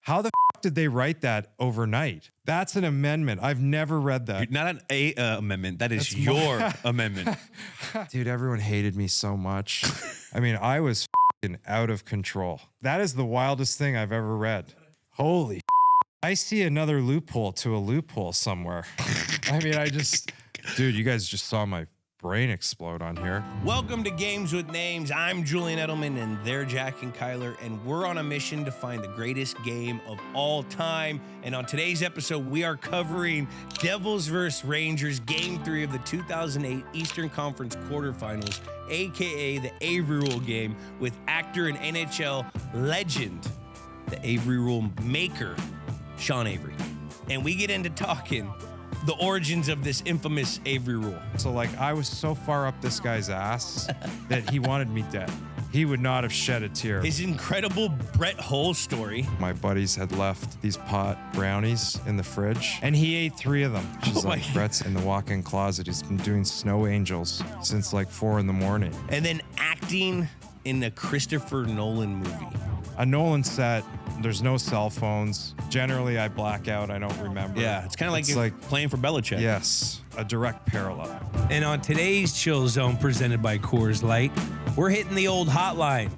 How the did they write that overnight? That's an amendment. I've never read that. Not an amendment. That's your amendment. Dude, everyone hated me so much. I mean, I was out of control. That is the wildest thing I've ever read. Holy I see another loophole to a loophole somewhere. I mean, dude, you guys just saw my brain explode on here. Welcome to Games with Names. I'm Julian Edelman, and they're Jack and Kyler, and we're on a mission to find the greatest game of all time. And on today's episode, we are covering Devils vs. Rangers, Game 3 of the 2008 Eastern Conference quarterfinals, aka the Avery Rule Game, with actor and NHL legend, the Avery Rule maker, Sean Avery. And we get into talking the origins of this infamous Avery Rule. So, like, I was so far up this guy's ass that he wanted me dead. He would not have shed a tear. His incredible Brett Hull story. My buddies had left these pot brownies in the fridge, and he ate 3 of them. She's like, Brett's in the walk-in closet. He's been doing snow angels since like 4 in the morning. And then acting in the Christopher Nolan movie. A Nolan set, there's no cell phones. Generally, I black out. I don't remember. Yeah, it's kind of like playing for Belichick. Yes, a direct parallel. And on today's Chill Zone presented by Coors Light, we're hitting the old hotline.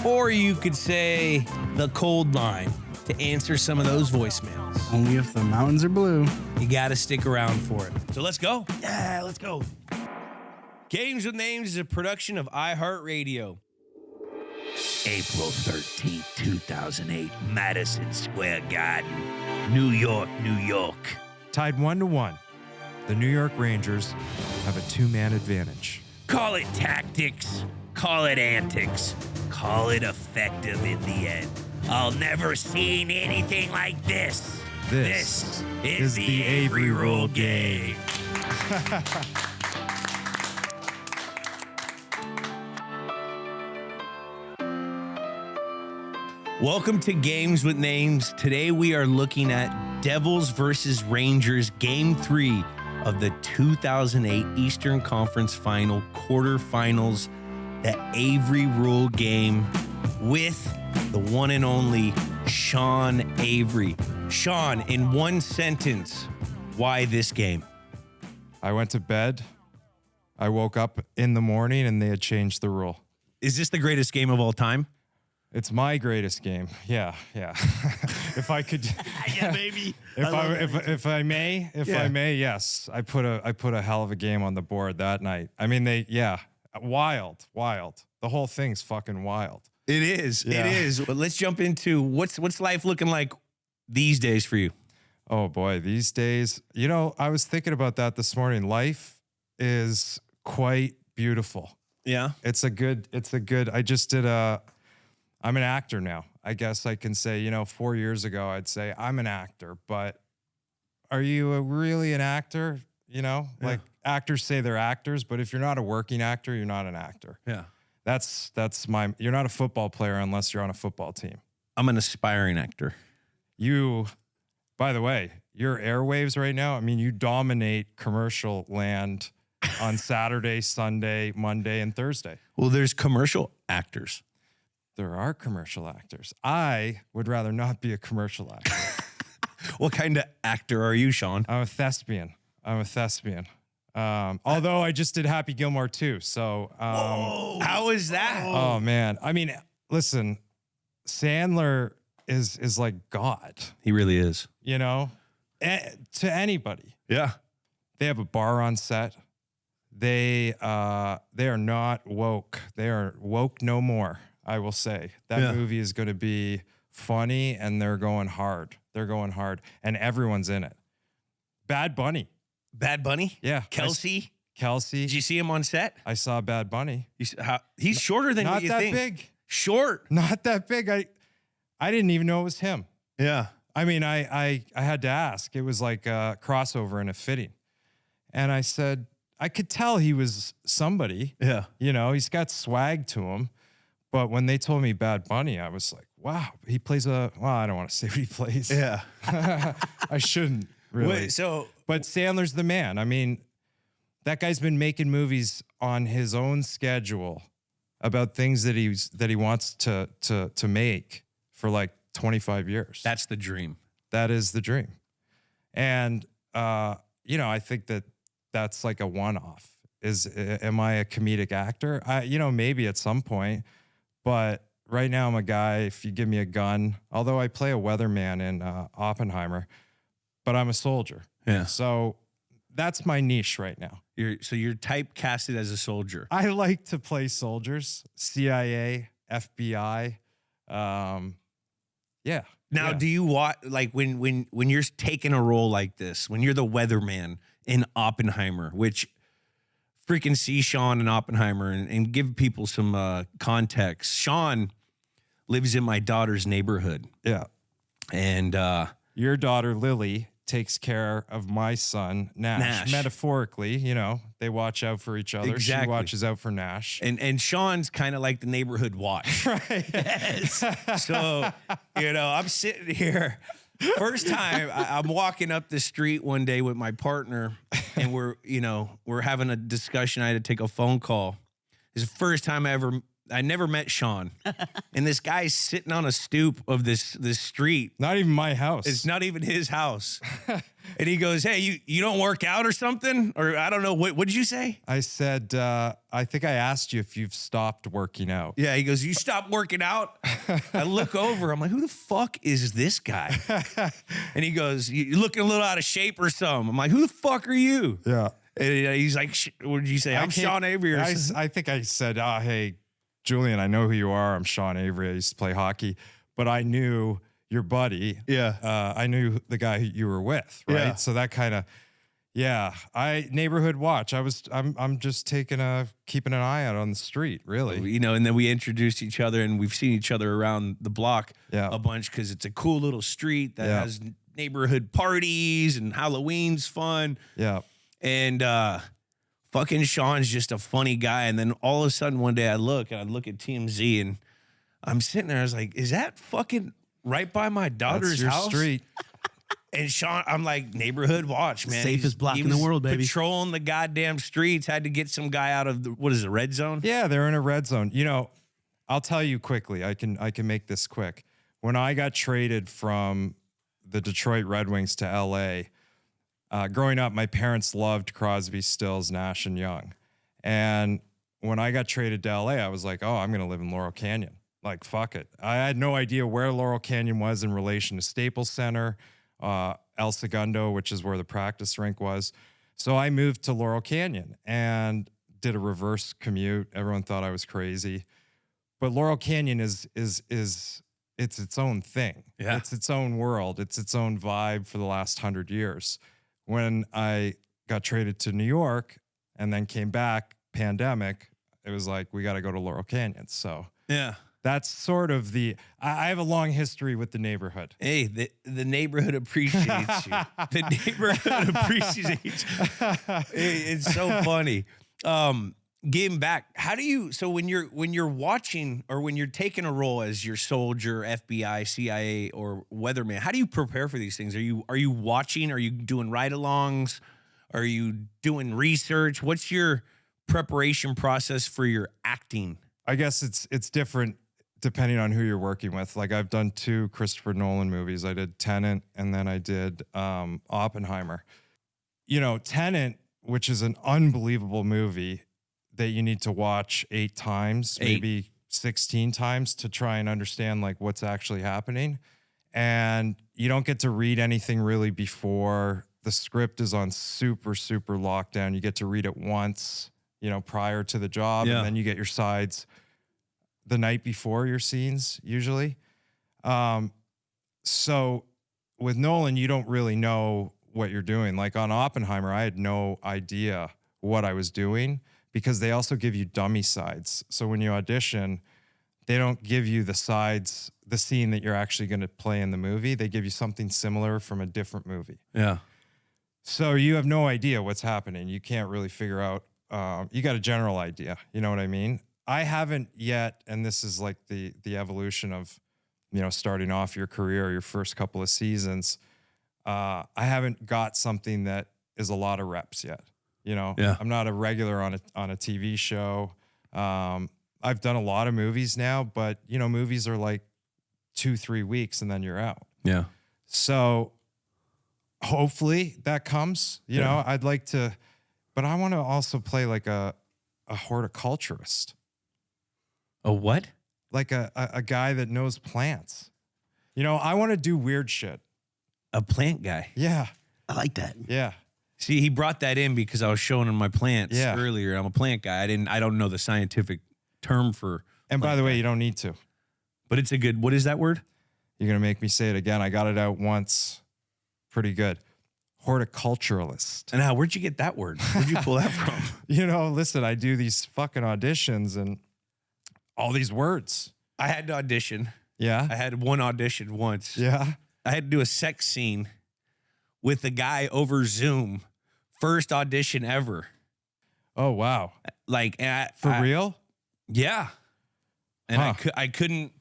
Or you could say the cold line to answer some of those voicemails. Only if the mountains are blue. You got to stick around for it. So let's go. Yeah, let's go. Games with Names is a production of iHeartRadio. April 13th, 2008, Madison Square Garden, New York, New York. Tied 1-1. The New York Rangers have a 2-man advantage. Call it tactics, call it antics, call it effective in the end. I'll never seen anything like this. This is the Avery Rule Game. Welcome to Games with Names. Today we are looking at Devils versus Rangers Game 3 of the 2008 Eastern Conference Final quarterfinals, the Avery Rule Game with the one and only Sean Avery. Sean, in one sentence, why this game? I went to bed. I woke up in the morning and they had changed the rule. Is this the greatest game of all time? It's my greatest game. Yeah. If I could, Yeah, baby. if I may, yes. I put a hell of a game on the board that night. I mean, wild. The whole thing's fucking wild. It is. Yeah. It is. But let's jump into what's life looking like these days for you? Oh boy, these days, I was thinking about that this morning. Life is quite beautiful. Yeah. I'm an actor now. I guess I can say, 4 years ago, I'd say I'm an actor, but are you really an actor? Like actors say they're actors, but if you're not a working actor, you're not an actor. Yeah. You're not a football player unless you're on a football team. I'm an aspiring actor. By the way, your airwaves right now, I mean, you dominate commercial land on Saturday, Sunday, Monday, and Thursday. Well, there's commercial actors. There are commercial actors. I would rather not be a commercial actor. What kind of actor are you, Sean? I'm a thespian. Although I just did Happy Gilmore too. So, How is that? Oh man. I mean, listen, Sandler is like God, He really is. to anybody. Yeah. They have a bar on set. They are not woke. They are woke no more. I will say that movie is going to be funny, and they're going hard. And everyone's in it. Bad Bunny. Yeah. Kelsey. Kelsey. Did you see him on set? I saw Bad Bunny. He's shorter than what you think. Not that big. Short. Not that big. I didn't even know it was him. Yeah. I mean, I had to ask. It was like a crossover and a fitting. And I said, I could tell he was somebody. Yeah. He's got swag to him. But when they told me Bad Bunny, I was like, wow, he plays I don't want to say what he plays. Yeah. I shouldn't really. But Sandler's the man. I mean, that guy's been making movies on his own schedule about things that he wants to make for like 25 years. That's the dream. That is the dream. And, I think that's like a one-off. Am I a comedic actor? Maybe at some point, but right now I'm a guy, if you give me a gun, although I play a weatherman in Oppenheimer, but I'm a soldier. Yeah. So that's my niche right now. You're typecasted as a soldier. I like to play soldiers, CIA, FBI. Yeah. Now, do you watch, like, when you're taking a role like this, when you're the weatherman in Oppenheimer, which freaking see Sean in Oppenheimer and give people some context. Sean lives in my daughter's neighborhood. Yeah. And your daughter, Lily, takes care of my son, Nash. Metaphorically, they watch out for each other. Exactly. She watches out for Nash. And Sean's kind of like the neighborhood watch. Right. Yes. So, I'm sitting here. First time I'm walking up the street one day with my partner and we're having a discussion. I had to take a phone call. It's the first time I never met Sean. And this guy's sitting on a stoop of this street. Not even my house. It's not even his house. And he goes, "Hey, you don't work out or something?" Or I don't know. What did you say? I said, I think I asked you if you've stopped working out. Yeah, he goes, "You stopped working out?" I look over. I'm like, "Who the fuck is this guy?" And he goes, "You're looking a little out of shape or something." I'm like, "Who the fuck are you?" Yeah. And he's like, "What did you say?" I'm Sean Avery. I think I said, hey, Julian, I know who you are. I'm Sean Avery. I used to play hockey, but I knew your buddy. Yeah. I knew the guy who you were with, right? Yeah. So that kind of, neighborhood watch. I'm just keeping an eye out on the street, really. And then we introduced each other and we've seen each other around the block a bunch because it's a cool little street that has neighborhood parties and Halloween's fun. Yeah. And fucking Sean's just a funny guy. And then all of a sudden one day I look at TMZ and I'm sitting there. I was like, is that fucking right by my daughter's That's your house? street. And Sean, I'm like, neighborhood watch, man. Safest block in the world, baby. Patrolling the goddamn streets. Had to get some guy out of the red zone? Yeah, they're in a red zone. I'll tell you quickly. I can make this quick. When I got traded from the Detroit Red Wings to LA, growing up, my parents loved Crosby, Stills, Nash, and Young. And when I got traded to LA, I was like, oh, I'm going to live in Laurel Canyon. Like, fuck it. I had no idea where Laurel Canyon was in relation to Staples Center, El Segundo, which is where the practice rink was. So I moved to Laurel Canyon and did a reverse commute. Everyone thought I was crazy. But Laurel Canyon is it's its own thing. Yeah. It's its own world. It's its own vibe for the last 100 years. When I got traded to New York and then came back, pandemic, it was like, we got to go to Laurel Canyon. So Yeah. that's sort of I have a long history with the neighborhood. Hey, the neighborhood appreciates you. The neighborhood appreciates you. It's so funny. Getting back, how do you? So when you're watching or when you're taking a role as your soldier, FBI, CIA, or weatherman, how do you prepare for these things? Are you watching? Are you doing ride-alongs? Are you doing research? What's your preparation process for your acting? I guess it's different depending on who you're working with. Like, I've done 2 Christopher Nolan movies. I did Tenet and then I did Oppenheimer. Tenet, which is an unbelievable movie that you need to watch 8 times, maybe 16 times to try and understand like what's actually happening. And you don't get to read anything really before. The script is on super, super lockdown. You get to read it once, prior to the job. Yeah. And then you get your sides the night before your scenes, usually. So with Nolan, you don't really know what you're doing. Like on Oppenheimer, I had no idea what I was doing because they also give you dummy sides. So when you audition, they don't give you the sides, the scene that you're actually going to play in the movie. They give you something similar from a different movie. Yeah. So you have no idea what's happening. You can't really figure out. You got a general idea. You know what I mean? I haven't yet, and this is like the evolution of, starting off your career, your first couple of seasons. I haven't got something that is a lot of reps yet. Yeah. I'm not a regular on a TV show. I've done a lot of movies now, but movies are like 2-3 weeks and then you're out. Yeah. So hopefully that comes, you know, I'd like to, but I want to also play like a horticulturist. A what? Like a guy that knows plants. You know, I want to do weird shit. A plant guy. Yeah. I like that. Yeah. See, he brought that in because I was showing him my plants Yeah. earlier. I'm a plant guy. I don't know the scientific term for. And by the way, you don't need to. But it's a good. What is that word? You're going to make me say it again. I got it out once. Pretty good. Horticulturalist. And now, where'd you get that word? Where'd you pull that from? You know, listen, I do these fucking auditions and all these words. I had to audition. Yeah. I had one audition once. Yeah. I had to do a sex scene with a guy over Zoom. First audition ever. Oh, wow. Like For real? Yeah. And Huh. I couldn't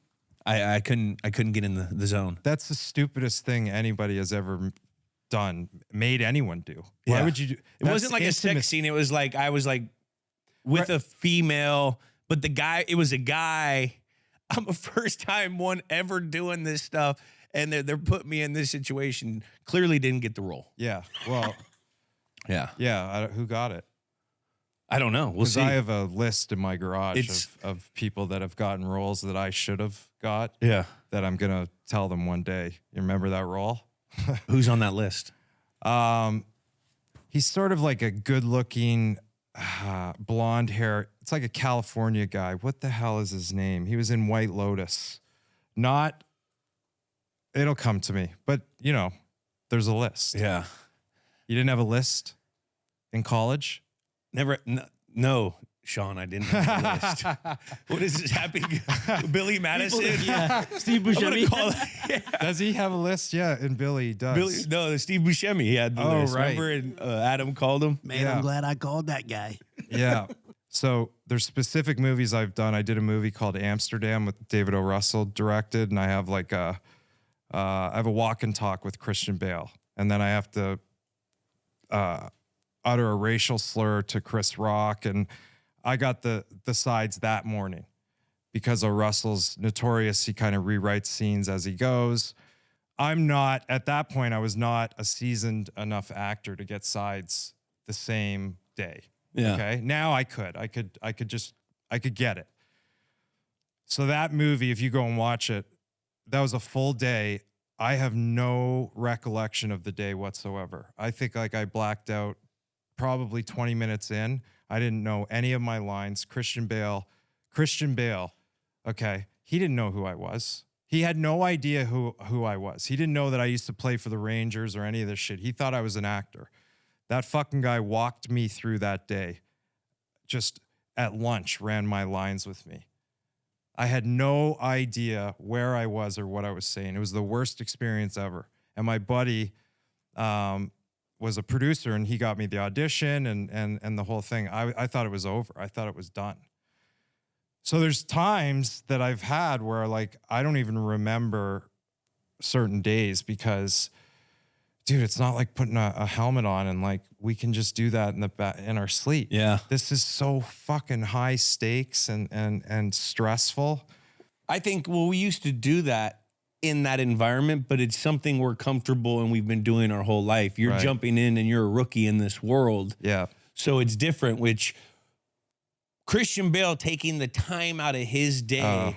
get in the zone. That's the stupidest thing anybody has ever done, made anyone do. Why Yeah. would you do? It wasn't like a sex scene. It was like I was like with a female, but it was a guy. I'm a first time one ever doing this stuff, and they're putting me in this situation. Clearly didn't get the role. Yeah. Well, Yeah. yeah. Who got it? I don't know. We'll Because see. I have a list in my garage It's- of people that have gotten roles that I should have got Yeah. that I'm going to tell them one day. You remember that role? Who's on that list? He's sort of like a good-looking blonde hair. It's like a California guy. What the hell is his name? He was in White Lotus. It'll come to me. But, you know, there's a list. Yeah. You didn't have a list in college? Never. No, Sean, I didn't have a list. What is this? Happy Billy Madison? Steve I'm gonna Buscemi. call it. Yeah. Does he have a list? Yeah, and Billy does. Steve Buscemi. He had the Oh, list. right. Remember? And Adam called him. Man, Yeah. I'm glad I called that guy. Yeah. So there's specific movies I've done. I did a movie called Amsterdam with David O. Russell directed, and I have like I have a walk and talk with Christian Bale, and then I have to utter a racial slur to Chris Rock, and I got the sides that morning because O. Russell's notorious. He kind of rewrites scenes as he goes. I'm not at that point. I was not a seasoned enough actor to get sides the same day. Yeah. Okay. Now I could get it. So that movie, if you go and watch it, that was a full day. I have no recollection of the day whatsoever. I think like I blacked out probably 20 minutes in. I didn't know any of my lines. Christian Bale, okay, he didn't know who I was. He had no idea who I was. He didn't know that I used to play for the Rangers or any of this shit. He thought I was an actor. That fucking guy walked me through that day. Just at lunch, ran my lines with me. I had no idea where I was or what I was saying. It was the worst experience ever. And my buddy was a producer, and he got me the audition and the whole thing. I thought it was over. I thought it was done. So there's times that I've had where like I don't even remember certain days because, dude, it's not like putting a helmet on and like we can just do that in our sleep. Yeah. This is so fucking high stakes and stressful. I think, well, we used to do that in that environment, but it's something we're comfortable and we've been doing our whole life. You're Right. jumping in and you're a rookie in this world. Yeah. So it's different, which Christian Bale taking the time out of his day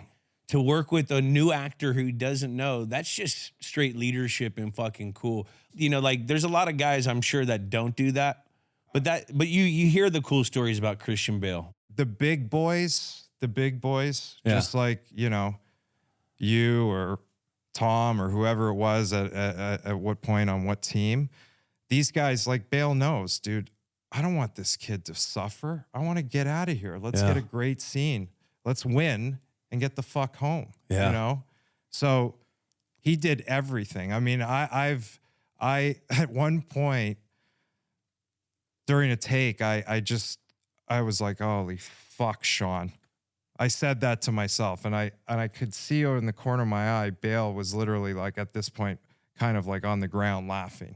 to work with a new actor who he doesn't know, that's just straight leadership and fucking cool. You know, like there's a lot of guys I'm sure that don't do that. But you hear the cool stories about Christian Bale. The big boys, Yeah. just like, you know, you or Tom or whoever it was at what point on what team, these guys, like Bale knows, dude, I don't want this kid to suffer. I want to get out of here. Let's get a great scene. Let's win and get the fuck home. Yeah. You know? So he did everything. I mean, I at one point during a take, I was like, holy fuck, Sean. I said that to myself, and I could see over in the corner of my eye, Bale was literally like at this point kind of like on the ground laughing.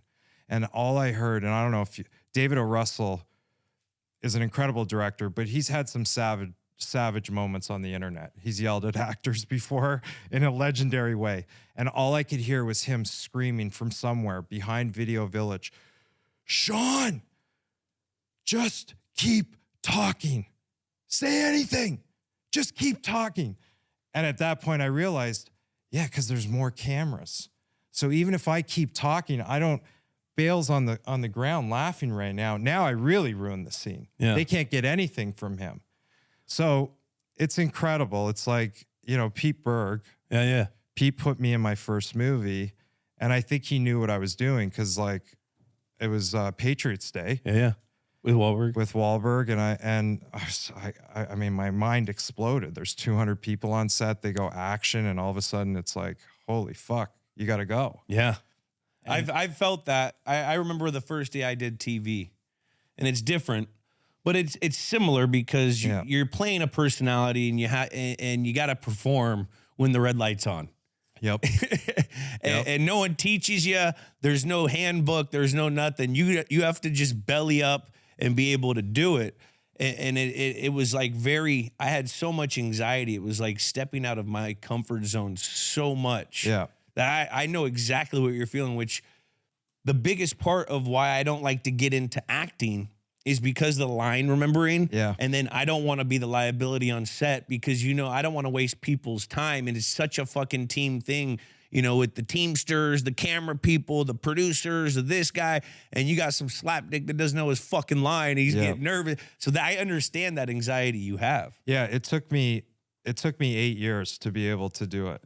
And all I heard, and I don't know if David O. Russell is an incredible director, but he's had some savage moments on the internet. He's yelled at actors before in a legendary way. And all I could hear was him screaming from somewhere behind Video Village, Sean, just keep talking. Say anything. Just keep talking. And at that point I realized, yeah, because there's more cameras. So even if I keep talking, I don't, Bale's on the ground laughing right now. Now I really ruined the scene. Yeah. They can't get anything from him. So it's incredible. It's like, you know, Pete Berg. Yeah. Pete put me in my first movie, and I think he knew what I was doing because, like, it was Patriots Day. Yeah. With Wahlberg. With Wahlberg, and I mean, my mind exploded. There's 200 people on set. They go action, and all of a sudden, it's like, holy fuck, you got to go. Yeah. I've felt that. I remember the first day I did TV, and it's different, but it's similar because you're playing a personality, and you got to perform when the red light's on. Yep. And no one teaches you. There's no handbook. There's no nothing. You have to just belly up and be able to do it. And it was like I had so much anxiety. It was like stepping out of my comfort zone so much. Yeah. That I know exactly what you're feeling, which the biggest part of why I don't like to get into acting is because of the line remembering. Yeah. And then I don't want to be the liability on set because, you know, I don't want to waste people's time. And it's such a fucking team thing, you know, with the Teamsters, the camera people, the producers, this guy, and you got some slapdick that doesn't know his fucking line. He's getting nervous. So I understand that anxiety you have. Yeah. It took me 8 years to be able to do it.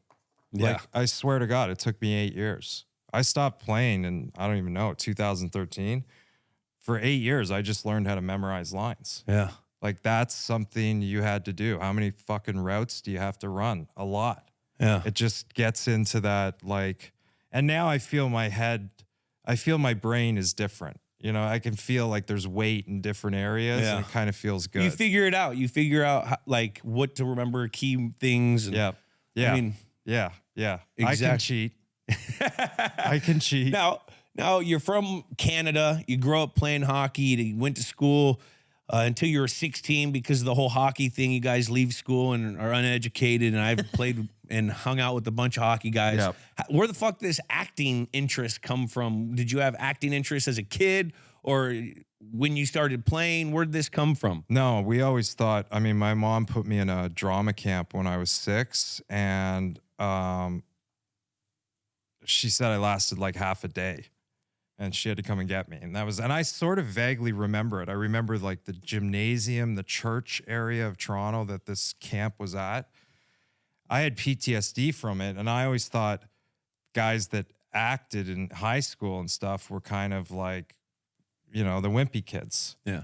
Yeah. Like, I swear to God, it took me 8 years. I stopped playing in, I don't even know, 2013. For 8 years, I just learned how to memorize lines. Yeah. Like, that's something you had to do. How many fucking routes do you have to run? A lot. Yeah. It just gets into that, like, and now I feel my brain is different. You know, I can feel like there's weight in different areas, and it kind of feels good. You figure it out. You figure out how, like, what to remember, key things. And, Yeah. I mean, yeah. Exactly. I can cheat. I can cheat. Now you're from Canada. You grew up playing hockey. You went to school until you were 16 because of the whole hockey thing. You guys leave school and are uneducated. And I've played and hung out with a bunch of hockey guys. Yep. Where the fuck does acting interest come from? Did you have acting interest as a kid, or when you started playing? Where did this come from? No, we always thought, I mean, my mom put me in a drama camp when I was 6, and she said I lasted like half a day, and she had to come and get me. And I sort of vaguely remember it. I remember like the gymnasium, the church area of Toronto that this camp was at. I had PTSD from it, and I always thought guys that acted in high school and stuff were kind of like, you know, the wimpy kids. Yeah.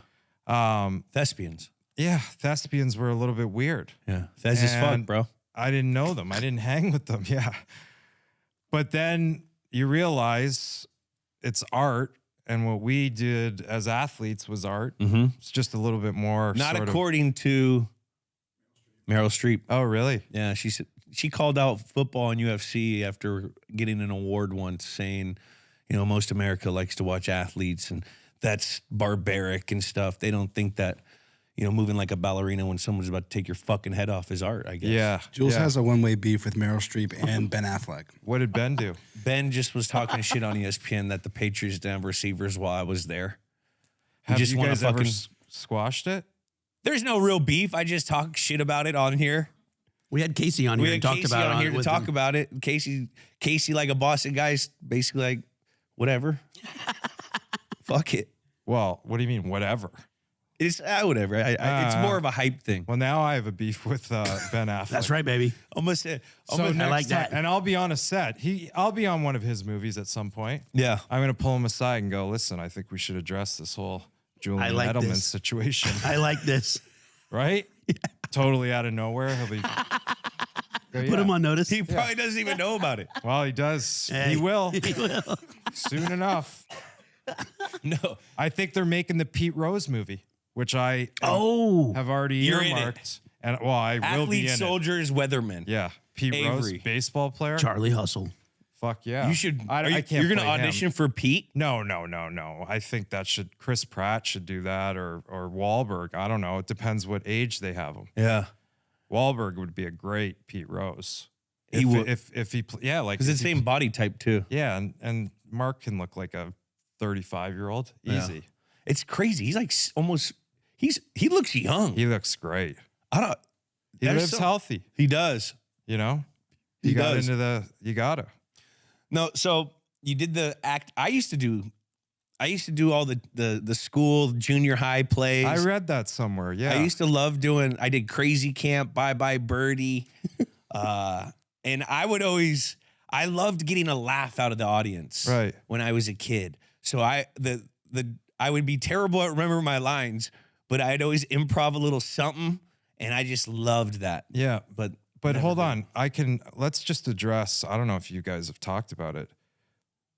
Thespians. Yeah, thespians were a little bit weird. Yeah. That's just fuck, And bro. I didn't know them. I didn't hang with them. Yeah. But then you realize it's art, and what we did as athletes was art. Mm-hmm. It's just a little bit more Not sort according to Meryl Streep. Oh, really? Yeah, she called out football and UFC after getting an award once, saying, you know, most America likes to watch athletes, and that's barbaric and stuff. They don't think that, you know, moving like a ballerina when someone's about to take your fucking head off is art, I guess. Yeah. Jules yeah. has a one-way beef with Meryl Streep and Ben Affleck. What did Ben do? Ben just was talking shit on ESPN that the Patriots didn't have receivers while I was there. Have just you wanna guys ever fucking- squashed it? There's no real beef. I just talk shit about it on here. We had Casey on here We and had talked Casey about it on here to with talk him. about it. Casey, like a Boston guy's basically like, whatever. Fuck it. Well, what do you mean, whatever? It's whatever. It's more of a hype thing. Well, now I have a beef with Ben Affleck. That's right, baby. Almost. So almost next like that. time, and I'll be on a set. I'll be on one of his movies at some point. yeah. I'm going to pull him aside and go, listen, I think we should address this whole Julian like Edelman this. situation. I like this. Right? Totally out of nowhere. He'll be. Put him on notice. He probably doesn't even know about it. Well, he does. Hey. He will He will. soon enough. No. I think they're making the Pete Rose movie, which I Oh, have already You're in earmarked. And well, I will be Athlete, in soldiers, weathermen. it. Yeah. Pete Rose, Avery. baseball player. Charlie Hustle. Fuck yeah. You should. I can't. You're gonna play him. audition for Pete? No. I think Chris Pratt should do that, or Wahlberg. I don't know. It depends what age they have him. Yeah. Wahlberg would be a great Pete Rose. He would. If he yeah, like Because it's the same body type too. Yeah, and Mark can look like a 35-year-old. Easy. Yeah. It's crazy. He's like almost. He looks young. He looks great. I don't. He lives healthy. He does. You know. He got does. You gotta. No, so you did the act. I used to do all the school junior high plays. I read that somewhere. Yeah. I used to love doing. I did Crazy Camp, Bye Bye Birdie, and I loved getting a laugh out of the audience. Right. When I was a kid, so I would be terrible at remembering my lines, but I'd always improv a little something, and I just loved that. Yeah. But hold did. on. Let's just address, I don't know if you guys have talked about it.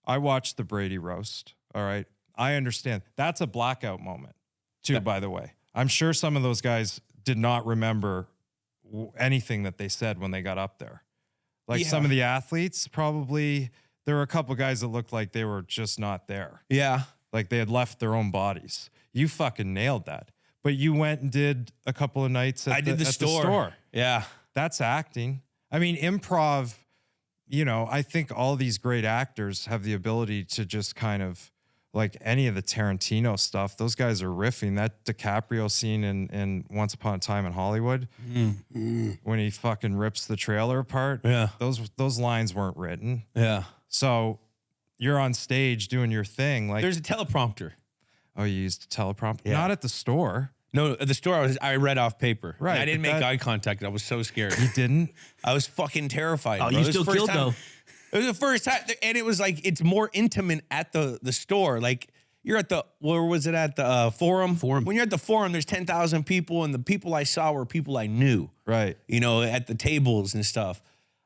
I watched the Brady roast. All right. I understand. That's a blackout moment too, by the way. I'm sure some of those guys did not remember anything that they said when they got up there. Like some of the athletes, probably there were a couple guys that looked like they were just not there. Yeah. Like they had left their own bodies. You fucking nailed that. But you went and did a couple of nights at the store. Yeah. That's acting. I mean, improv, I think all these great actors have the ability to just kind of, like any of the Tarantino stuff, those guys are riffing. That DiCaprio scene in Once Upon a Time in Hollywood, when he fucking rips the trailer apart, those lines weren't written. Yeah. So you're on stage doing your thing. Like, there's a teleprompter. Oh, you used a teleprompter? Yeah. Not at the store. No, at the store I read off paper. Right, And I didn't but make eye contact. I was so scared. You didn't? I was fucking terrified. Oh, bro. you It was still the first killed, time- though. It was the first time, and it was like it's more intimate at the store. Like you're at where was it at the forum? Forum. When you're at the forum, there's 10,000 people, and the people I saw were people I knew. Right. At the tables and stuff.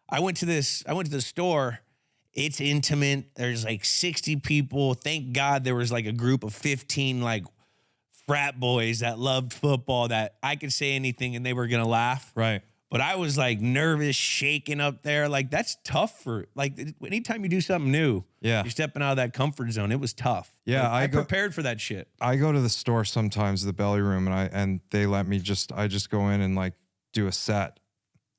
I went to the store. It's intimate. There's like 60 people. Thank God there was like a group of 15 like frat boys that loved football that I could say anything and they were gonna laugh. Right. But I was like nervous, shaking up there. Like that's tough for like anytime you do something new. Yeah. You're stepping out of that comfort zone. It was tough. Yeah, Like, I I go- prepared for that shit. I go to the store sometimes, the belly room, and they let me I just go in and like do a set.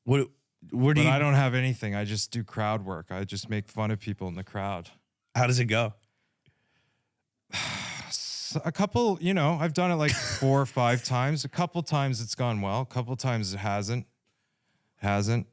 Where do But you? I don't have anything. I just do crowd work. I just make fun of people in the crowd. How does it go? A couple, I've done it like 4 or 5 times. A couple times it's gone well. A couple times it hasn't. Did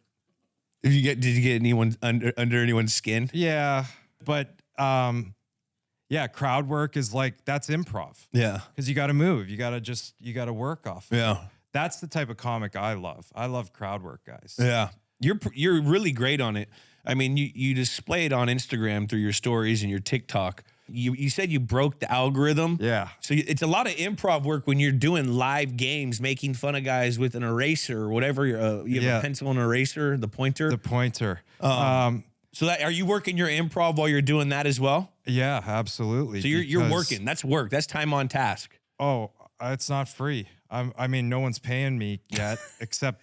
you get anyone under anyone's skin? Yeah, but crowd work is like that's improv. Yeah. Because you got to move. You got to work off. Yeah. That's the type of comic I love. I love crowd work, guys. Yeah. You're really great on it. I mean, you display it on Instagram through your stories and your TikTok. You said you broke the algorithm. Yeah. So it's a lot of improv work when you're doing live games, making fun of guys with an eraser or whatever. You have a pencil and eraser, the pointer. The pointer. So are you working your improv while you're doing that as well? Yeah, absolutely. So you're because- working. That's work. That's time on task. Oh, it's not free. I mean, no one's paying me yet, except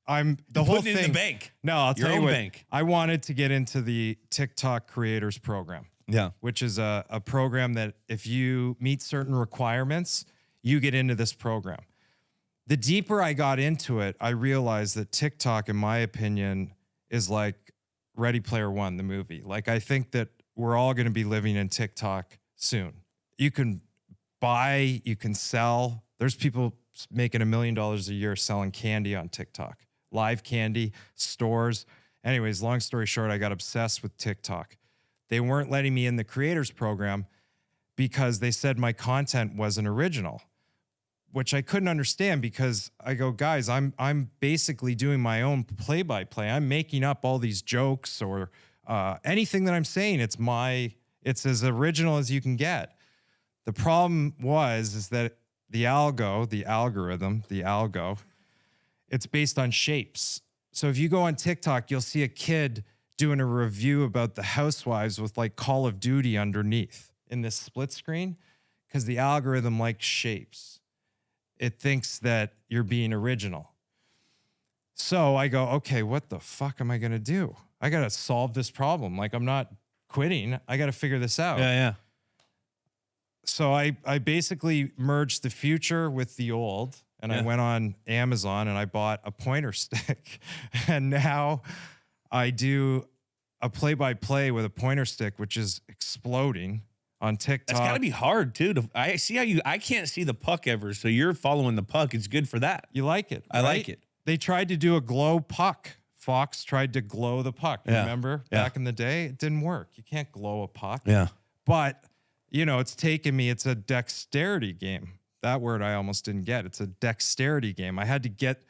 the whole Putting thing. it in the bank. No, I'll Your tell you own what. bank. I wanted to get into the TikTok creators program. Yeah. Which is a program that if you meet certain requirements, you get into this program. The deeper I got into it, I realized that TikTok, in my opinion, is like Ready Player One, the movie. Like, I think that we're all going to be living in TikTok soon. You can buy, you can sell. There's people making $1 million a year selling candy on TikTok, live candy, stores. Anyways, long story short, I got obsessed with TikTok. They weren't letting me in the creators program because they said my content wasn't original, which I couldn't understand because I go, guys, I'm basically doing my own play-by-play. I'm making up all these jokes or anything that I'm saying. It's as original as you can get. The problem is that the algorithm, it's based on shapes. So if you go on TikTok, you'll see a kid doing a review about the housewives with like Call of Duty underneath in this split screen because the algorithm likes shapes. It thinks that you're being original. So I go, okay, what the fuck am I going to do? I got to solve this problem. Like, I'm not quitting. I got to figure this out. Yeah. So I basically merged the future with the old, and I went on Amazon and I bought a pointer stick. And now I do a play-by-play with a pointer stick, which is exploding on TikTok. That's got to be hard too. I see how I can't see the puck ever, so you're following the puck. It's good for that. You like it, I like it. They tried to do a glow puck. Fox tried to glow the puck. Remember back in the day? It didn't work. You can't glow a puck. Yeah. But, it's taken me, it's a dexterity game. That word I almost didn't get. It's a dexterity game. I had to get,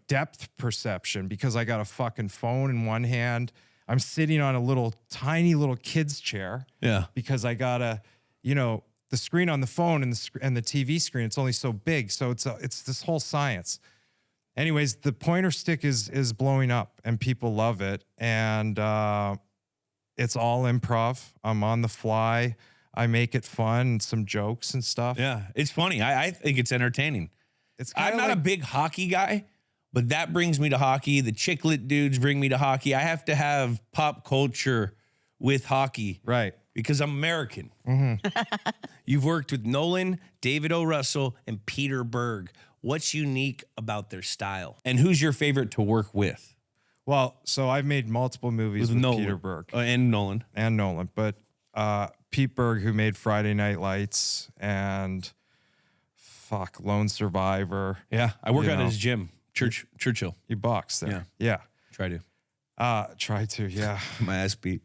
depth perception because I got a fucking phone in one hand. I'm sitting on a tiny little kid's chair. Yeah. Because I gotta, the screen on the phone and the TV screen, it's only so big. So it's this whole science. Anyways, the pointer stick is blowing up and people love it. And it's all improv. I'm on the fly. I make it fun, some jokes and stuff. Yeah. It's funny. I think it's entertaining. I'm not a big hockey guy, but that brings me to hockey. The chicklet dudes bring me to hockey. I have to have pop culture with hockey. Right. Because I'm American. Mm-hmm. You've worked with Nolan, David O. Russell, and Peter Berg. What's unique about their style? And who's your favorite to work with? Well, so I've made multiple movies with Nolan. Peter Berg. And Nolan. But Pete Berg, who made Friday Night Lights and Lone Survivor. Yeah, I work at his gym, Churchill. You box there. Yeah. Try to. Yeah. My ass beat.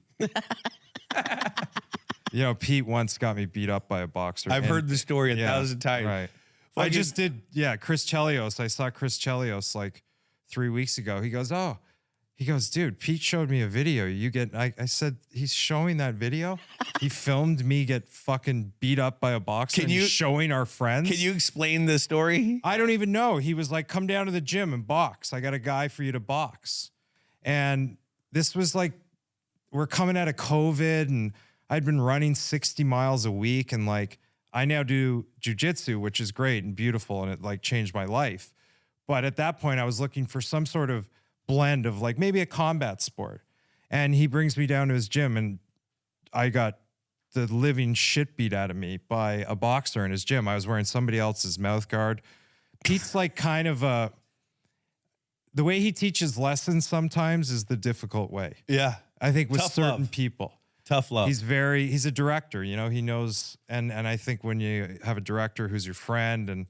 Pete once got me beat up by a boxer. I've heard the story 1,000 times. Right. I just did, Chris Chelios. I saw Chris Chelios like 3 weeks ago. He goes, dude, Pete showed me a video. I said, he's showing that video? He filmed me get fucking beat up by a boxer he's showing our friends? Can you explain the story? I don't even know. He was like, come down to the gym and box. I got a guy for you to box. And this was like, we're coming out of COVID and I'd been running 60 miles a week and like, I now do jujitsu, which is great and beautiful, and it like changed my life. But at that point, I was looking for some sort of blend of like maybe a combat sport. And he brings me down to his gym, and I got the living shit beat out of me by a boxer in his gym. I was wearing somebody else's mouth guard. Pete's like kind of the way he teaches lessons sometimes is the difficult way. Yeah. I think with Tough certain love. people. Tough love. He's a director, he knows, and I think when you have a director who's your friend, and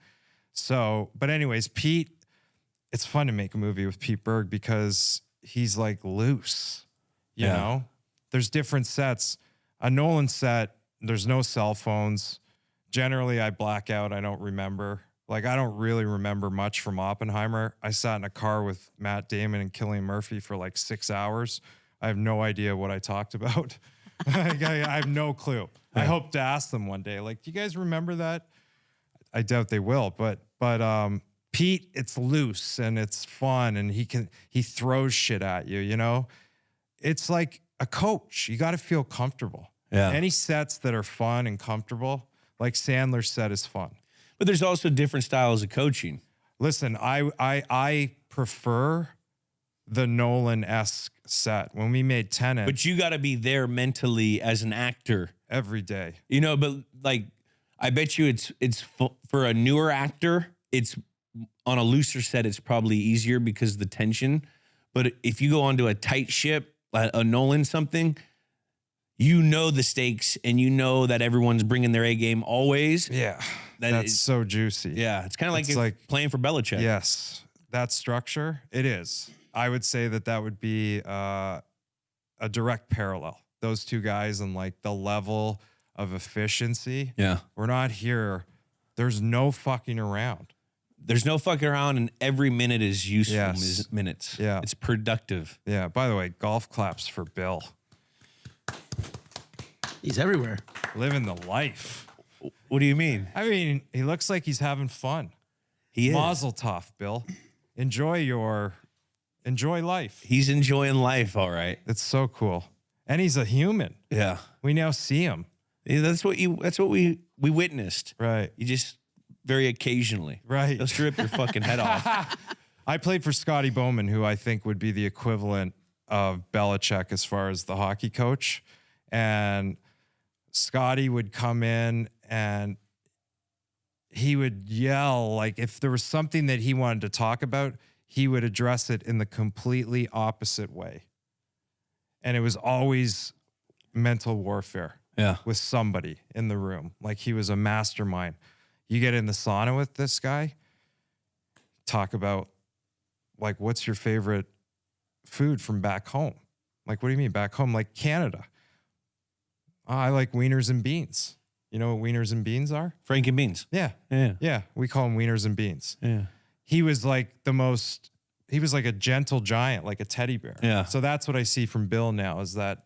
so, but anyways, Pete, it's fun to make a movie with Pete Berg because he's like loose, you know? There's different sets. A Nolan set, there's no cell phones. Generally, I black out. I don't remember. Like, I don't really remember much from Oppenheimer. I sat in a car with Matt Damon and Cillian Murphy for like 6 hours. I have no idea what I talked about. I have no clue. Yeah. I hope to ask them one day, like, do you guys remember that? I doubt they will, but Pete, it's loose and it's fun and he throws shit at you, It's like a coach. You got to feel comfortable. Yeah. Any sets that are fun and comfortable, like Sandler's set is fun. But there's also different styles of coaching. Listen, I prefer the Nolan-esque set. When we made Tenet. But you got to be there mentally as an actor. Every day. But like, I bet you it's for a newer actor, it's on a looser set, it's probably easier because of the tension. But if you go onto a tight ship, a Nolan something, the stakes and that everyone's bringing their A game always. Yeah. That's so juicy. Yeah. It's kind of like playing for Belichick. Yes. That structure, it is. I would say that would be a direct parallel. Those two guys and like the level of efficiency. Yeah. We're not here. There's no fucking around. There's no fucking around, and every minute is useful minutes. Yeah. It's productive. Yeah. By the way, golf claps for Bill. He's everywhere. Living the life. What do you mean? I mean, he looks like he's having fun. He is. Mazel tov, Bill. Enjoy life. He's enjoying life, all right. It's so cool. And he's a human. Yeah. We now see him. Yeah, that's what we witnessed. Right. You just very occasionally. Right. They'll strip your fucking head off. I played for Scotty Bowman, who I think would be the equivalent of Belichick as far as the hockey coach. And Scotty would come in and he would yell, like if there was something that he wanted to talk about, he would address it in the completely opposite way. And it was always mental warfare with somebody in the room. Like he was a mastermind. You get in the sauna with this guy, talk about like, what's your favorite food from back home? Like, what do you mean back home? Like Canada. Oh, I like wieners and beans. You know what wieners and beans are? Frank and beans. Yeah. Yeah. Yeah. We call them wieners and beans. Yeah. He was like he was like a gentle giant, like a teddy bear. Yeah. So that's what I see from Bill now is that,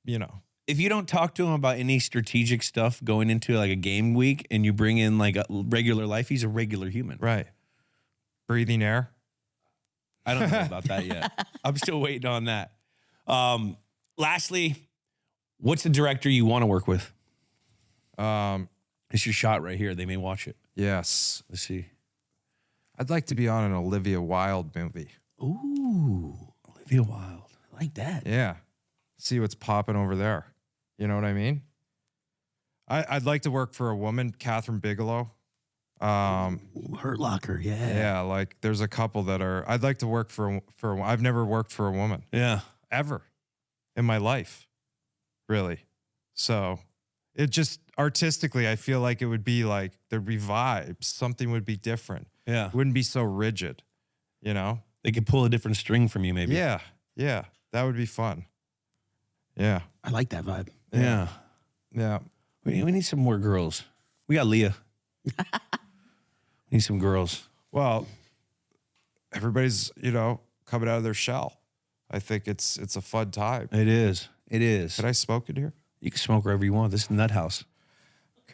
you know. If you don't talk to him about any strategic stuff going into like a game week and you bring in like a regular life, he's a regular human. Right. Breathing air. I don't know about that yet. I'm still waiting on that. Lastly, what's the director you want to work with? It's your shot right here. They may watch it. Yes. Let's see. I'd like to be on an Olivia Wilde movie. Ooh, Olivia Wilde. I like that. Yeah. See what's popping over there. You know what I mean? I'd like to work for a woman, Catherine Bigelow. Hurt Locker, yeah. Yeah, like there's a couple that are. I'd like to work for. I've never worked for a woman Yeah. ever in my life, really. So it just artistically, I feel like it would be like there'd be vibes. Something would be different. Yeah. It wouldn't be so rigid, you know? They could pull a different string from you, maybe. Yeah, yeah, that would be fun. Yeah, I like that vibe. Yeah. yeah. We need some more girls. We got Leah. We need some girls. Well, everybody's coming out of their shell. I think it's a fun time. It is. It is. Could I smoke in here? You can smoke wherever you want. This is the Nut House.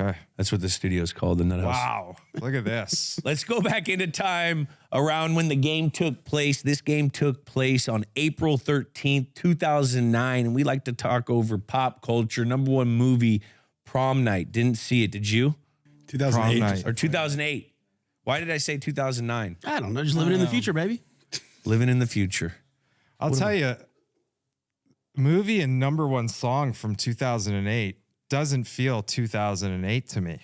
Okay. That's what the studio is called, the Nut House. Wow, look at this. Let's go back into time around when the game took place. This game took place on April 13th, 2009. And we like to talk over pop culture. Number one movie, Prom Night. Didn't see it. Did you? 2008. Prom Night. Or 2008. Why did I say 2009? I don't know. Just living in the future, baby. Living in the future. I'll tell you, movie and number one song from 2008 doesn't feel 2008 to me.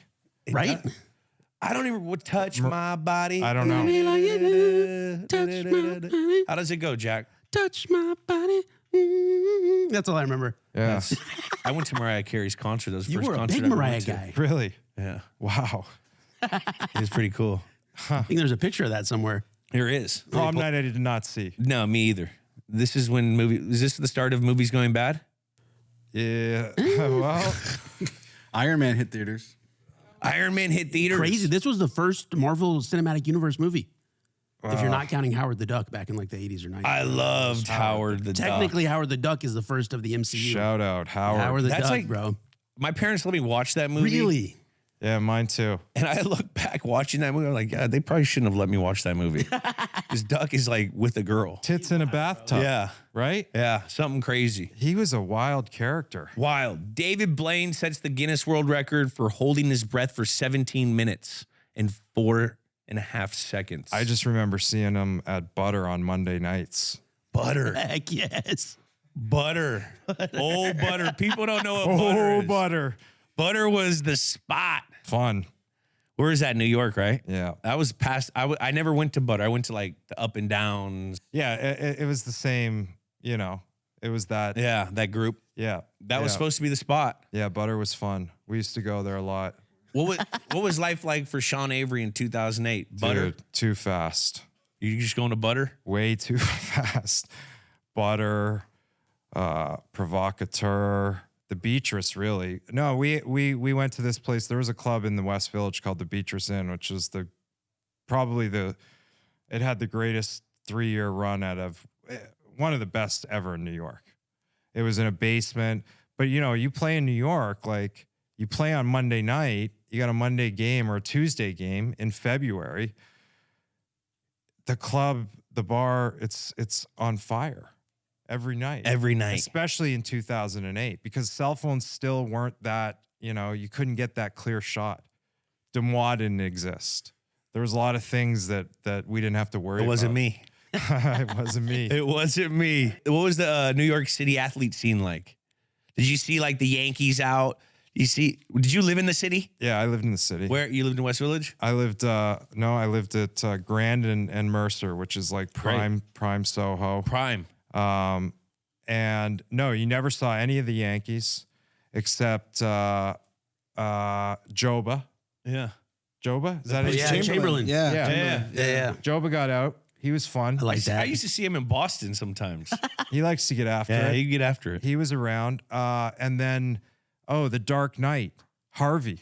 Right? I don't even touch my body. I don't know. Touch my body. How does it go, Jack? Touch my body. That's all I remember. Yeah. I went to Mariah Carey's concert. That was the You first were a concert big I ever Mariah went to. guy. Really? Yeah. Wow. It was pretty cool. I think there's a picture of that somewhere. Here is. Prom Night I did not see. No, me either. This is when is this the start of movies going bad? Yeah. Well, Iron Man hit theaters. Iron Man hit theaters. Crazy. This was the first Marvel Cinematic Universe movie. If you're not counting Howard the Duck back in like the 80s or 90s. I loved Howard the Duck. Technically, Howard the Duck is the first of the MCU. shout out Howard. Howard the That's Duck, like- bro. My parents let me watch that movie. Really? Yeah, mine too. And I look back watching that movie, I'm like, yeah, they probably shouldn't have let me watch that movie. Because Duck is like with a girl. Tits in a bathtub. Yeah. Right? Yeah. Something crazy. He was a wild character. Wild. David Blaine sets the Guinness World Record for holding his breath for 17 minutes and 4.5 seconds. I just remember seeing him at Butter on Monday nights. Butter. Heck yes. Butter. Oh, Butter. People don't know what Butter Oh, is. Butter. Butter was the spot. Fun. Where is that? New York, right? Yeah. That was past. I never went to Butter. I went to like the Up and Downs. Yeah, it was the same, it was that. Yeah, that group. Yeah. That was yeah. supposed to be the spot. Yeah, Butter was fun. We used to go there a lot. What was life like for Sean Avery in 2008? Butter. Dude, too fast. You just going to Butter? Way too fast. Butter, Provocateur, the Beatrice, really. No, we went to this place. There was a club in the West Village called the Beatrice Inn, which was it had the greatest 3-year run out of one of the best ever in New York. It was in a basement, but you play in New York, like you play on Monday night, you got a Monday game or a Tuesday game in February. The club, the bar, it's on fire every night. Every night. Especially in 2008, because cell phones still weren't that, you couldn't get that clear shot. Demois didn't exist. There was a lot of things that we didn't have to worry about. It wasn't me. It wasn't me. It wasn't me. What was the New York City athlete scene like? Did you see like the Yankees out? Did you live in the city? Yeah, I lived in the city. Where you lived in West Village? I lived I lived at Grand and Mercer, which is like prime Soho. Prime. And no, you never saw any of the Yankees except Joba. Yeah. Joba? Is that his Yeah, name? Chamberlain. Yeah. Joba got out. He was fun. I like that. I used to see him in Boston sometimes. He likes to get after it. you get after it. He was around. And then, The Dark Knight, Harvey.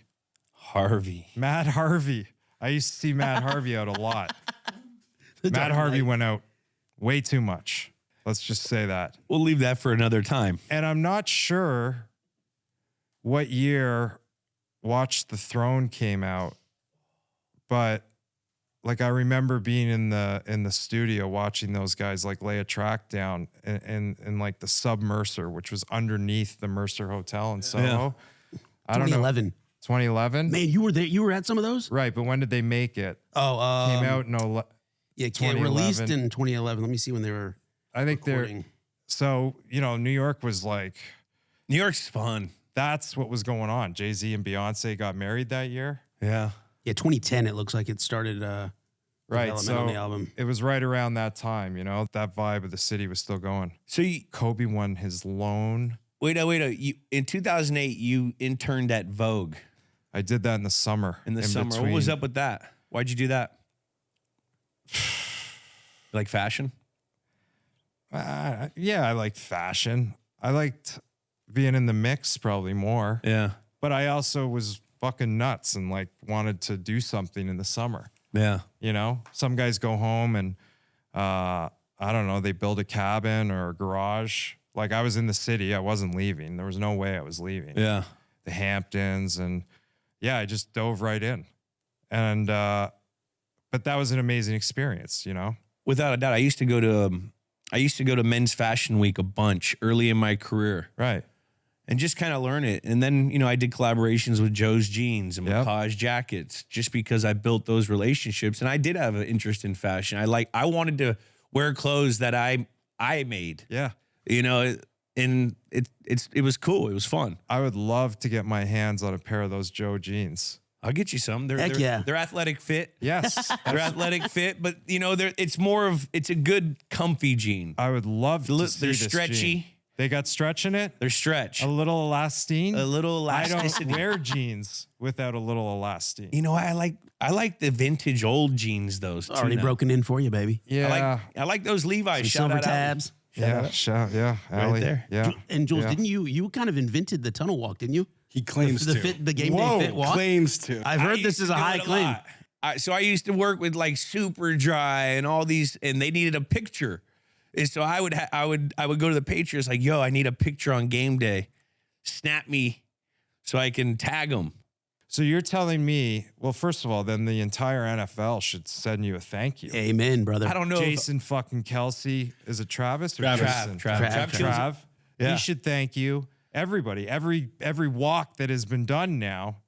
Matt Harvey. I used to see Matt Harvey out a lot. Matt Harvey went out way too much. Let's just say that. We'll leave that for another time. And I'm not sure what year Watch the Throne came out, but like I remember being in the studio watching those guys like lay a track down in like the Sub Mercer, which was underneath the Mercer Hotel in Soho. I don't know. 2011. 2011? Man, you were there. You were at some of those? Right, but when did they make it? Oh, Came out in yeah, it 2011. released in 2011. Let me see when they were I think recording. so, New York was like, New York's fun. that's what was going on. Jay-Z and Beyonce got married that year. Yeah. Yeah, 2010. It looks like it started. Right. Development So on the album. it was right around that time, that vibe of the city was still going. So Kobe won his loan. wait. In 2008, you interned at Vogue I did that in the summer. in the summer. What was up with that? Why'd you do that? Like fashion? Yeah, I liked fashion. I liked being in the mix probably more. Yeah. But I also was fucking nuts and like wanted to do something in the summer. Yeah. Some guys go home and I don't know, they build a cabin or a garage. Like I was in the city, I wasn't leaving. There was no way I was leaving. Yeah. The Hamptons and I just dove right in. And but that was an amazing experience, Without a doubt. I used to go to Men's Fashion Week a bunch early in my career. Right. And just kind of learn it. And then, I did collaborations with Joe's Jeans and Yep. Massage Jackets just because I built those relationships. And I did have an interest in fashion. I wanted to wear clothes that I made, Yeah. and it was cool. It was fun. I would love to get my hands on a pair of those Joe jeans. I'll get you some. Heck yeah. They're athletic fit. Yes. They're athletic fit, but it's a good comfy jean. I would love to see They're this stretchy. jean. They got stretch in it? They're stretch. A little elastine? A little I elasticity. don't wear jeans without a little elastine. I like the vintage old jeans though. Already broken in for you, baby. Yeah. I like those Levi's. Some silver Shout out. tabs. Yeah. Allie. there. Yeah. And Jules, Yeah. didn't you kind of invented the tunnel walk, didn't you? He claims the to. fit, the game Whoa, day fit walk. Claims to. I've I heard used this is to a do high it claim. lot. So I used to work with like Super Dry and all these, and they needed a picture. And so I would go to the Patriots like, yo, I need a picture on game day. Snap me so I can tag them. So you're telling me, well, first of all, then the entire NFL should send you a thank you. Amen, brother. I don't know. Jason fucking Kelsey, is it Travis or Travis. Jason? Trav. Trav. Yeah. He should thank you. Everybody, every walk that has been done now,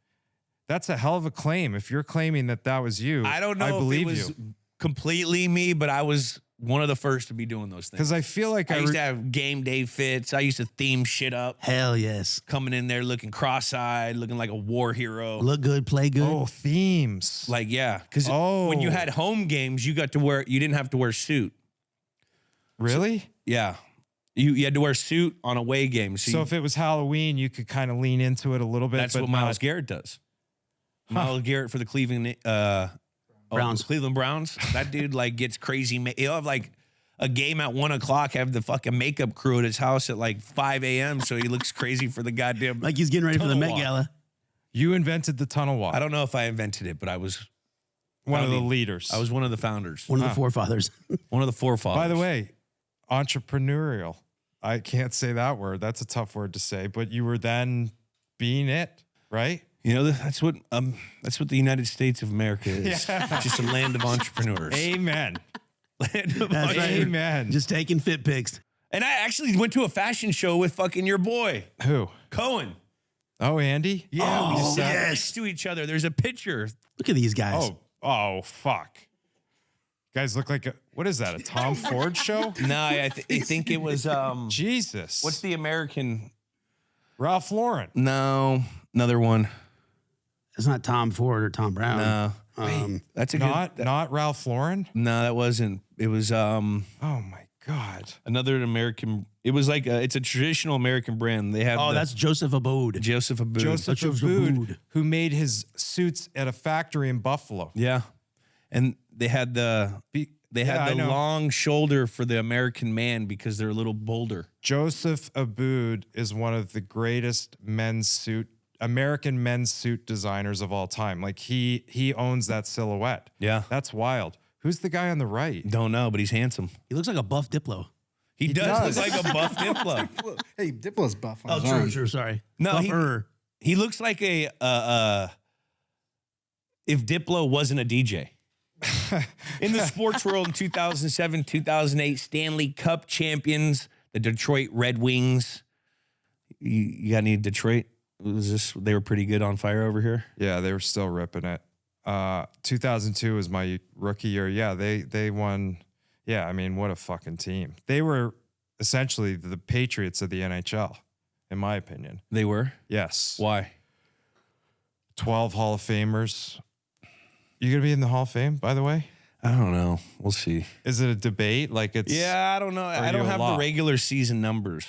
that's a hell of a claim. If you're claiming that was you, I don't know I believe if it was you. completely me, but I was one of the first to be doing those things. Because I feel like I used to have game day fits. I used to theme shit up, Hell yes. coming in there looking cross-eyed, looking like a war hero. Look good, play good. oh, themes. Like, yeah, because Oh. when you had home games, you didn't have to wear a suit. Really? Yeah. You had to wear a suit on away games. So if it was Halloween, you could kind of lean into it a little bit. that's but what Myles not- Garrett does. Myles Garrett for the Cleveland Browns. Cleveland Browns. That dude like gets crazy. He'll have like a game at 1 o'clock, have the fucking makeup crew at his house at like 5 a.m. So he looks crazy for the goddamn. Like he's getting ready for the Tunnel Met walk. Gala. You invented the tunnel walk. I don't know if I invented it, but I was One of the founding- leaders. I was one of the founders. One of the forefathers. One of the forefathers. By the way, entrepreneurial. I can't say that word. That's a tough word to say. But you were then being it, right? that's what the United States of America is. Just a land of entrepreneurs. Amen. Land of That's right. Amen. Just taking fit pics. And I actually went to a fashion show with fucking your boy, Who? Cohen. Oh, Andy? Yeah, we Oh, sat yes. next to each other. There's a picture. Look at these guys. Oh, fuck. Guys look like what is that? A Tom Ford show? No, I think it was Jesus. what's the American? Ralph Lauren? No, another one. It's not Tom Ford or Tom Brown. No, that's a Not Ralph Lauren? No, that wasn't. It was Oh my God. another American. It was like it's a traditional American brand. They have That's Joseph Abode. Joseph Abboud. Joseph Joseph Abboud, Abboud. who made his suits at a factory in Buffalo. Yeah, and they had the long shoulder for the American man because they're a little bolder. Joseph Abboud is one of the greatest American men's suit designers of all time. Like he owns that silhouette. Yeah, That's wild. Who's the guy on the right? don't know, but he's handsome. He looks like a buff Diplo. He does look like a buff Diplo. Hey, Diplo's buff. On Oh, his own. true. Sorry. No, Buffer. he looks like a if Diplo wasn't a DJ. In the sports world in 2007, 2008, Stanley Cup champions, the Detroit Red Wings. You got any Detroit? They were pretty good on fire over here. Yeah, they were still ripping it. 2002 was my rookie year. Yeah, they won. Yeah, I mean, what a fucking team. They were essentially the Patriots of the NHL, in my opinion. They were? Yes. Why? 12 Hall of Famers. You gonna be in the Hall of Fame, by the way? I don't know. We'll see. Is it a debate? Like it's Yeah, I don't know. I you don't a have the lot? regular season numbers.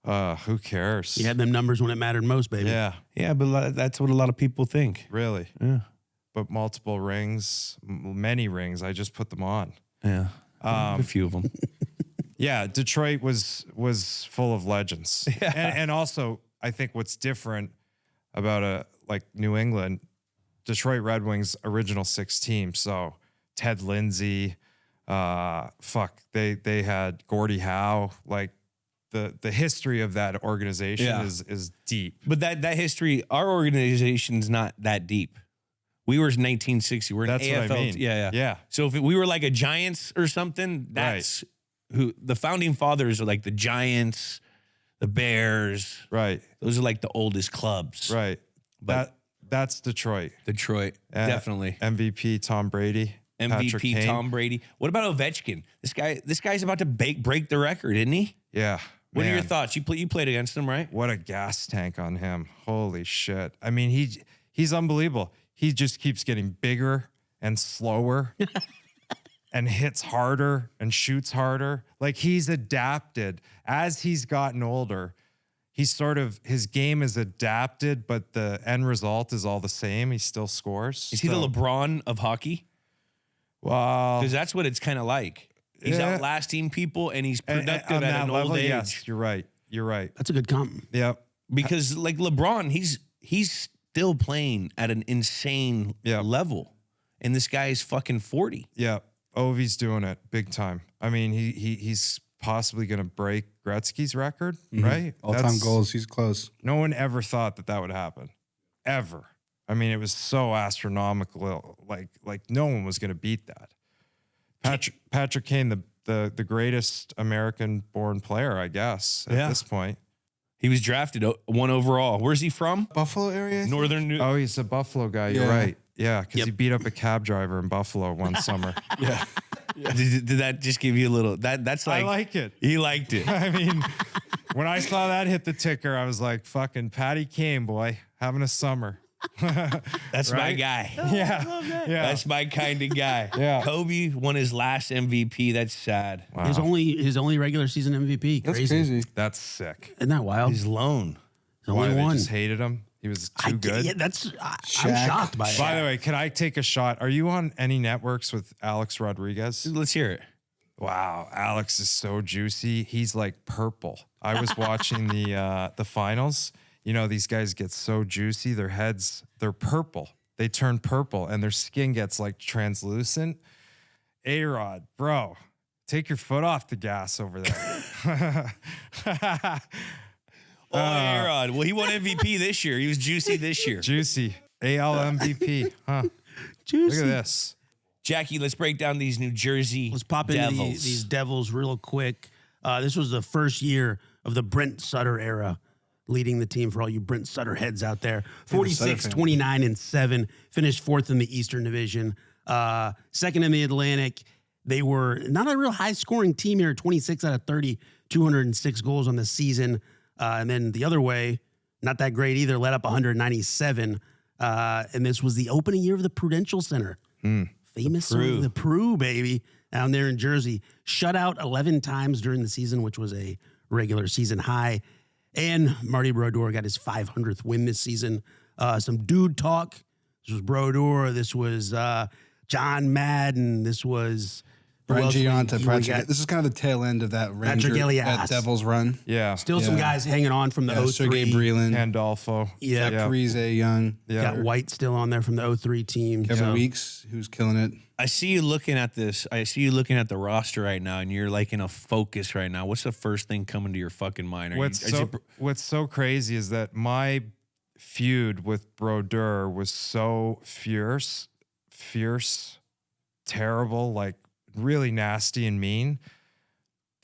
Who cares? You had them numbers when it mattered most, baby. Yeah, Yeah, but that's what a lot of people think. really. Yeah. But multiple rings, many rings. I just put them on. Yeah. A few of them. Yeah, Detroit was full of legends. And also, I think what's different about like New England, Detroit Red Wings original 6 team. So Ted Lindsay, they had Gordie Howe. Like the history of that organization is deep. But that history, our organization's not that deep. We were 1960. We're That's an AFL. what I mean. Yeah. So if we were like a Giants or something, that's who the founding fathers are, like the Giants, the Bears. Right. Those are like the oldest clubs. Right. But that's Detroit. Detroit, definitely. MVP Tom Brady. Patrick MVP Kane. Tom Brady. What about Ovechkin? This guy's about to break the record, isn't he? Yeah. What are your man. thoughts? You played against him, right? What a gas tank on him. Holy shit. I mean, he's unbelievable. He just keeps getting bigger and slower and hits harder and shoots harder. Like he's adapted as he's gotten older. His game is adapted, but the end result is all the same. He still scores. Is he the LeBron of hockey? Well, Because that's what it's kind of like. He's Yeah. outlasting people and he's productive on at that an level, old age. yes, you're right. You're right. That's a good comp. Yep. Because like LeBron, he's still playing at an insane level. And this guy is fucking 40. Yeah. Ovi's doing it big time. I mean, he's possibly going to break Gretzky's record, right? All-time goals. He's close. No one ever thought that would happen, ever. I mean, it was so astronomical. Like no one was going to beat that. Patrick Kane, the greatest American-born player, I guess, at this point. He was drafted 1 overall. Where's he from? Buffalo area? I think? Northern New. Oh, he's a Buffalo guy. You're Yeah. right. Yeah, because he beat up a cab driver in Buffalo one summer. Yeah. Did that just give you a little? That's like I like it. he liked it. I mean, when I saw that hit the ticker, I was like, fucking Patty Kane, boy, having a summer. That's my Right? guy. Yeah. Yeah. That's my kind of guy. Yeah. Kobe won his last MVP. That's sad. Wow. His only regular season MVP. That's crazy. That's sick. Isn't that wild? He's lone. There's Why, only they one. just hated him? He was too good? Yeah, I'm Shaq. shocked by it. By the way, can I take a shot? Are you on any networks with Alex Rodriguez? Let's hear it. Wow, Alex is so juicy. He's like purple. I was watching the finals. You know, these guys get so juicy. Their heads, they're purple. They turn purple and their skin gets like translucent. A-Rod, bro, take your foot off the gas over there. Aaron. Well, he won MVP this year. He was juicy this year. Juicy. AL MVP. Huh. Juicy. Look at this. Jackie, let's break down these New Jersey Let's pop into Devils. these Devils real quick. This was the first year of the Brent Sutter era, leading the team for all you Brent Sutter heads out there. 46, 29, and 7. Finished 4th in the Eastern Division. Second in the Atlantic. They were not a real high-scoring team here, 26 out of 30, 206 goals on the season. And then the other way, not that great either, let up 197. And this was the opening year of the Prudential Center. Famous the Prue, baby, down there in Jersey. Shut out 11 times during the season, which was a regular season high. And Marty Brodeur got his 500th win this season. Some dude talk. This was Brodeur. This was John Madden. This was... Brian Giunta. This is kind of the tail end of that Ranger, that Devils run. Yeah. Still some guys hanging on from the 03. Sergei Brelin. Pandolfo. Yeah. Parise Young. Yeah. Got White still on there from the 03 team. Kevin Weeks, who's killing it. I see you looking at this. I see you looking at the roster right now, and you're like in a focus right now. What's the first thing coming to your fucking mind? What's so crazy is that my feud with Brodeur was so fierce, terrible, like really nasty and mean,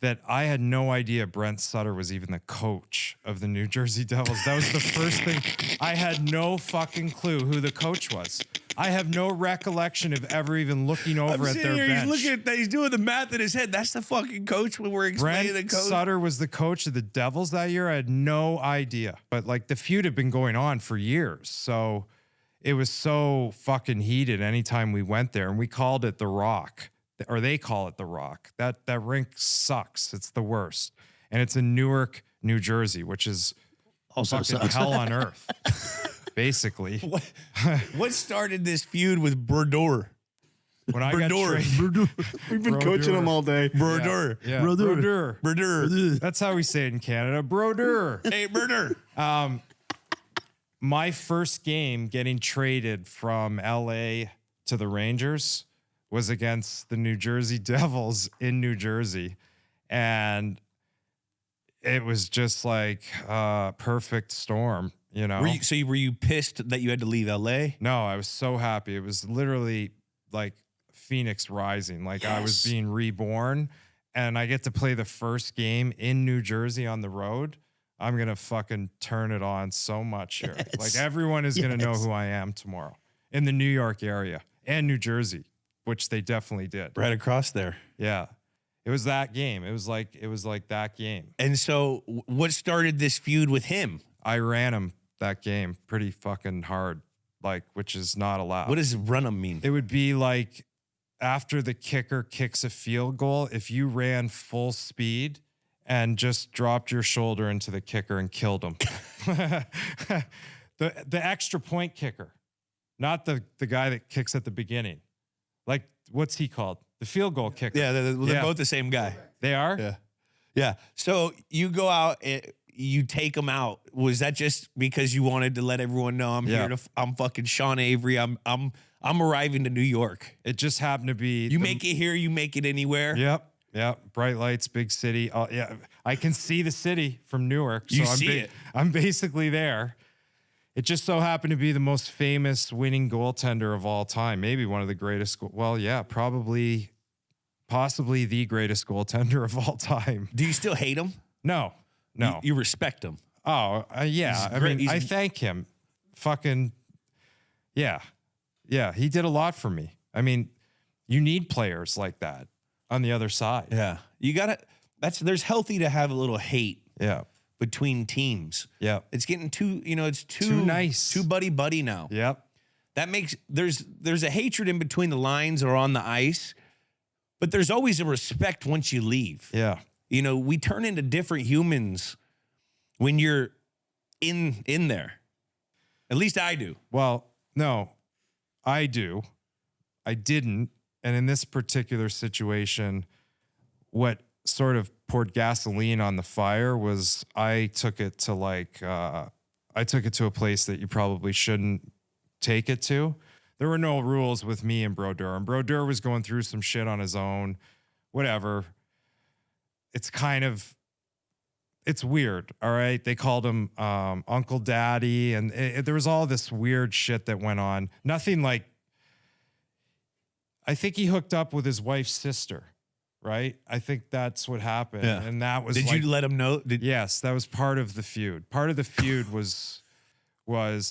that I had no idea Brent Sutter was even the coach of the New Jersey Devils. That was the first thing. I had no fucking clue who the coach was. I have no recollection of ever even looking over at their bench. He's looking at that. He's doing the math in his head. That's the fucking coach when we're explaining the Brent coach. Sutter was the coach of the Devils that year. I had no idea. But like the feud had been going on for years. So it was so fucking heated anytime we went there. And we called it the Rock. Or they call it the Rock. That rink sucks. It's the worst. And it's in Newark, New Jersey, which is Also fucking sucks. hell on earth, basically. What started this feud with Brodeur? When I got Brodeur. traded, We've been coaching him all day. Brodeur. yeah, Brodeur. Brodeur. That's how we say it in Canada. Brodeur. Hey, Brodeur. My first game getting traded from LA to the Rangers was against the New Jersey Devils in New Jersey. And it was just like a perfect storm, you know? Were you pissed that you had to leave LA? No, I was so happy. It was literally like Phoenix rising. Like I was being reborn, and I get to play the first game in New Jersey on the road. I'm going to fucking turn it on so much here. Like everyone is going to know who I am tomorrow in the New York area and New Jersey, which they definitely did. Right across there. Yeah. It was that game. It was like that game. And so what started this feud with him? I ran him that game pretty fucking hard, like, which is not allowed. What does run him mean? It would be like after the kicker kicks a field goal, if you ran full speed and just dropped your shoulder into the kicker and killed him. The extra point kicker, not the guy that kicks at the beginning. Like, what's he called? The field goal kicker. Yeah, they're both the same guy. They are? Yeah. Yeah. So you go out and you take them out. Was that just because you wanted to let everyone know I'm fucking Sean Avery. I'm arriving to New York. It just happened to be. You make it here, you make it anywhere. Yep. Bright lights, big city. Oh, yeah. I can see the city from Newark. I'm basically there. It just so happened to be the most famous winning goaltender of all time. Maybe one of the greatest. Possibly the greatest goaltender of all time. Do you still hate him? No. You respect him. Oh, yeah. I thank him. Fucking, yeah. Yeah, he did a lot for me. I mean, you need players like that on the other side. Yeah. You got to, there's healthy to have a little hate. Yeah. Between teams. Yeah. It's getting too nice. Too buddy now. Yep. That makes, there's a hatred in between the lines or on the ice, but there's always a respect once you leave. Yeah. You know, we turn into different humans when you're in there. At least I do. Well, no, I do. I didn't. And in this particular situation, what sort of poured gasoline on the fire was I took it to a place that you probably shouldn't take it to. There were no rules with me and Brodeur. And Brodeur was going through some shit on his own. Whatever. It's weird, all right? They called him Uncle Daddy, and there was all this weird shit that went on. Nothing like, I think he hooked up with his wife's sister, right? I think that's what happened. Yeah. And that was Did you let him know? Yes, that was part of the feud. Part of the feud was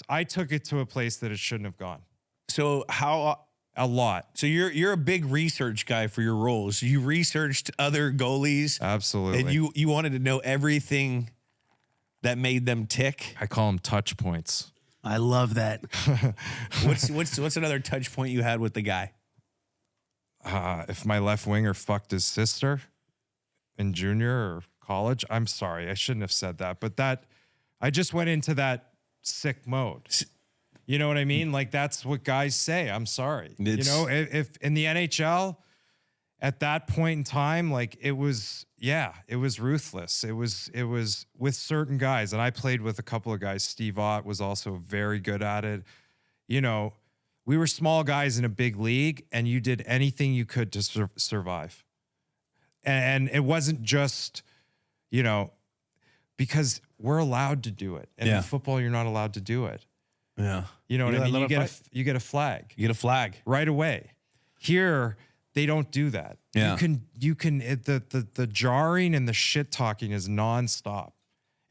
I took it to a place that it shouldn't have gone. So how A lot. So you're a big research guy for your roles. You researched other goalies. Absolutely. And you wanted to know everything that made them tick. I call them touch points. I love that. What's another touch point you had with the guy? If my left winger fucked his sister in junior or college, I'm sorry. I shouldn't have said that. But I just went into that sick mode. You know what I mean? Like, that's what guys say. I'm sorry. If in the NHL at that point in time, like, it was ruthless. It was with certain guys. And I played with a couple of guys. Steve Ott was also very good at it. You know, we were small guys in a big league, and you did anything you could to survive. And it wasn't just, you know, because we're allowed to do it. And in football, you're not allowed to do it. Yeah. You know what I mean? You get a flag. You get a flag right away. Here, they don't do that. Yeah. The jarring and the shit talking is nonstop.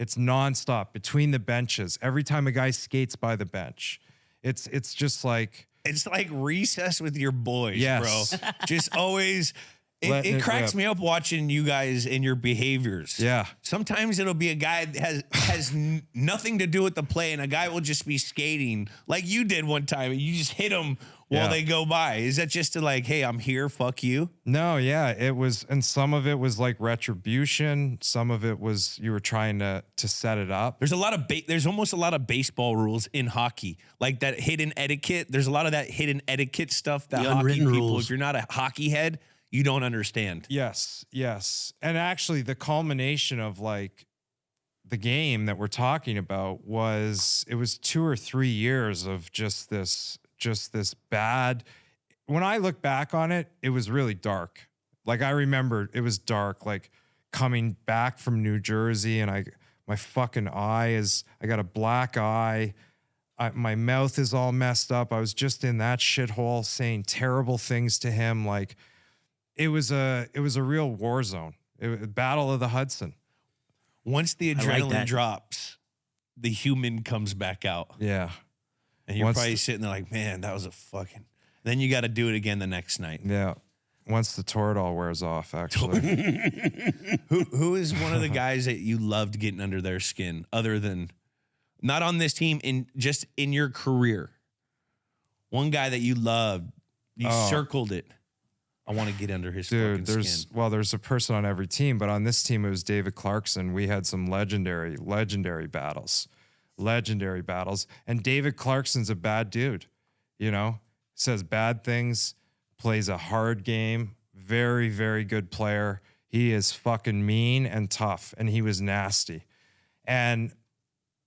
It's nonstop between the benches. Every time a guy skates by the bench, it's just like, it's like recess with your boys, yes. bro. Just always. It cracks me up watching you guys and your behaviors. Yeah. Sometimes it'll be a guy that has nothing to do with the play, and a guy will just be skating like you did one time, and you just hit him while they go by. Is that just to like, hey, I'm here, fuck you? No, yeah. It was, and some of it was like retribution. Some of it was you were trying to set it up. There's a lot of there's almost a lot of baseball rules in hockey, like that hidden etiquette. There's a lot of that hidden etiquette stuff that hockey people, rules. If you're not a hockey head, you don't understand. Yes. And actually the culmination of like the game that we're talking about it was 2 or 3 years of just this bad. When I look back on it, it was really dark. Like, I remember it was dark, like coming back from New Jersey, and my fucking eye I got a black eye. My mouth is all messed up. I was just in that shithole saying terrible things to him. Like, it was a real war zone. Battle of the Hudson. Once the adrenaline drops, the human comes back out. Yeah. And you're probably sitting there like, man, that was a fucking... Then you got to do it again the next night. Yeah. Once the Toradol wears off, actually. Who is one of the guys that you loved getting under their skin, other than... Not on this team, just in your career? One guy that you loved, you circled it. I want to get under his fucking skin. Well, there's a person on every team, but on this team, it was David Clarkson. We had some legendary battles. And David Clarkson's a bad dude, you know, says bad things, plays a hard game, very, very good player. He is fucking mean and tough, and he was nasty. And,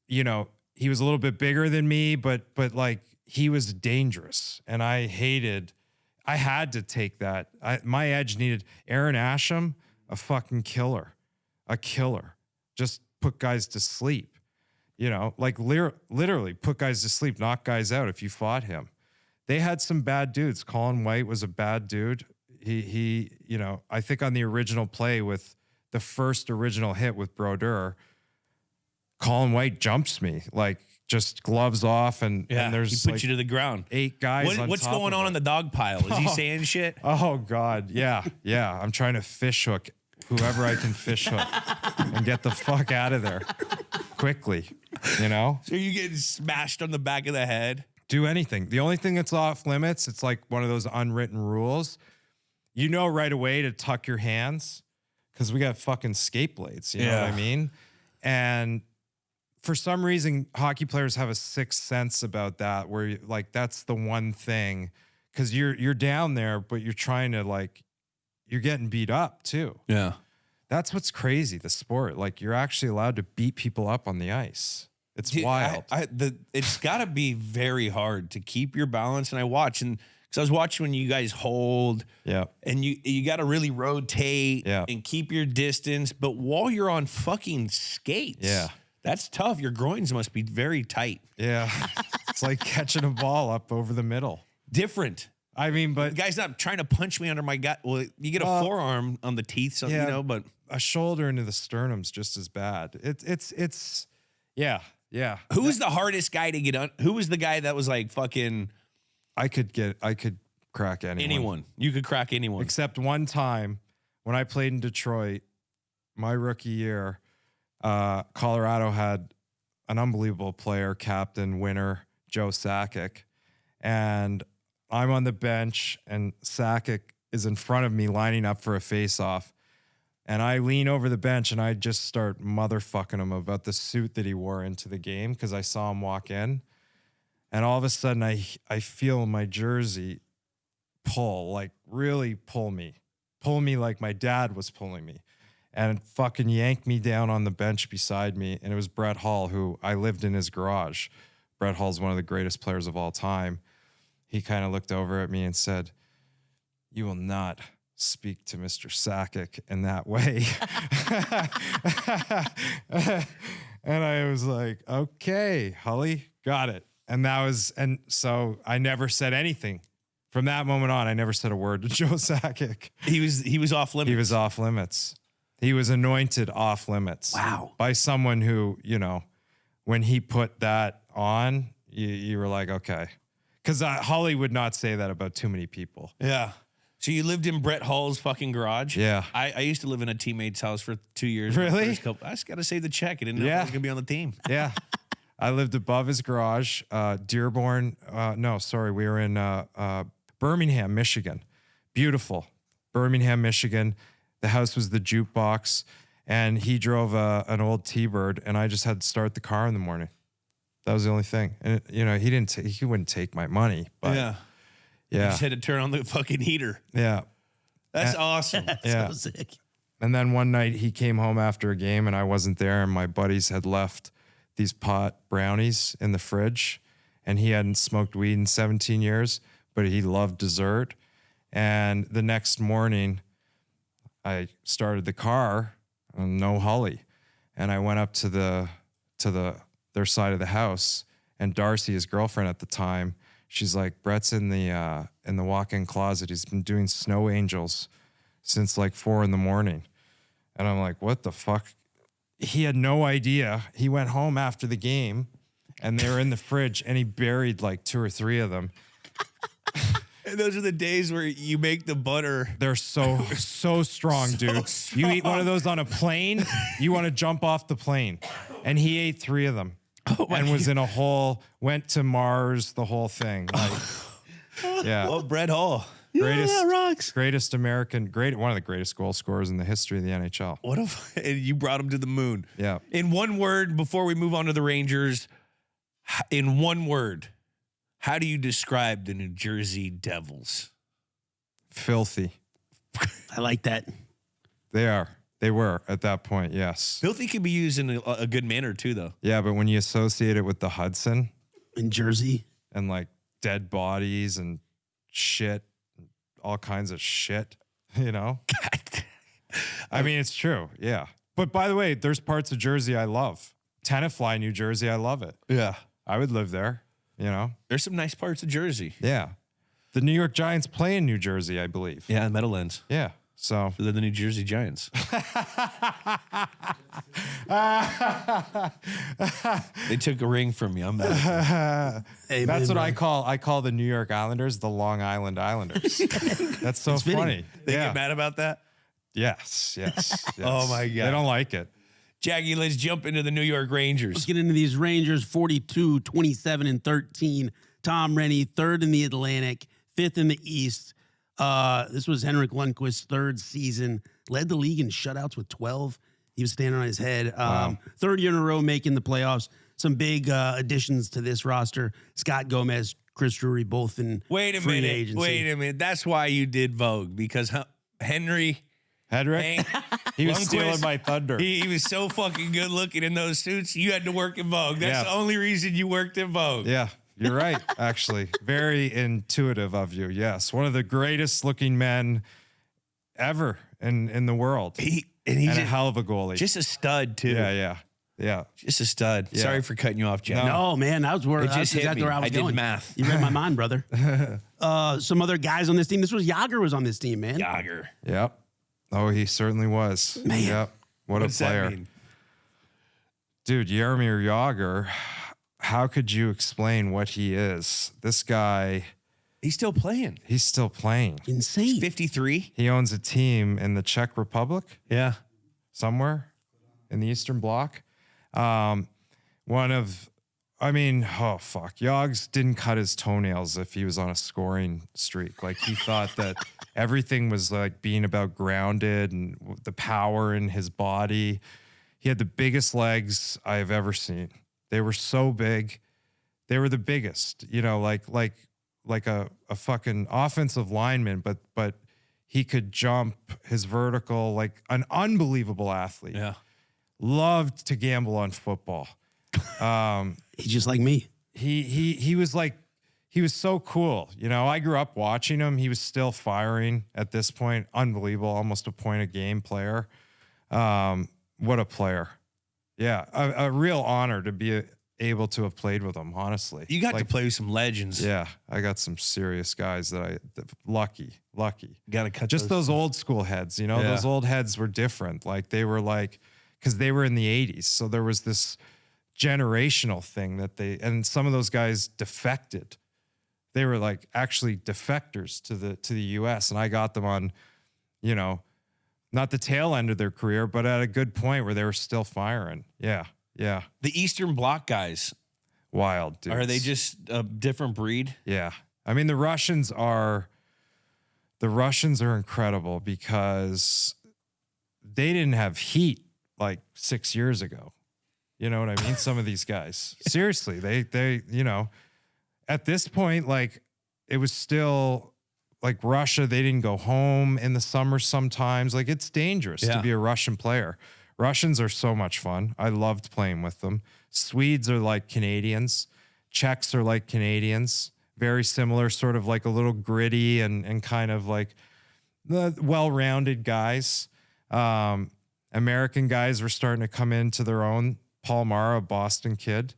you know, he was a little bit bigger than me, but like, he was dangerous, and I had to take that. My edge needed Aaron Asham, a fucking killer, just put guys to sleep, you know, like literally put guys to sleep, knock guys out if you fought him. They had some bad dudes. Colin White was a bad dude. He, you know, I think on the original play with the first original hit with Brodeur, Colin White jumps me, like, just gloves off, and there's he puts you to the ground. 8 guys. What's going on in the dog pile? Is he saying shit? Oh God, yeah. I'm trying to fish hook whoever I can fish hook and get the fuck out of there quickly. You know. So you getting smashed on the back of the head? Do anything. The only thing that's off limits, it's like one of those unwritten rules. You know right away to tuck your hands because we got fucking skate blades. You know what I mean? And for some reason, hockey players have a sixth sense about that, where like that's the one thing, because you're down there, but you're trying to, like, you're getting beat up too. Yeah, that's what's crazy. The sport, like, you're actually allowed to beat people up on the ice. It's wild. It's got to be very hard to keep your balance. And I watch, and because I was watching when you guys hold, and you got to really rotate, and keep your distance. But while you're on fucking skates, that's tough. Your groins must be very tight. Yeah. It's like catching a ball up over the middle. Different. I mean, but... The guy's not trying to punch me under my gut. Well, you get a forearm on the teeth, so, you know, but... A shoulder into the sternum's just as bad. It's yeah. Who was the hardest guy to get on? Who was the guy that was like fucking... I could crack anyone. Anyone. You could crack anyone. Except one time when I played in Detroit, my rookie year, Colorado had an unbelievable player, captain, winner, Joe Sakic. And I'm on the bench, and Sakic is in front of me lining up for a face-off. And I lean over the bench, and I just start motherfucking him about the suit that he wore into the game because I saw him walk in. And all of a sudden, I feel my jersey pull, like really pull me like my dad was pulling me, and fucking yanked me down on the bench beside me. And it was Brett Hull, who I lived in his garage. Brett Hull's one of the greatest players of all time. He kind of looked over at me and said, "You will not speak to Mr. Sakic in that way." And I was like, "Okay, Hully, got it." And so I never said anything. From that moment on, I never said a word to Joe Sakic. He was off limits. He was off limits. He was anointed off limits. Wow. By someone who, when he put that on, you were like, okay. Because Holly would not say that about too many people. Yeah. So you lived in Brett Hull's fucking garage? Yeah. I used to live in a teammate's house for 2 years. Really? I just got to save the check. I didn't know I was going to be on the team. Yeah. I lived above his garage, Dearborn. We were in Birmingham, Michigan. Beautiful. Birmingham, Michigan. The house was the jukebox, and he drove an old T-Bird, and I just had to start the car in the morning. That was the only thing. And, he wouldn't take my money, but Yeah. Yeah. You just had to turn on the fucking heater. Yeah. That's awesome. Yeah. So sick. And then one night he came home after a game and I wasn't there, and my buddies had left these pot brownies in the fridge, and he hadn't smoked weed in 17 years, but he loved dessert. And the next morning I started the car, no Holly. And I went up to their side of the house, and Darcy, his girlfriend at the time, she's like, "Brett's in the walk-in closet. He's been doing snow angels since like 4 a.m. And I'm like, what the fuck? He had no idea. He went home after the game, and they were in the fridge, and he buried like 2 or 3 of them. And those are the days where you make the butter. They're so strong, dude. strong. You eat one of those on a plane, you want to jump off the plane. And he ate 3 of them. And was in a hole, went to Mars, the whole thing. Like, yeah. Well, Brett Hull. Greatest American, one of the greatest goal scorers in the history of the NHL. And you brought him to the moon. Yeah. In one word, before we move on to the Rangers, in one word, how do you describe the New Jersey Devils? Filthy. I like that. They were at that point, yes. Filthy can be used in a good manner too, though. Yeah, but when you associate it with the Hudson In Jersey. and like dead bodies and shit, all kinds of shit, I mean, it's true, yeah. But by the way, there's parts of Jersey I love. Tenafly, New Jersey, I love it. Yeah. I would live there, There's some nice parts of Jersey. Yeah. The New York Giants play in New Jersey, I believe. Yeah, Meadowlands. Yeah. So They're the New Jersey Giants. They took a ring from me. I'm mad. that's what I call the New York Islanders the Long Island Islanders. That's so funny. They get mad about that? Yes. Oh, my God. They don't like it. Jackie, let's jump into the New York Rangers. Let's get into these Rangers, 42, 27, and 13. Tom Rennie, 3rd in the Atlantic, 5th in the East. This was Henrik Lundqvist's 3rd season. Led the league in shutouts with 12. He was standing on his head. Wow. 3rd year in a row making the playoffs. Some big additions to this roster. Scott Gomez, Chris Drury, both in Wait a free minute. agency. Wait a minute. That's why you did Vogue, because Henry... Hedrick, he was Lundqvist, stealing my thunder. He was so fucking good looking in those suits. You had to work in Vogue. That's the only reason you worked in Vogue. Yeah, you're right, actually. Very intuitive of you. Yes. One of the greatest looking men ever in the world. He's a hell of a goalie. Just a stud, too. Yeah. Just a stud. Yeah. Sorry for cutting you off, Jack. No, man, that was where It that's just hit exactly me. where I was I did going. math. You read my mind, brother. Some other guys on this team. This was Yager was on this team, man. Yager. Yep. Oh, he certainly was. Man. Yep. What What's a player. that mean? Dude, Jaromir Jagr, how could you explain what he is? This guy, He's still playing. He's still playing. Insane. 53. He owns a team in the Czech Republic. Yeah. Somewhere in the Eastern Bloc. Oh fuck. Yogs didn't cut his toenails if he was on a scoring streak. Like he thought that everything was like being about grounded and the power in his body. He had the biggest legs I have ever seen. They were so big. They were the biggest, like a fucking offensive lineman, but he could jump his vertical, like an unbelievable athlete. Yeah. Loved to gamble on football. He's just like me. He was so cool. I grew up watching him. He was still firing at this point. Unbelievable. Almost a point a game player. What a player. Yeah. A real honor to be able to have played with him, honestly. You got to play with some legends. Yeah. I got some serious guys lucky. Got to cut just those old school heads, those old heads were different. Like they were because they were in the 80s. So there was this generational thing and some of those guys defected. They were like actually defectors to the US. And I got them on, not the tail end of their career, but at a good point where they were still firing. Yeah. Yeah. The Eastern Bloc guys. Wild, dude. Are they just a different breed? Yeah. I mean, the Russians are incredible because they didn't have heat like 6 years ago. You know what I mean? Some of these guys, seriously, they, at this point, like it was still like Russia. They didn't go home in the summer sometimes. Like it's dangerous to be a Russian player. Russians are so much fun. I loved playing with them. Swedes are like Canadians. Czechs are like Canadians. Very similar, sort of like a little gritty and kind of like the well-rounded guys. American guys were starting to come into their own. Paul Mara, Boston kid.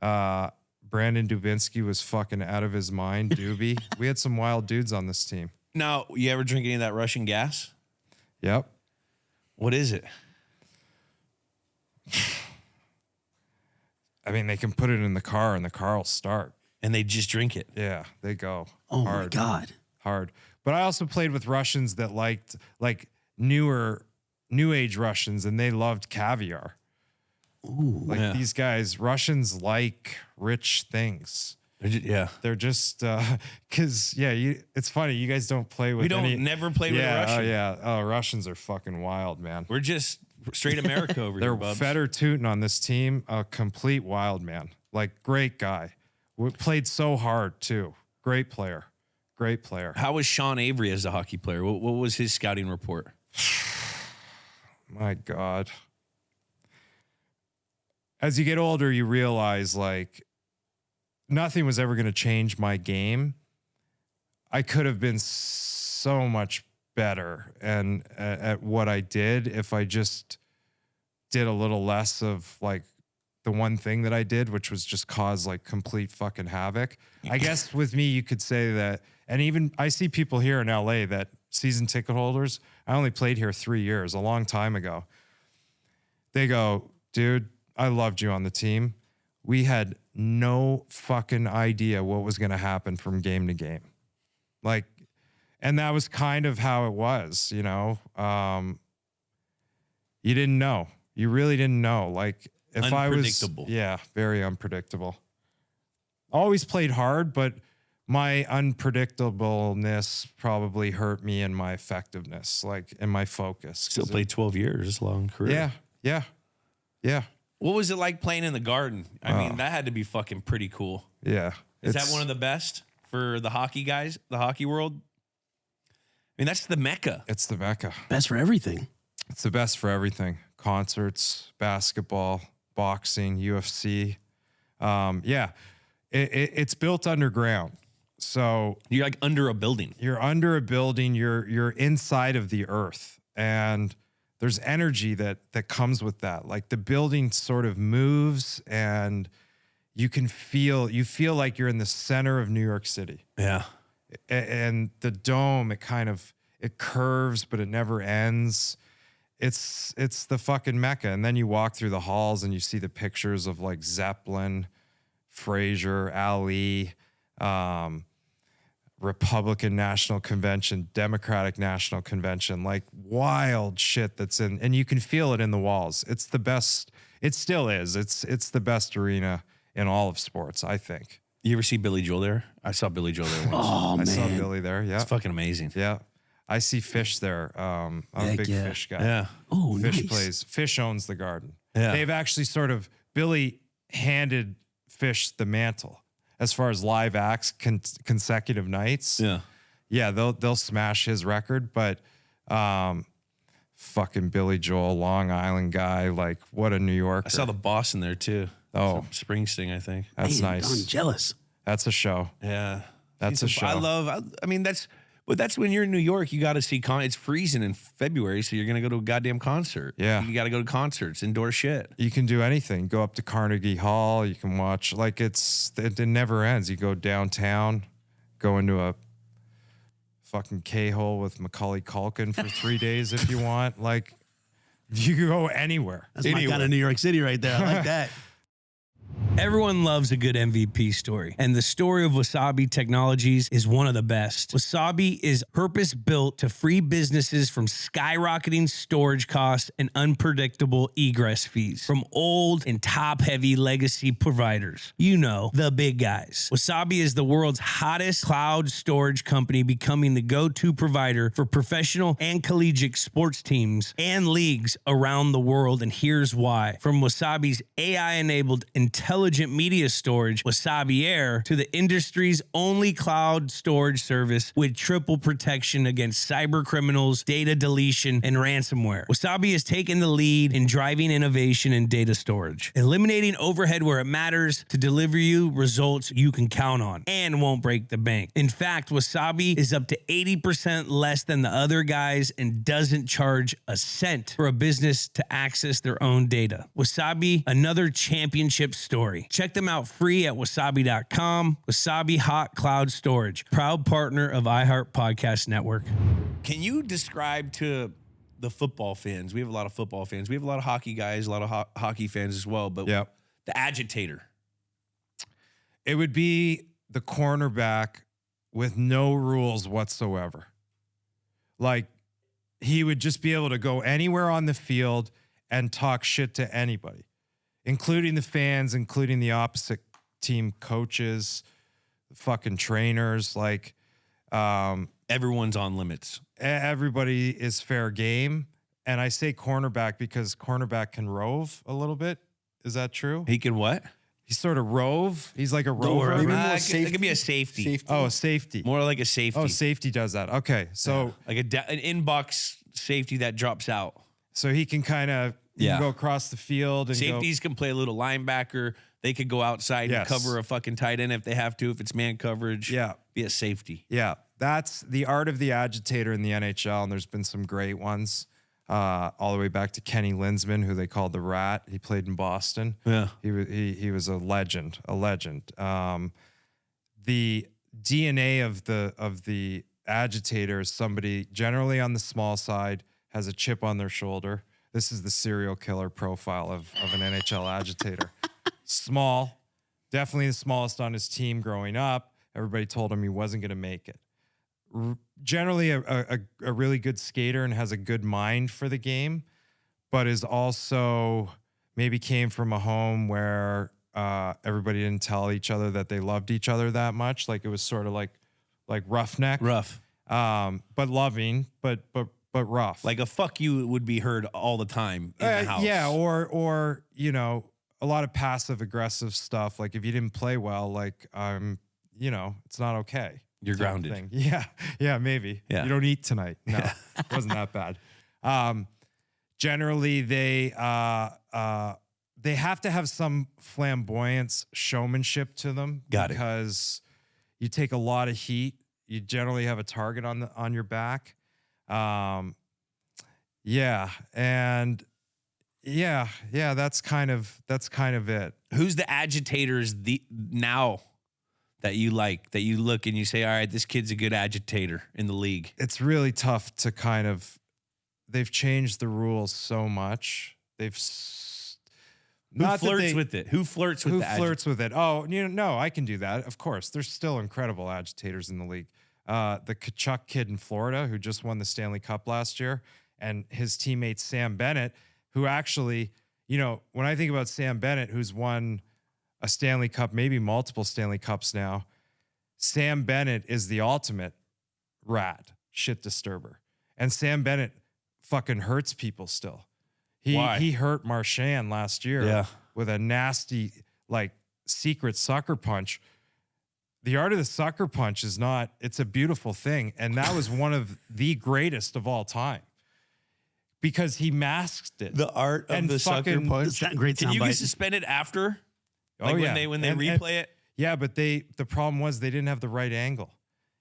Brandon Dubinsky was fucking out of his mind. Doobie. We had some wild dudes on this team. Now, you ever drink any of that Russian gas? Yep. What is it? I mean, they can put it in the car and the car will start. And they just drink it. Yeah, they go. Oh hard, my God. Hard. But I also played with Russians that liked like new age Russians, and they loved caviar. Ooh. Like these guys, Russians like rich things. They're just because it's funny. You guys don't play with. Never play with a Russian. Oh yeah. Oh, Russians are fucking wild, man. We're just straight America over here, bubs. They're Feder on this team, a complete wild man. Like great guy. We played so hard too. Great player. How was Sean Avery as a hockey player? What was his scouting report? My God. As you get older, you realize like nothing was ever going to change my game. I could have been so much better and at what I did if I just did a little less of like the one thing that I did, which was just cause like complete fucking havoc. I guess with me, you could say that, and even I see people here in LA that season ticket holders, I only played here 3 years, a long time ago. They go, dude, I loved you on the team. We had no fucking idea what was going to happen from game to game. Like, and that was kind of how it was, you didn't know. You really didn't know. Like if I was, very unpredictable. Always played hard, but my unpredictableness probably hurt me in my effectiveness, like in my focus. Still played 12 years, long career. Yeah. What was it like playing in the Garden? I mean, that had to be fucking pretty cool. Yeah. Is that one of the best for the hockey guys, the hockey world? I mean, that's the Mecca. It's the Mecca. Best for everything. It's the best for everything. Concerts, basketball, boxing, UFC. It's built underground. So you're like under a building. You're under a building. You're inside of the earth. And there's energy that comes with that. Like the building sort of moves and you feel like you're in the center of New York City. Yeah. And the dome, it curves, but it never ends. It's the fucking Mecca. And then you walk through the halls and you see the pictures of like Zeppelin, Frazier, Ali, Republican National Convention, Democratic National Convention, like wild shit that's in, and you can feel it in the walls. It's the best. It still is. It's the best arena in all of sports, I think. You ever see Billy Joel there? I saw Billy Joel there once. Oh, man. I saw Billy there. Yeah. It's fucking amazing. Yeah. I see Fish there. I'm a Heck big yeah. Fish guy. Yeah. Oh, Fish nice. plays. Fish owns the Garden. Yeah. They've actually sort of, Billy handed Fish the mantle as far as live acts consecutive nights. Yeah. Yeah, they'll smash his record, but fucking Billy Joel, Long Island guy, like what a New Yorker. I saw the boss in there too. Oh. Springsteen, I think. That's Man, nice. I'm jealous. That's a show. Yeah. That's a show. I mean, that's when you're in New York, you got to see, it's freezing in February, so you're going to go to a goddamn concert. Yeah. You got to go to concerts, indoor shit. You can do anything. Go up to Carnegie Hall. You can watch, like it never ends. You go downtown, go into a fucking K-hole with Macaulay Culkin for 3 days if you want. Like, you can go anywhere. That's my kind of New York City right there. I like that. Everyone loves a good MVP story, and the story of Wasabi Technologies is one of the best. Wasabi is purpose-built to free businesses from skyrocketing storage costs and unpredictable egress fees from old and top-heavy legacy providers. You know, the big guys. Wasabi is the world's hottest cloud storage company, becoming the go-to provider for professional and collegiate sports teams and leagues around the world, and here's why. From Wasabi's AI-enabled intelligent media storage, Wasabi Air, to the industry's only cloud storage service with triple protection against cyber criminals, data deletion, and ransomware. Wasabi has taken the lead in driving innovation in data storage, eliminating overhead where it matters to deliver you results you can count on and won't break the bank. In fact, Wasabi is up to 80% less than the other guys and doesn't charge a cent for a business to access their own data. Wasabi, another championship story. Check them out free at wasabi.com. Wasabi Hot Cloud Storage, proud partner of iHeart Podcast Network. Can you describe to the football fans? We have a lot of football fans. We have a lot of hockey guys, a lot of hockey fans as well. But Yep. the agitator. It would be the cornerback with no rules whatsoever. Like, he would just be able to go anywhere on the field and talk shit to anybody, including the fans, including the opposite team coaches, fucking trainers. Like, Everyone's on limits. everybody is fair game. And I say cornerback because cornerback can rove a little bit. Is that true? He can what? He's sort of rove. He's like a rover. Maybe more It could be a safety. Oh, safety. More like a safety. Oh, safety does that. Okay. So Like an in-box safety that drops out. so he can kind of go across the field and Safeties can play a little linebacker. They could go outside and Yes. cover a fucking tight end if they have to, if it's man coverage. Yeah. Be a safety. Yeah, that's the art of the agitator in the NHL, and there's been some great ones, all the way back to Kenny Linsman, who they called the Rat. He played in Boston. Yeah. He was a legend. The DNA of the agitator is somebody generally on the small side, has a chip on their shoulder. This is the serial killer profile of an NHL agitator. Small, definitely the smallest on his team growing up. Everybody told him he wasn't going to make it. Generally a really good skater and has a good mind for the game, but is also maybe came from a home where everybody didn't tell each other that they loved each other that much. Like, it was sort of like roughneck. Rough. But loving, but rough. Like a fuck you would be heard all the time in the house. Yeah, or you know, a lot of passive aggressive stuff. Like, if you didn't play well, like it's not okay. You're type of grounded. thing. Yeah, maybe. Yeah. You don't eat tonight. No, it wasn't that bad. Generally, they have to have some flamboyance, showmanship to them. Got it. Because you take a lot of heat. You generally have a target on your back. That's kind of it. Who's the agitators now that you like, that you look and you say, all right, this kid's a good agitator in the league? It's really tough to they've changed the rules so much. Who flirts with it? Who flirts with Who flirts with it? Oh, no, I can do that. Of course. There's still incredible agitators in the league. the Kachuk kid in Florida who just won the Stanley Cup last year, and his teammate Sam Bennett, who actually, when I think about Sam Bennett, who's won a Stanley Cup, maybe multiple Stanley Cups now, Sam Bennett is the ultimate rat shit disturber. And Sam Bennett fucking hurts people still. He hurt Marchand last year with a nasty, secret sucker punch. The art of the sucker punch it's a beautiful thing. And that was one of the greatest of all time because he masked it. The art of the sucker punch. Great Can you soundbite. get suspended after? When they replay it? Yeah, but the problem was they didn't have the right angle.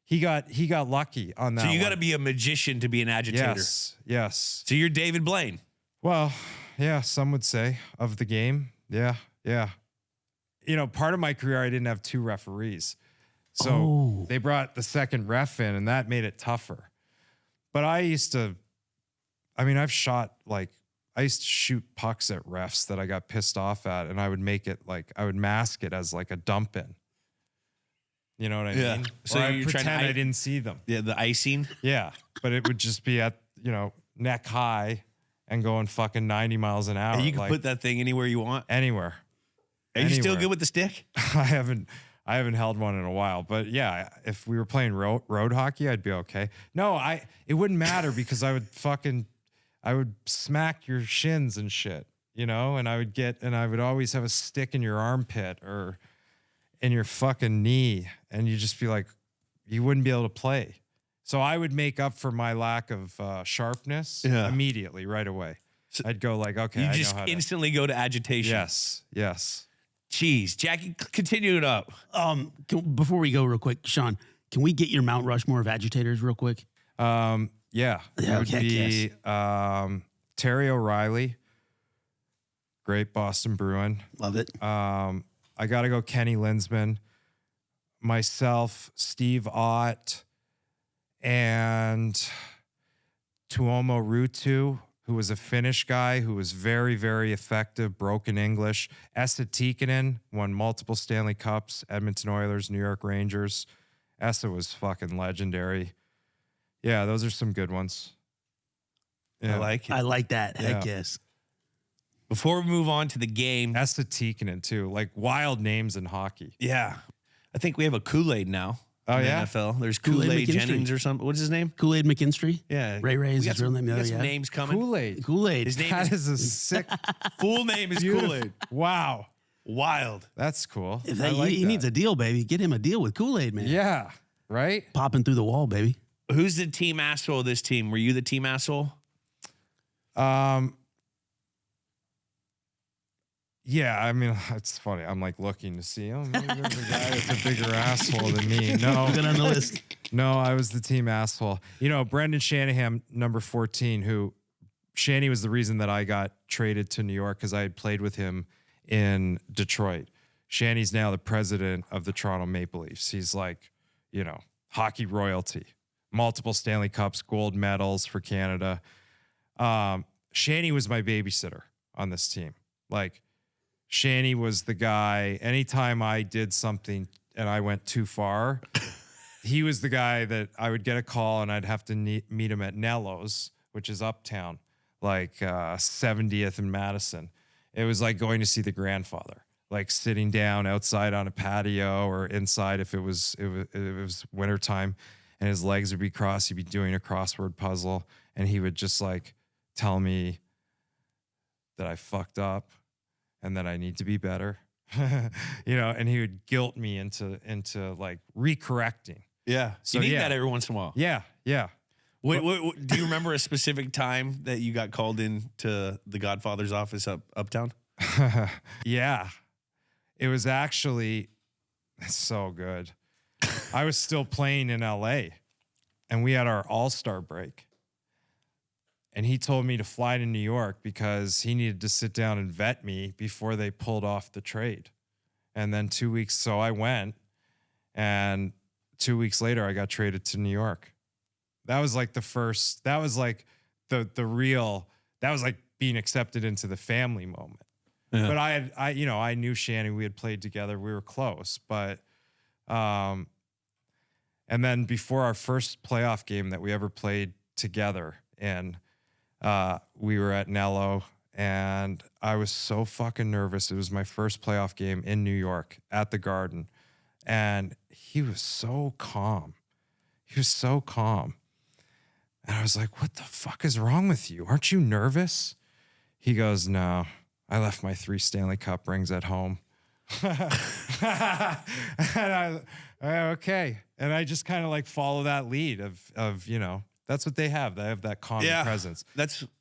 He got lucky on that. So you got to be a magician to be an agitator. Yes. So you're David Blaine. Well, yeah, some would say of the game. Yeah. Part of my career, I didn't have 2 referees. So they brought the second ref in, and that made it tougher. But I used to shoot pucks at refs that I got pissed off at, and I would mask it as like a dump in. You know what I mean? So I you're pretend trying to I didn't see them. Yeah, the icing. Yeah, but it would just be at, neck high and going fucking 90 miles an hour. And you can put that thing anywhere you want. Anywhere. Are you still good with the stick? I haven't held one in a while, but yeah, if we were playing road hockey, I'd be okay. No, it wouldn't matter because I would smack your shins and shit, and I would always have a stick in your armpit or in your fucking knee, and you'd just be like, you wouldn't be able to play. So I would make up for my lack of sharpness immediately, right away. So I'd go like, okay, you just instantly go to agitation. Yes. Jeez, Jackie, continue it up. Before we go real quick, Sean, can we get your Mount Rushmore of agitators real quick? Yeah. It would be Terry O'Reilly, great Boston Bruin. Love it. I got to go Kenny Linsman, myself, Steve Ott, and Tuomo Ruutu, who was a Finnish guy who was very, very effective, broken English. Esa Tikkanen won multiple Stanley Cups, Edmonton Oilers, New York Rangers. Esa was fucking legendary. Yeah, those are some good ones. Yeah. I like that. Heck yes. Before we move on to the game. Esa Tikkanen, too. Like wild names in hockey. Yeah. I think we have a Kool-Aid now. Oh, in the yeah? NFL. There's Kool-Aid Kool-Aid Jennings or something. What's his name? Kool-Aid McKinstry. Yeah. Ray is his real name. We got some Yeah. names coming. Kool-Aid. His name That is a sick, full name is Kool-Aid. wow. Wild. That's cool. If I like he that. needs a deal, baby. Get him a deal with Kool-Aid, man. Yeah, right? Popping through the wall, baby. Who's the team asshole of this team? Were you the team asshole? Yeah, I mean, it's funny. I'm like looking to see him. There's a guy with a bigger asshole than me. No, Good on the list. no, I was the team asshole. Brendan Shanahan, number 14, who Shanny was the reason that I got traded to New York because I had played with him in Detroit. Shanny's now the president of the Toronto Maple Leafs. He's like, hockey royalty, multiple Stanley Cups, gold medals for Canada. Shanny was my babysitter on this team. Like, Shanny was the guy, anytime I did something and I went too far, he was the guy that I would get a call and I'd have to meet him at Nello's, which is uptown, like 70th and Madison. It was like going to see the grandfather, like sitting down outside on a patio or inside if it was wintertime, and his legs would be crossed. He'd be doing a crossword puzzle, and he would just like tell me that I fucked up and that I need to be better, and he would guilt me into like recorrecting. Yeah. So, you need yeah. that every once in a while. Yeah. Wait, do you remember a specific time that you got called into the Godfather's office uptown? Yeah. It was actually so good. I was still playing in LA, and we had our All-Star break. And he told me to fly to New York because he needed to sit down and vet me before they pulled off the trade. And then 2 weeks, so I went, and 2 weeks later, I got traded to New York. That was like that was like the real, that was like being accepted into the family moment. Yeah. But I knew Shannon, we had played together, we were close, but, And then before our first playoff game that we ever played together, and we were at Nello, and I was so fucking nervous. It was my first playoff game in New York at the Garden, and he was so calm. He was so calm. And I was like, what the fuck is wrong with you? Aren't you nervous? He goes, no, I left my 3 Stanley Cup rings at home. And okay. And I just kind of like follow that lead of, you know, that's what they have. They have that calm presence.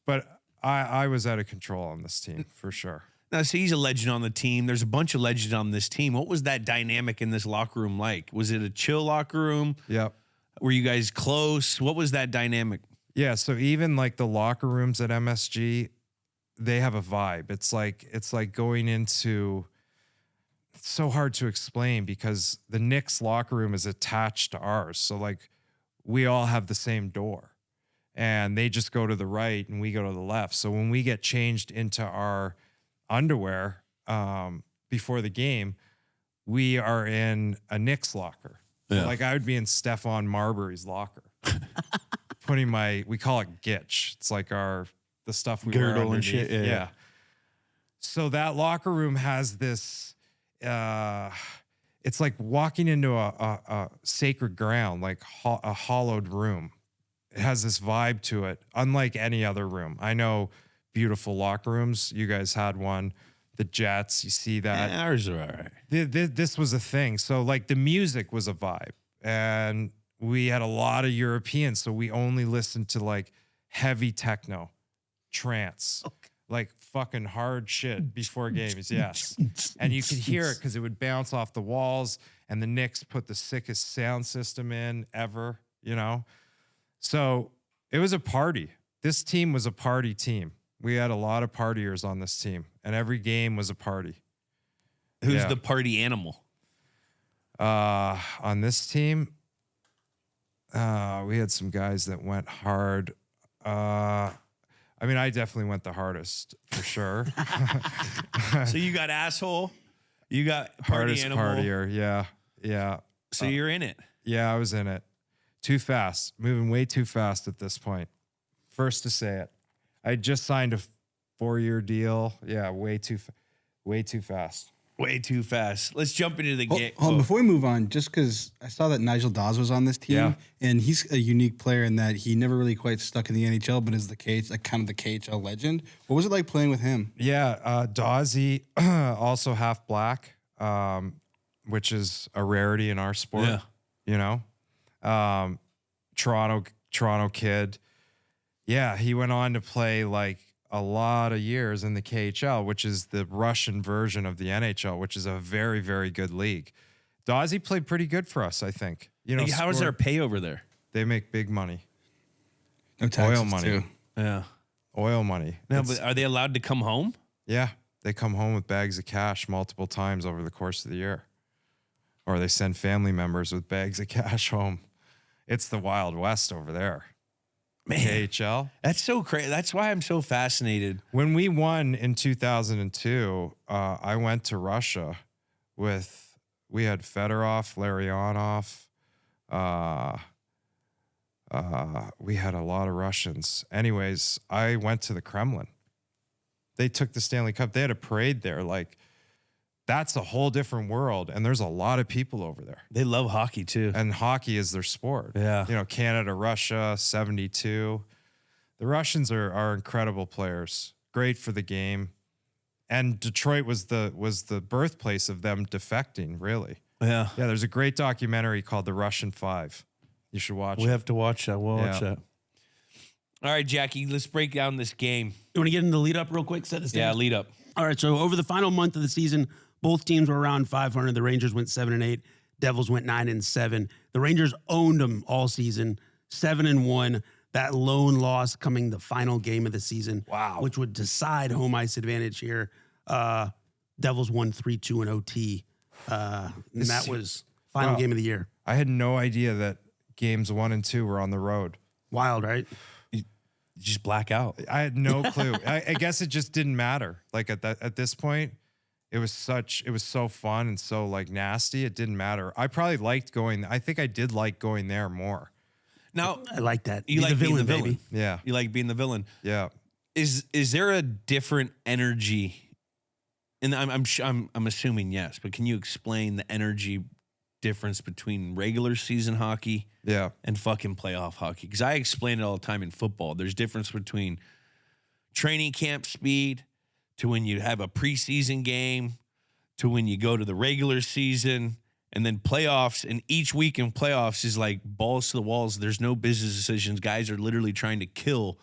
But I was out of control on this team for sure. Now, see, he's a legend on the team. There's a bunch of legends on this team. What was that dynamic in this locker room like? Was it a chill locker room? Yep. Were you guys close? What was that dynamic? Yeah. So even like the locker rooms at MSG, they have a vibe. It's like going into, it's so hard to explain because the Knicks locker room is attached to ours. So like we all have the same door and they just go to the right and we go to the left. So when we get changed into our underwear before the game, we are in a Knicks locker. So like I would be in Stephon Marbury's locker, putting we call it gitch. It's like the stuff we wear girdle and underneath. shit. Yeah. So that locker room has this, it's like walking into a sacred ground, like a hollowed room. It has this vibe to it, unlike any other room. I know beautiful locker rooms. You guys had one. The Jets, you see that. Yeah, ours are all right. This was a thing. So like the music was a vibe. And we had a lot of Europeans. So we only listened to like heavy techno, trance, like fucking hard shit before games. Yes. And you could hear it because it would bounce off the walls. And the Knicks put the sickest sound system in ever, you know? So it was a party. This team was a party team. We had a lot of partiers on this team, and every game was a party. Who's the party animal? On this team, we had some guys that went hard. I mean, I definitely went the hardest for sure. So you got asshole, you got party Hardest animal. partier, yeah. So you're in it. Yeah, I was in it. Too fast, moving way too fast at this point. First to say it. I just signed a 4-year deal. Yeah, way too fast. Way too fast. Let's jump into the game. Before we move on, just because I saw that Nigel Dawes was on this team, and he's a unique player in that he never really quite stuck in the NHL, but is the kind of the KHL legend. What was it like playing with him? Yeah, Dawsey, also half black, which is a rarity in our sport. Yeah. You know, Toronto kid. Yeah, he went on to play like a lot of years in the KHL, which is the Russian version of the NHL, which is a very, very good league. Dawsey played pretty good for us, I think. You know, how is their pay over there? They make big money. No taxes, Oil money. too. Yeah. Oil money. No, but are they allowed to come home? Yeah, they come home with bags of cash multiple times over the course of the year. Or they send family members with bags of cash home. It's the Wild West over there. Man, KHL. That's so crazy. That's why I'm so fascinated. When we won in 2002, I went to Russia we had Fedorov, Larionov. We had a lot of Russians. Anyways, I went to the Kremlin. They took the Stanley Cup. They had a parade there. Like, that's a whole different world. And there's a lot of people over there. They love hockey too. And hockey is their sport. Yeah. You know, Canada, Russia, 72. The Russians are incredible players. Great for the game. And Detroit was the birthplace of them defecting, really. Yeah. Yeah, there's a great documentary called The Russian Five. You should watch it. We have to watch that. We'll watch that. All right, Jackie, let's break down this game. You want to get into the lead up real quick? Set the stage. Yeah, lead up. All right, so over the final month of the season, both teams were around 500. The Rangers went 7-8. Devils went 9-7. The Rangers owned them all season, 7-1. That lone loss coming the final game of the season, which would decide home ice advantage here. Devils won 3-2 in OT, and that was final game of the year. I had no idea that games 1 and 2 were on the road. Wild, right? You just black out. I had no clue. I guess it just didn't matter. Like at this point, it was so fun and so like nasty. It didn't matter. I probably liked going. I think I did like going there more. Now, I like that. you Be like being the baby. villain. Yeah. You like being the villain. Yeah. Is there a different energy? And I'm assuming yes, but can you explain the energy difference between regular season hockey Yeah. and fucking playoff hockey? Because I explain it all the time in football. There's difference between training camp speed to when you have a preseason game to when you go to the regular season and then playoffs. And each week in playoffs is like balls to the walls. There's no business decisions. Guys are literally trying to kill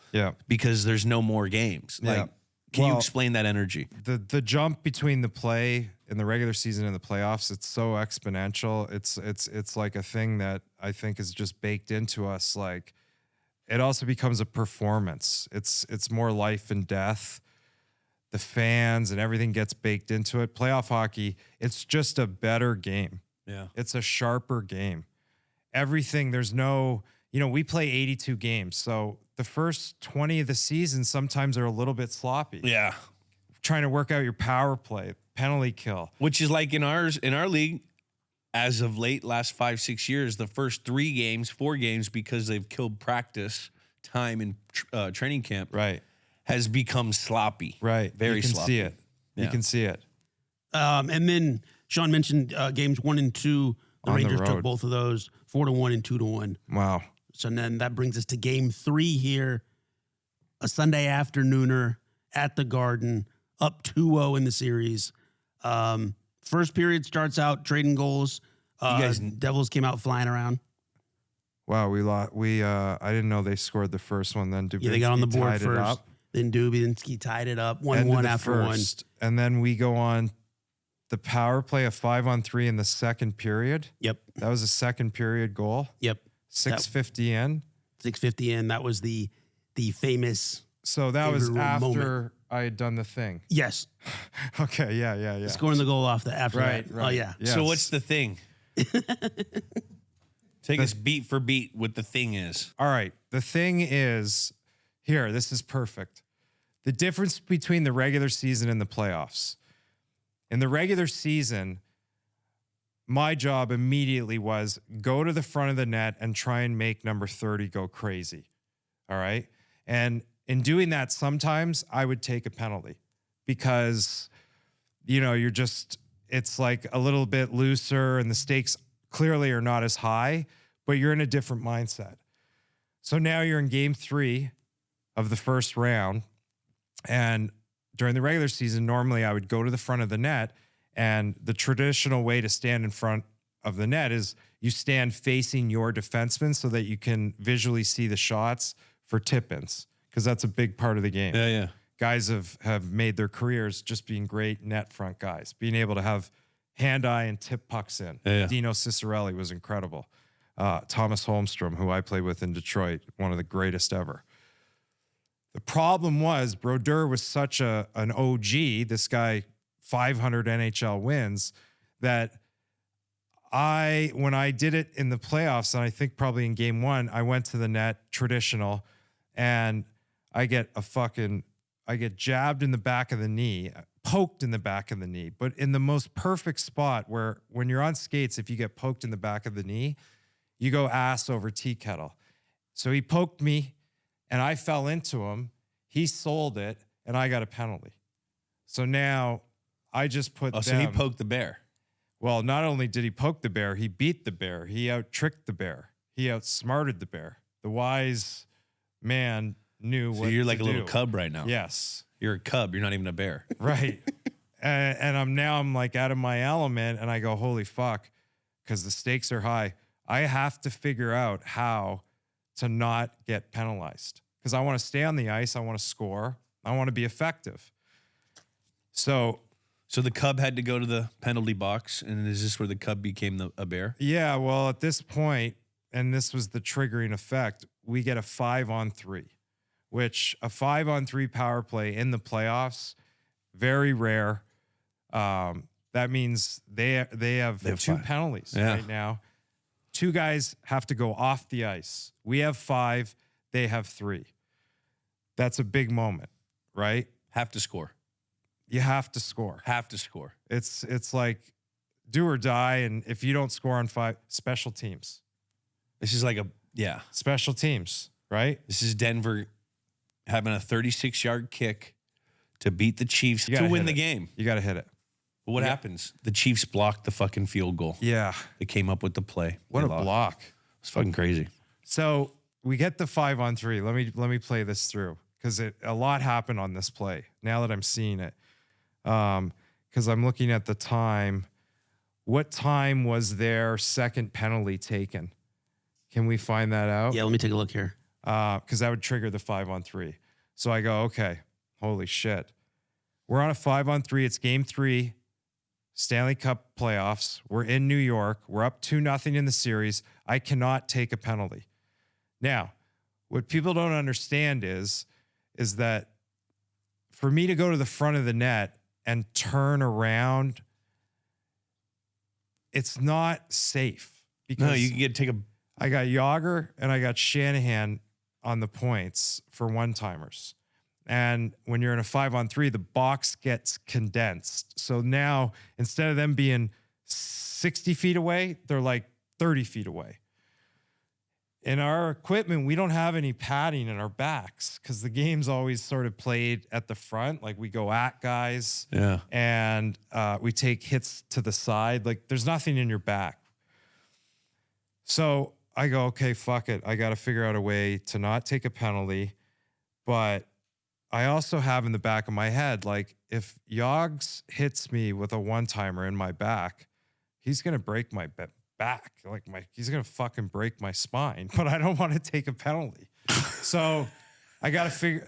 because there's no more games. Yeah. Like, can you explain that energy? The jump between the play in the regular season and the playoffs, it's so exponential. It's like a thing that I think is just baked into us. Like, it also becomes a performance. It's more life and death. The fans and everything gets baked into it. Playoff hockey, it's just a better game. Yeah. It's a sharper game. Everything, there's no, we play 82 games. So the first 20 of the season sometimes are a little bit sloppy. Yeah. Trying to work out your power play, penalty kill. Which is like in our league, as of late, last 5-6 years, the first 4 games, because they've killed practice time in training camp, Right. has become sloppy. Right. Very you can sloppy. see it. Yeah. You can see it. And then Sean mentioned games 1 and 2. The On the Rangers took road. both of those 4-1 and 2-1. Wow. So then that brings us to game 3 here, a Sunday afternooner at the Garden, up 2-0 in the series. First period starts out trading goals. Devils came out flying around. Wow, we lost. I didn't know they scored the first one. Then Yeah, they got on the Dubinsky board tied it first. up. Then Dubinsky tied it up, End of 1-1 the after one. first. And then we go on the power play, a 5-on-3 in the second period. Yep, That was a second period goal. yep. 6:50 in. 6:50 in. That was the famous. So that Avery was Rule after moment. I had done the thing. Yes, Okay, yeah. scoring the goal off the after Right, that. right. Oh yeah. Yes. So what's the thing? Take us beat for beat what the thing is. All right. The thing is, here, this is perfect. The difference between the regular season and the playoffs. In the regular season, my job immediately was go to the front of the net and try and make number 30 go crazy. All right. And in doing that, sometimes I would take a penalty because, it's like a little bit looser and the stakes clearly are not as high, but you're in a different mindset. So now you're in game 3 of the first round. And during the regular season, normally I would go to the front of the net, and the traditional way to stand in front of the net is you stand facing your defenseman so that you can visually see the shots for tip-ins, because that's a big part of the game. Yeah. Guys have made their careers just being great net front guys, being able to have hand-eye and tip pucks in. Yeah. Dino Cicerelli was incredible. Thomas Holmstrom, who I played with in Detroit, one of the greatest ever. The problem was Brodeur was such an OG, this guy, 500 NHL wins, that when I did it in the playoffs, and I think probably in game 1, I went to the net traditional, and I get jabbed in the back of the knee, poked in the back of the knee, but in the most perfect spot where when you're on skates, if you get poked in the back of the knee, you go ass over tea kettle. So he poked me and I fell into him. He sold it and I got a penalty. So now I just put So he them- poked the bear. Well, not only did he poke the bear, he beat the bear. He out-tricked the bear. He outsmarted the bear. The wise man knew what So you're like to a little do. cub right now. Yes. You're a cub. You're not even a bear. Right. And I'm like out of my element, and I go, holy fuck, because the stakes are high. I have to figure out how to not get penalized because I want to stay on the ice. I want to score. I want to be effective. So the cub had to go to the penalty box, and is this where the cub became a bear? yeah, well, at this point, and this was the triggering effect, we get a 5-on-3, which a 5-on-3 power play in the playoffs, very rare. That means they have 2 5. penalties Yeah. right now. 2 guys have to go off the ice. We have 5, they have 3. That's a big moment, right? Have to score. You have to score. Have to score. It's like do or die, and if you don't score on 5 special teams. This is like Special teams, right? This is Denver having a 36-yard kick to beat the Chiefs You to gotta win hit the it. game. You got to hit it. But what happens? The Chiefs blocked the fucking field goal. Yeah. They came up with the play. What They a lost. block. It's fucking crazy. So we get the 5-on-3. Let me play this through because a lot happened on this play. Now that I'm seeing it, because I'm looking at the time. What time was their second penalty taken? Can we find that out? Yeah, let me take a look here. Because that would trigger the 5-on-3. So I go, okay, holy shit. We're on a 5-on-3. It's game 3, Stanley Cup playoffs. We're in New York. We're up 2-0 in the series. I cannot take a penalty. Now, what people don't understand is that for me to go to the front of the net and turn around, it's not safe. Because No, you can take a. I got Yager and I got Shanahan on the points for one-timers. And when you're in a 5-on-3, the box gets condensed. So now, instead of them being 60 feet away, they're like 30 feet away. In our equipment, we don't have any padding in our backs because the game's always sort of played at the front. Like we go at guys and we take hits to the side. Like there's nothing in your back. So I go, okay, fuck it. I got to figure out a way to not take a penalty. But I also have in the back of my head, like if Yogs hits me with a one-timer in my back, he's going to break my back. He's going to fucking break my spine, but I don't want to take a penalty. So I got to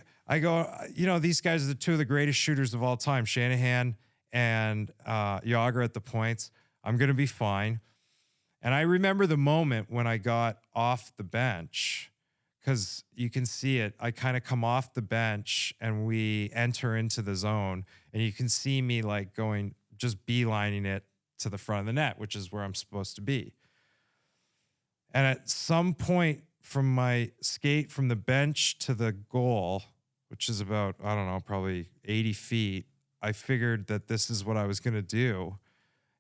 these guys are the two of the greatest shooters of all time, Shanahan and Yager at the points. I'm going to be fine. And I remember the moment when I got off the bench, because you can see it. I kind of come off the bench and we enter into the zone, and you can see me like going, just beelining it to the front of the net, which is where I'm supposed to be. And at some point from my skate from the bench to the goal, which is about, I don't know, probably 80 feet, I figured that this is what I was going to do.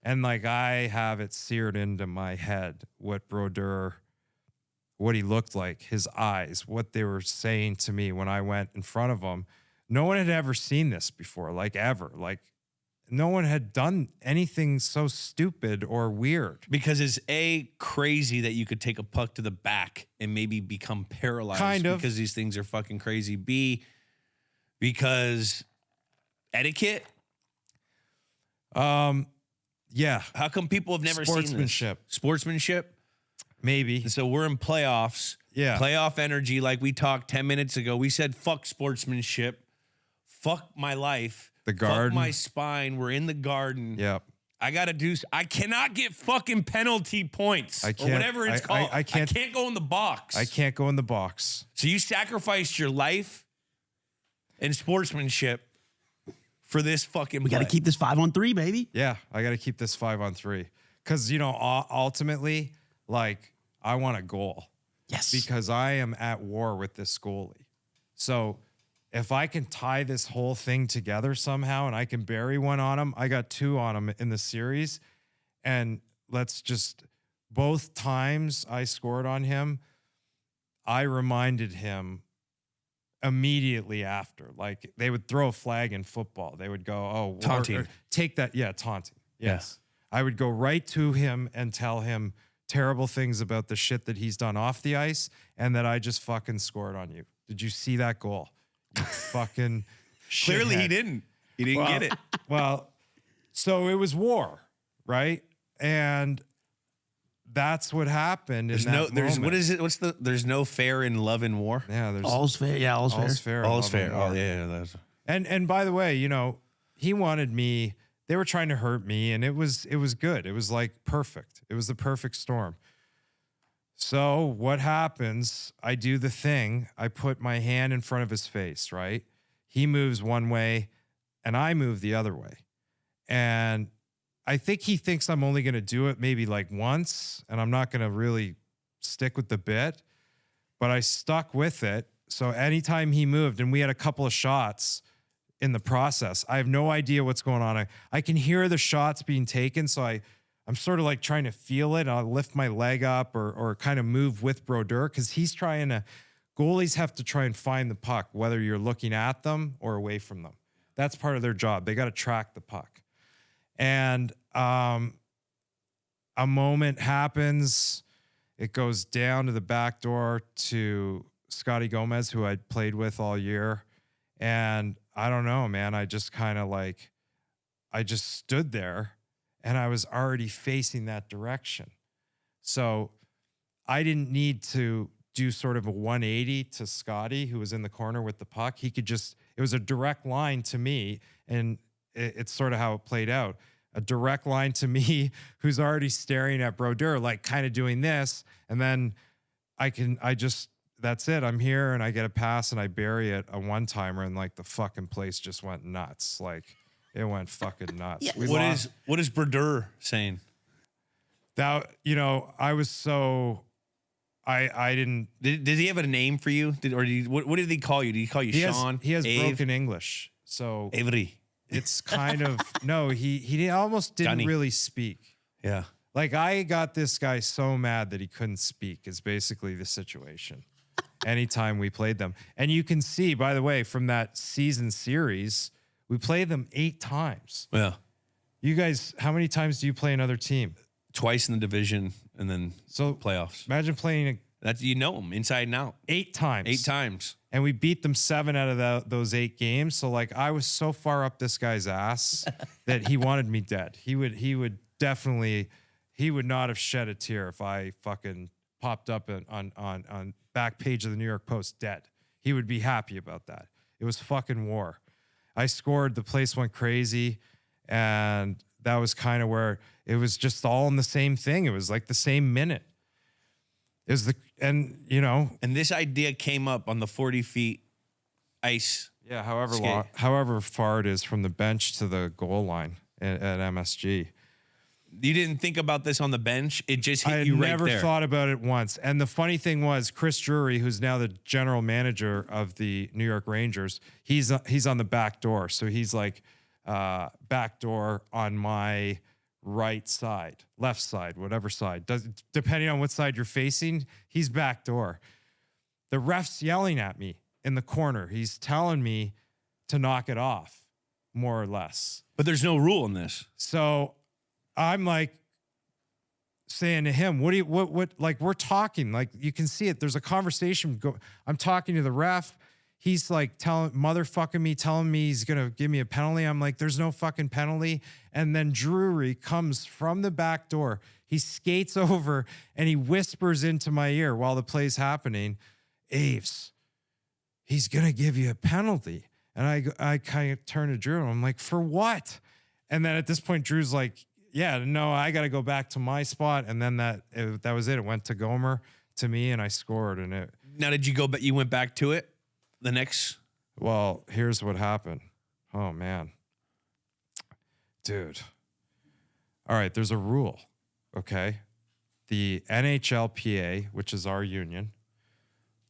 And like I have it seared into my head what Brodeur, what he looked like, his eyes, what they were saying to me when I went in front of him. No one had ever seen this before, like ever. Like no one had done anything so stupid or weird. Because it's crazy that you could take a puck to the back and maybe become paralyzed. Kind of. Because these things are fucking crazy. B, because etiquette. Yeah. How come people have never seen this? Sportsmanship. Maybe. And so we're in playoffs. Yeah. Playoff energy, like we talked 10 minutes ago. We said, fuck sportsmanship. Fuck my life. The garden. Fuck my spine. We're in the garden. Yep. I cannot get fucking penalty points. I can't, or whatever it's called. I can't go in the box. I can't go in the box. So you sacrificed your life and sportsmanship for this fucking We got to keep this 5-on-3, baby. Yeah, I got to keep this 5-on-3 because ultimately, like I want a goal. Yes. Because I am at war with this goalie. So if I can tie this whole thing together somehow and I can bury one on him, I got 2 on him in the series. And both times I scored on him, I reminded him immediately after. Like they would throw a flag in football. They would go, oh, taunting. Take that. Yeah, taunting. Yes. Yeah. I would go right to him and tell him terrible things about the shit that he's done off the ice and that I just fucking scored on you. Did you see that goal? You fucking Clearly shithead. he didn't. He didn't get it. Well, so it was war, right? And that's what happened. There's no fair in love and war. Yeah, there's All's fair. Yeah, all's fair. all's fair. in All's love fair. and war. Oh yeah, that's And by the way, he wanted me. They were trying to hurt me, and it was good. It was like perfect. It was the perfect storm. So what happens? I do the thing. I put my hand in front of his face, right? He moves one way, and I move the other way. And I think he thinks I'm only going to do it maybe like once, and I'm not going to really stick with the bit. But I stuck with it. So anytime he moved, and we had a couple of shots, in the process. I have no idea what's going on. I can hear the shots being taken, so I'm sort of like trying to feel it. I'll lift my leg up or kind of move with Brodeur because he's trying to. Goalies have to try and find the puck, whether you're looking at them or away from them. That's part of their job. They got to track the puck. And a moment happens. It goes down to the back door to Scotty Gomez, who I'd played with all year. And I don't know, man. I just kind of like, I just stood there and I was already facing that direction. So I didn't need to do sort of a 180 to Scotty, who was in the corner with the puck. He could just, it was a direct line to me. And it's sort of how it played out. A direct line to me, who's already staring at Brodeur, like kind of doing this. And then that's it. I'm here and I get a pass and I bury it, a one-timer, and like the fucking place just went nuts. Like it went fucking nuts. Yeah. What is Brodeur saying? That, I was so, I didn't. Did he have a name for you? What did he call you? Did he call you Sean? He has Ave? broken English. So Avery. it's kind of, no, he almost didn't Johnny. really speak. Yeah. Like I got this guy so mad that he couldn't speak is basically the situation. Anytime we played them. And you can see, by the way, from that season series, we played them 8 times. Yeah. You guys, how many times do you play another team? Twice in the division and then So playoffs. Imagine playing That's them inside and out. 8 times. 8 times. And we beat them 7 out of those 8 games. So like I was so far up this guy's ass that he wanted me dead. He would definitely, he would not have shed a tear if I fucking popped up on back page of the New York Post dead. He would be happy about that. It was fucking war. I scored, the place went crazy, and that was kind of where it was just all in the same thing. It was like the same minute. It was And this idea came up on the 40 feet ice. yeah, however skate. long, however far it is from the bench to the goal line at MSG. You didn't think about this on the bench. It just hit I had you right never there. thought about it once. And the funny thing was, Chris Drury, who's now the general manager of the New York Rangers, he's on the back door. So he's like back door on my right side, left side, whatever side. Depending on what side you're facing, he's back door. The ref's yelling at me in the corner. He's telling me to knock it off, more or less. But there's no rule in this. So I'm like saying to him, what, like we're talking, like you can see it. There's a conversation. I'm talking to the ref. He's like motherfucking me, telling me he's going to give me a penalty. I'm like, there's no fucking penalty. And then Drury comes from the back door. He skates over and he whispers into my ear while the play's happening, Aves, he's going to give you a penalty. And I kind of turn to Drew and I'm like, for what? And then at this point, Drew's like, yeah, no, I got to go back to my spot. And then that was it. It went to Gomer, to me, and I scored. And it. Now, did you go back? You went back to it the next? Well, here's what happened. Oh, man. Dude. All right, there's a rule, okay? The NHLPA, which is our union.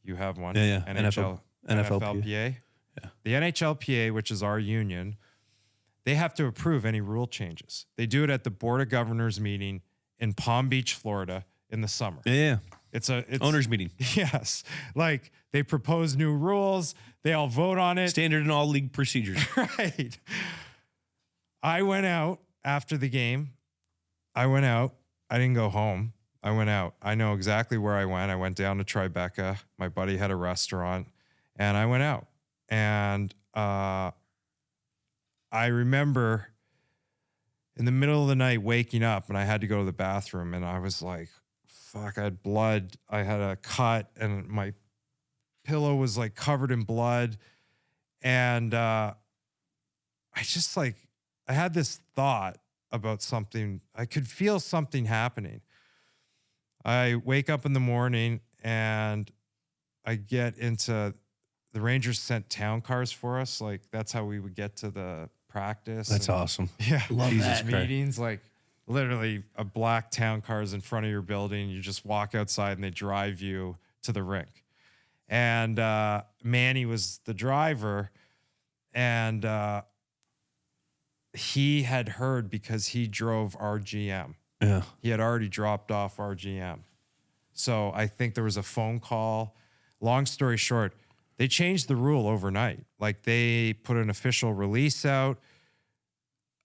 You have one. Yeah. NFLPA. Yeah. The NHLPA, which is our union, they have to approve any rule changes. They do it at the Board of Governors meeting in Palm Beach, Florida in the summer. Yeah. It's Owners meeting. Yes. Like they propose new rules. They all vote on it. Standard in all league procedures. Right. I went out after the game. I didn't go home. I went out. I know exactly where I went. I went down to Tribeca. My buddy had a restaurant and I went out. And I remember in the middle of the night waking up and I had to go to the bathroom and I was like, fuck, I had blood. I had a cut and my pillow was like covered in blood. And I just like, I had this thought about something. I could feel something happening. I wake up in the morning and I get into, the Rangers sent town cars for us. Like that's how we would get to the practice. That's awesome. Yeah. Love Jesus that. Christ. Meetings, like literally a black town car is in front of your building. You just walk outside and they drive you to the rink. And Manny was the driver. And he had heard because he drove RGM. Yeah. He had already dropped off RGM. So I think there was a phone call. Long story short, they changed the rule overnight. Like they put an official release out.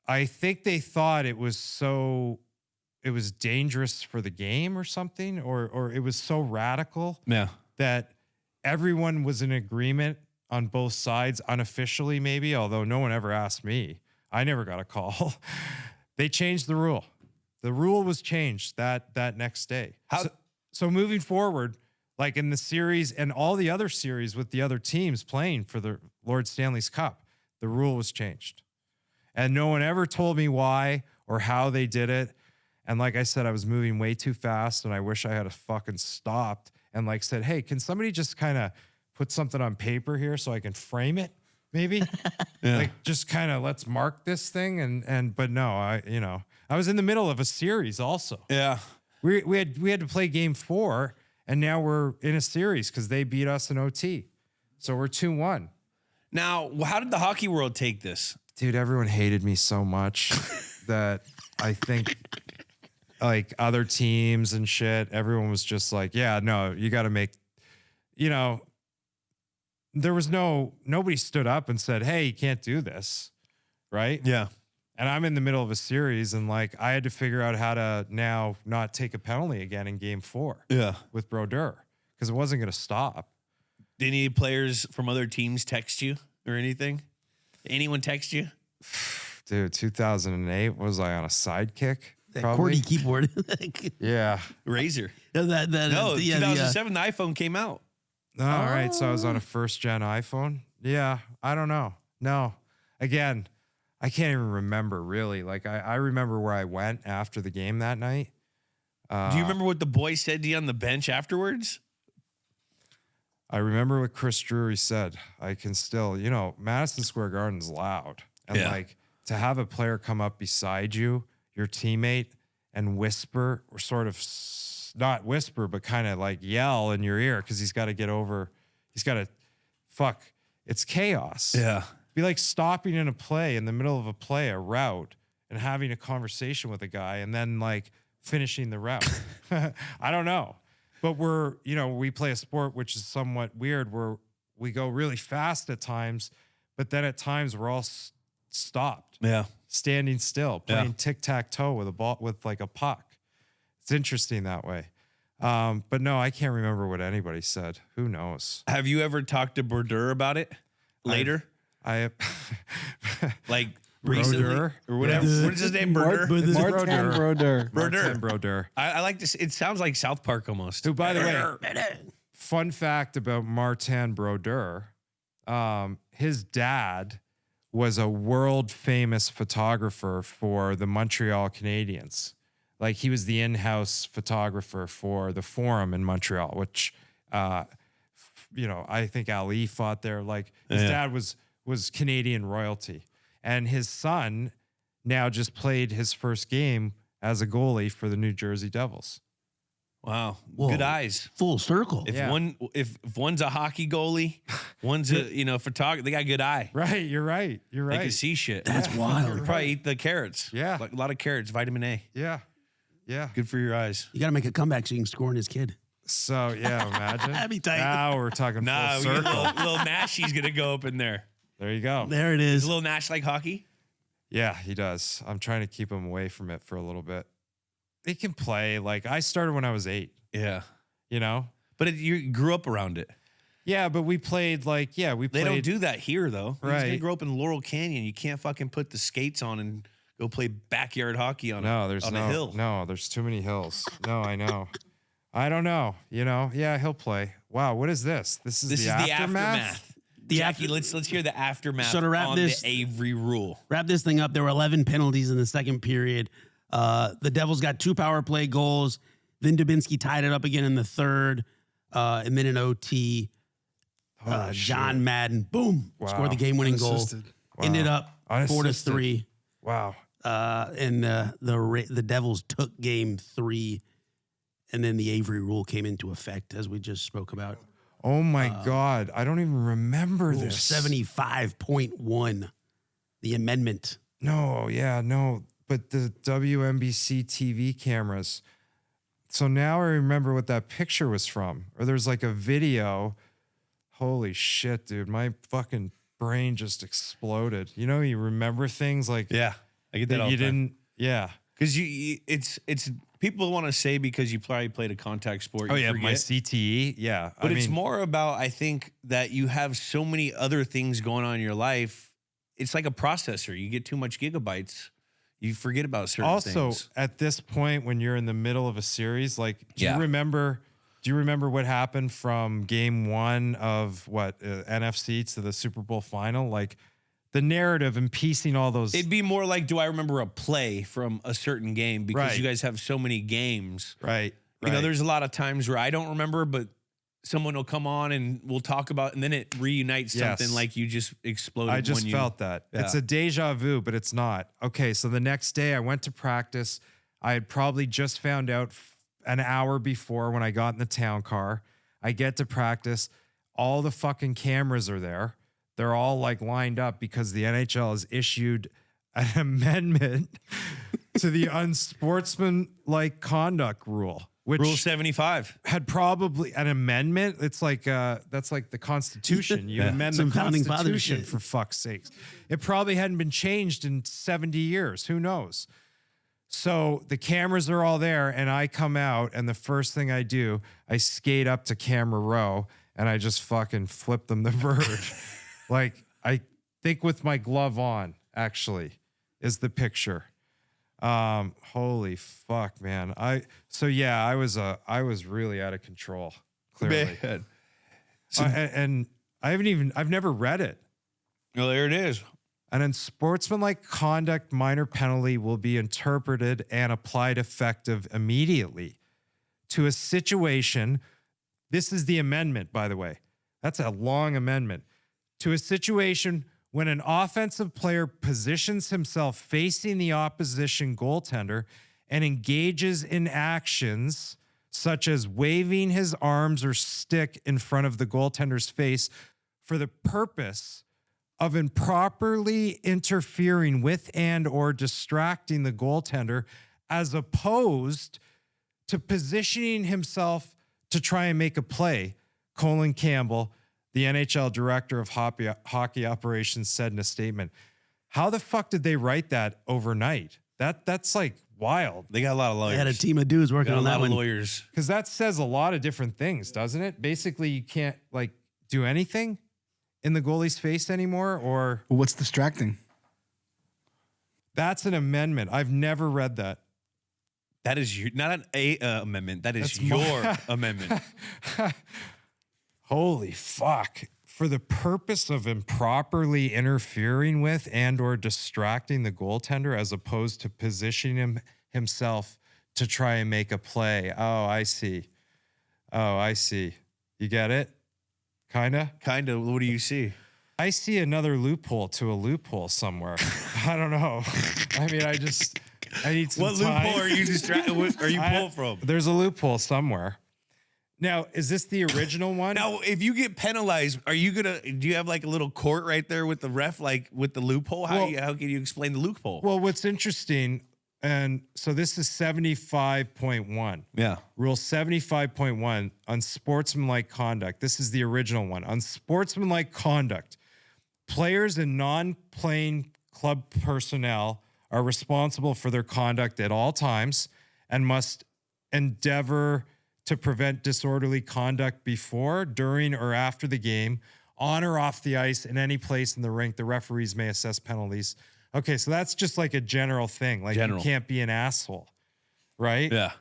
I think they thought it was dangerous for the game or something, or it was so radical that everyone was in agreement on both sides unofficially, maybe, although no one ever asked me. I never got a call. They changed the rule. The rule was changed that next day. So moving forward, like in the series and all the other series with the other teams playing for the Lord Stanley's Cup, the rule was changed. And no one ever told me why or how they did it. And like I said, I was moving way too fast and I wish I had fucking stopped and like said, hey, can somebody just kind of put something on paper here so I can frame it? Maybe like just kind of let's mark this thing. But no, I was in the middle of a series also. Yeah. We had to play game 4 and now we're in a series because they beat us in OT. So we're 2-1. Now, how did the hockey world take this? Dude, everyone hated me so much that I think like other teams and shit, everyone was just like, yeah, no, you got to make, there was nobody stood up and said, hey, you can't do this. Right. Yeah. And I'm in the middle of a series and like, I had to figure out how to now not take a penalty again in game 4 with Brodeur because it wasn't going to stop. Did any players from other teams text you or anything? Anyone text you? Dude, 2008, was I on a sidekick? That Probably. QWERTY keyboard. Yeah. Razor. No, 2007, the iPhone came out. All right. So I was on a first gen iPhone. Yeah. I don't know. No. Again, I can't even remember really. Like I remember where I went after the game that night. Do you remember what the boys said to you on the bench afterwards? I remember what Chris Drury said. I can still, Madison Square Garden's loud. And like to have a player come up beside you, your teammate, and whisper or sort of not whisper, but kind of like yell in your ear because he's got to get over. He's got to it's chaos. Yeah. Be like stopping in a play in the middle of a route and having a conversation with a guy and then like finishing the route. I don't know. But we play a sport which is somewhat weird where we go really fast at times, but then at times we're all stopped. Yeah. Standing still, playing tic-tac-toe with a ball, with like a puck. It's interesting that way. But no, I can't remember what anybody said. Who knows? Have you ever talked to Brodeur about it later? I have like recently Brodeur? or whatever. What is his name? Brodeur? Martin Brodeur. Martin Brodeur. I like this. It sounds like South Park almost. Who, by the way, fun fact about Martin Brodeur, his dad was a world famous photographer for the Montreal Canadiens. Like he was the in-house photographer for the Forum in Montreal, which, I think Ali fought there. Like his dad was Canadian royalty. And his son now just played his first game as a goalie for the New Jersey Devils. Wow. Whoa. Good eyes. Full circle. If one's a hockey goalie, one's a photographer, they got a good eye. Right, you're right. You're They right. can see shit. That's wild. You probably eat the carrots. Yeah. Like a lot of carrots, vitamin A. Yeah. Yeah. Good for your eyes. You got to make a comeback so you can score on his kid. So yeah, imagine. That'd be tight. Now we're talking Nah, full circle. little Nashy's gonna go up in there. There you go. There it Is is. little Nash like hockey? Yeah, he does. I'm trying to keep him away from it for a little bit. He can play. Like I started when I was 8. Yeah. But you grew up around it. Yeah, but we played They don't do that here though. You're Right. gonna grow up in Laurel Canyon. You can't fucking put the skates on and go play backyard hockey on a hill. No, there's too many hills. No, I know. I don't know. Yeah, he'll play. Wow, what is this? This is the aftermath. Jackie, let's hear the aftermath So to wrap on this- the Avery Rule. Wrap this thing up. There were 11 penalties in the second period. The Devils got 2 power play goals. Then Dubinsky tied it up again in the third. And then in OT, John Madden, boom, scored the game-winning goal. Unassisted. Ended up Unassisted. 4-3. Wow. And the Devils took game 3. And then the Avery Rule came into effect, as we just spoke about. Oh my God. I don't even remember Rule this. 75.1, the amendment. No, yeah, no. But the WNBC TV cameras. So now I remember what that picture was from. Or there's like a video. Holy shit, dude. My fucking brain just exploded. You know, you remember things like Yeah, I get that all you the time. didn't. Yeah. Because it's people want to say because you probably played a contact sport. Oh you yeah, forget. my CTE. Yeah. But I it's mean, more about, I think, that you have so many other things going on in your life. It's like a processor. You get too much gigabytes, you forget about certain also things. at this point when you're in the middle of a series, like, do Yeah. you remember what happened from game 1 of NFC to the Super Bowl final? Like the narrative and piecing all those. It'd be more like, do I remember a play from a certain game? Because Right. you guys have so many games. Right. You know, right. there's a lot of times where I don't remember, but someone will come on and we'll talk about, and then it reunites something Yes. like you just exploded. I just when you, felt that. Yeah. It's a deja vu, but it's not. Okay, so the next day I went to practice. I had probably just found out an hour before when I got in the town car. I get to practice. All the fucking cameras are there. They're all like lined up because the NHL has issued an amendment to the unsportsmanlike conduct rule, which Rule 75. had probably an amendment. It's like that's like the Constitution. You amend Some the founding fathers Constitution shit. for fuck's sakes. It probably hadn't been changed in 70 years. Who knows? So the cameras are all there, and I come out, and the first thing I do, I skate up to camera row, and I just fucking flip them the bird. Like, I think with my glove on, actually, is the picture. Holy fuck, man. I was really out of control, clearly. Man. And I've never read it. Well, there it is. An unsportsmanlike conduct minor penalty will be interpreted and applied effective immediately to a situation. This is the amendment, by the way. That's a long amendment. To a situation when an offensive player positions himself facing the opposition goaltender and engages in actions such as waving his arms or stick in front of the goaltender's face for the purpose of improperly interfering with and or distracting the goaltender, as opposed to positioning himself to try and make a play, Colin Campbell, the NHL director of hockey operations, said in a statement. How the fuck did they write that overnight? That's like wild. They got a lot of lawyers. They had a team of dudes working Got a on that lot of one. lawyers. Because that says a lot of different things, doesn't it? Basically, you can't like do anything in the goalie's face anymore, or Well, what's distracting? that's an amendment. I've never read that. That is not an amendment. That is That's your amendment. Holy fuck. For the purpose of improperly interfering with and or distracting the goaltender, as opposed to positioning himself to try and make a play. Oh, I see. You get it? Kinda? Kind of. What do you see? I see another loophole to a loophole somewhere. I don't know. I mean, I need some What time. loophole are you distracted? What are you pulled from? There's a loophole somewhere. Now, is this the original one? Now, if you get penalized, are you gonna? Do you have like a little court right there with the ref, like with the loophole? How can you explain the loophole? Well, what's interesting, and so this is 75.1. Yeah. Rule 75.1, unsportsmanlike conduct. This is the original one. Unsportsmanlike conduct. Players and non-playing club personnel are responsible for their conduct at all times and must endeavor to prevent disorderly conduct before, during, or after the game, on or off the ice, in any place in the rink. The referees may assess penalties. Okay, so that's just like a general thing. Like, you can't be an asshole, right? Yeah.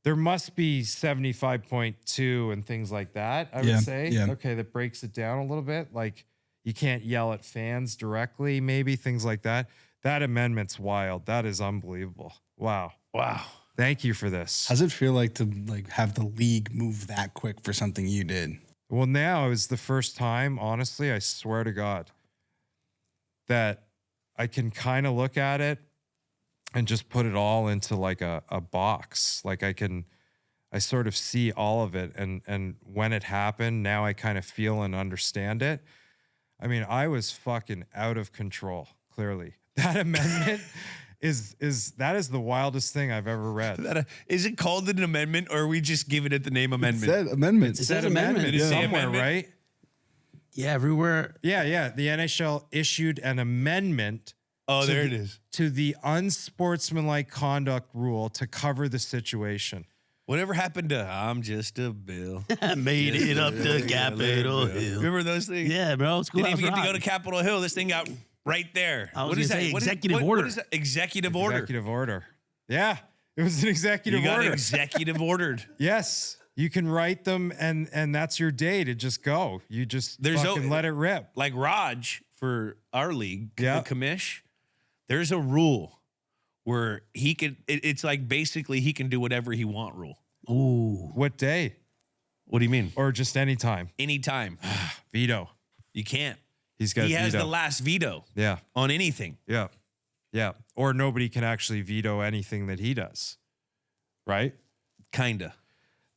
There must be 75.2 and things like that, I would say. Yeah. Okay, that breaks it down a little bit. Like, you can't yell at fans directly, maybe, things like that. That amendment's wild. That is unbelievable. Wow. Wow. Thank you for this. How's it feel like to have the league move that quick for something you did? Well, now is the first time, honestly, I swear to God, that I can kind of look at it and just put it all into like a box. Like, I can I sort of see all of it. And when it happened, now I kind of feel and understand it. I mean, I was fucking out of control, clearly. That amendment is the wildest thing I've ever read. Is it called an amendment, or are we just giving it the name amendment? It said amendment. It says amendment. Did it say Somewhere, amendment? right? Yeah, everywhere. Yeah. The NHL issued an amendment. Oh, there it is. To the unsportsmanlike conduct rule to cover the situation. Whatever happened to I'm just a bill? Made it up to Capitol Hill. Remember those things? Yeah, bro. Didn't even get to go to Capitol Hill. This thing got right there. I was What is gonna that? say What is- executive what order. is that? Executive order. Executive order. Yeah, it was an executive You got order. executive ordered. Yes, you can write them, and that's your day to just go. You just fucking let it rip. Like Raj for our league, Yeah. the commish. There's a rule where he can. It's like basically he can do whatever he want. Rule. Ooh. What day? What do you mean? Or just anytime? Anytime. Veto. You can't. He's got He has veto. the last veto Yeah, on anything. yeah. Or nobody can actually veto anything that he does. Right? Kinda.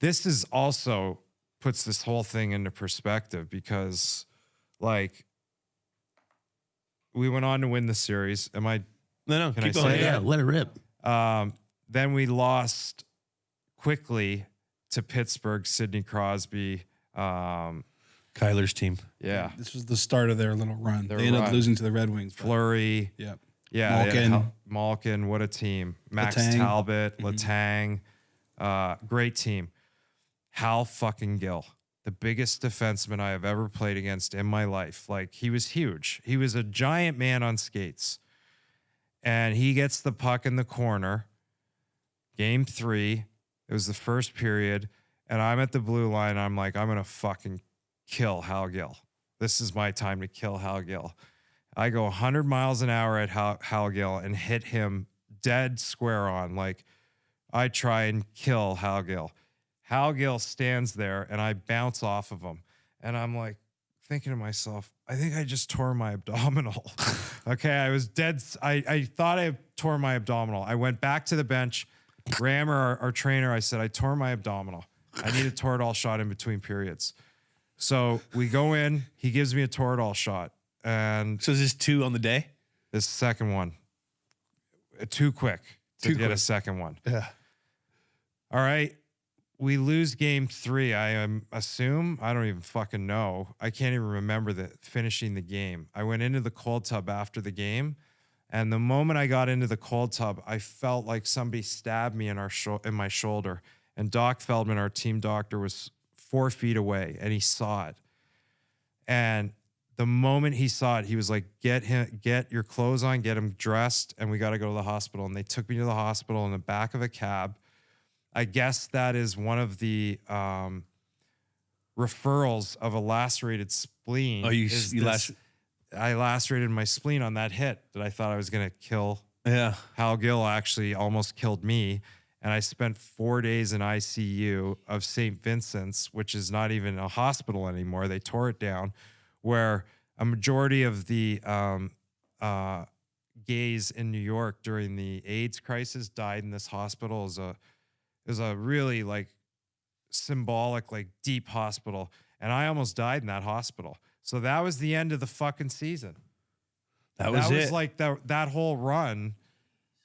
This is also puts this whole thing into perspective because, like, we went on to win the series. Am I? No, Can keep I going. say Yeah, let it rip. Then we lost quickly to Pittsburgh. Sidney Crosby. Kyler's team. Yeah, This was the start of their little run. Their They ended run. up losing to the Red Wings. but- Fleury. Yep. Yeah, Malkin. Malkin. What a team. Max Letang. Talbot. Letang. Great team. Hal fucking Gill, the biggest defenseman I have ever played against in my life. Like, he was huge. He was a giant man on skates. And he gets the puck in the corner. Game 3. It was the first period. And I'm at the blue line. I'm like, I'm going to fucking kill Hal Gill. This is my time to kill Hal Gill. I go 100 miles an hour at Hal Gill and hit him dead square on. Like, I try and kill Hal Gill. Hal Gill stands there and I bounce off of him. And I'm like thinking to myself, I think I just tore my abdominal. Okay, I was dead. I thought I tore my abdominal. I went back to the bench. Rammer, our trainer, I said, I tore my abdominal. I need a Toradol shot in between periods. So we go in. He gives me a Toradol shot. And So is this 2 on the day? this second one, too quick to get a second one. Yeah. All right. We lose game 3. I assume. I don't even fucking know. I can't even remember finishing the game. I went into the cold tub after the game. And the moment I got into the cold tub, I felt like somebody stabbed me in my shoulder. And Doc Feldman, our team doctor, was 4 feet away and he saw it. And the moment he saw it, he was like, get your clothes on, get him dressed, and we got to go to the hospital. And they took me to the hospital in the back of a cab. I guess that is one of the referrals of a lacerated spleen. Oh, I lacerated my spleen on that hit that I thought I was going to kill. Yeah. Hal Gill actually almost killed me. And I spent 4 days in ICU of St. Vincent's, which is not even a hospital anymore. They tore it down, where a majority of the gays in New York during the AIDS crisis died in this hospital. It was a really like symbolic, like deep hospital. And I almost died in that hospital. So that was the end of the fucking season. That was it. Like that whole run.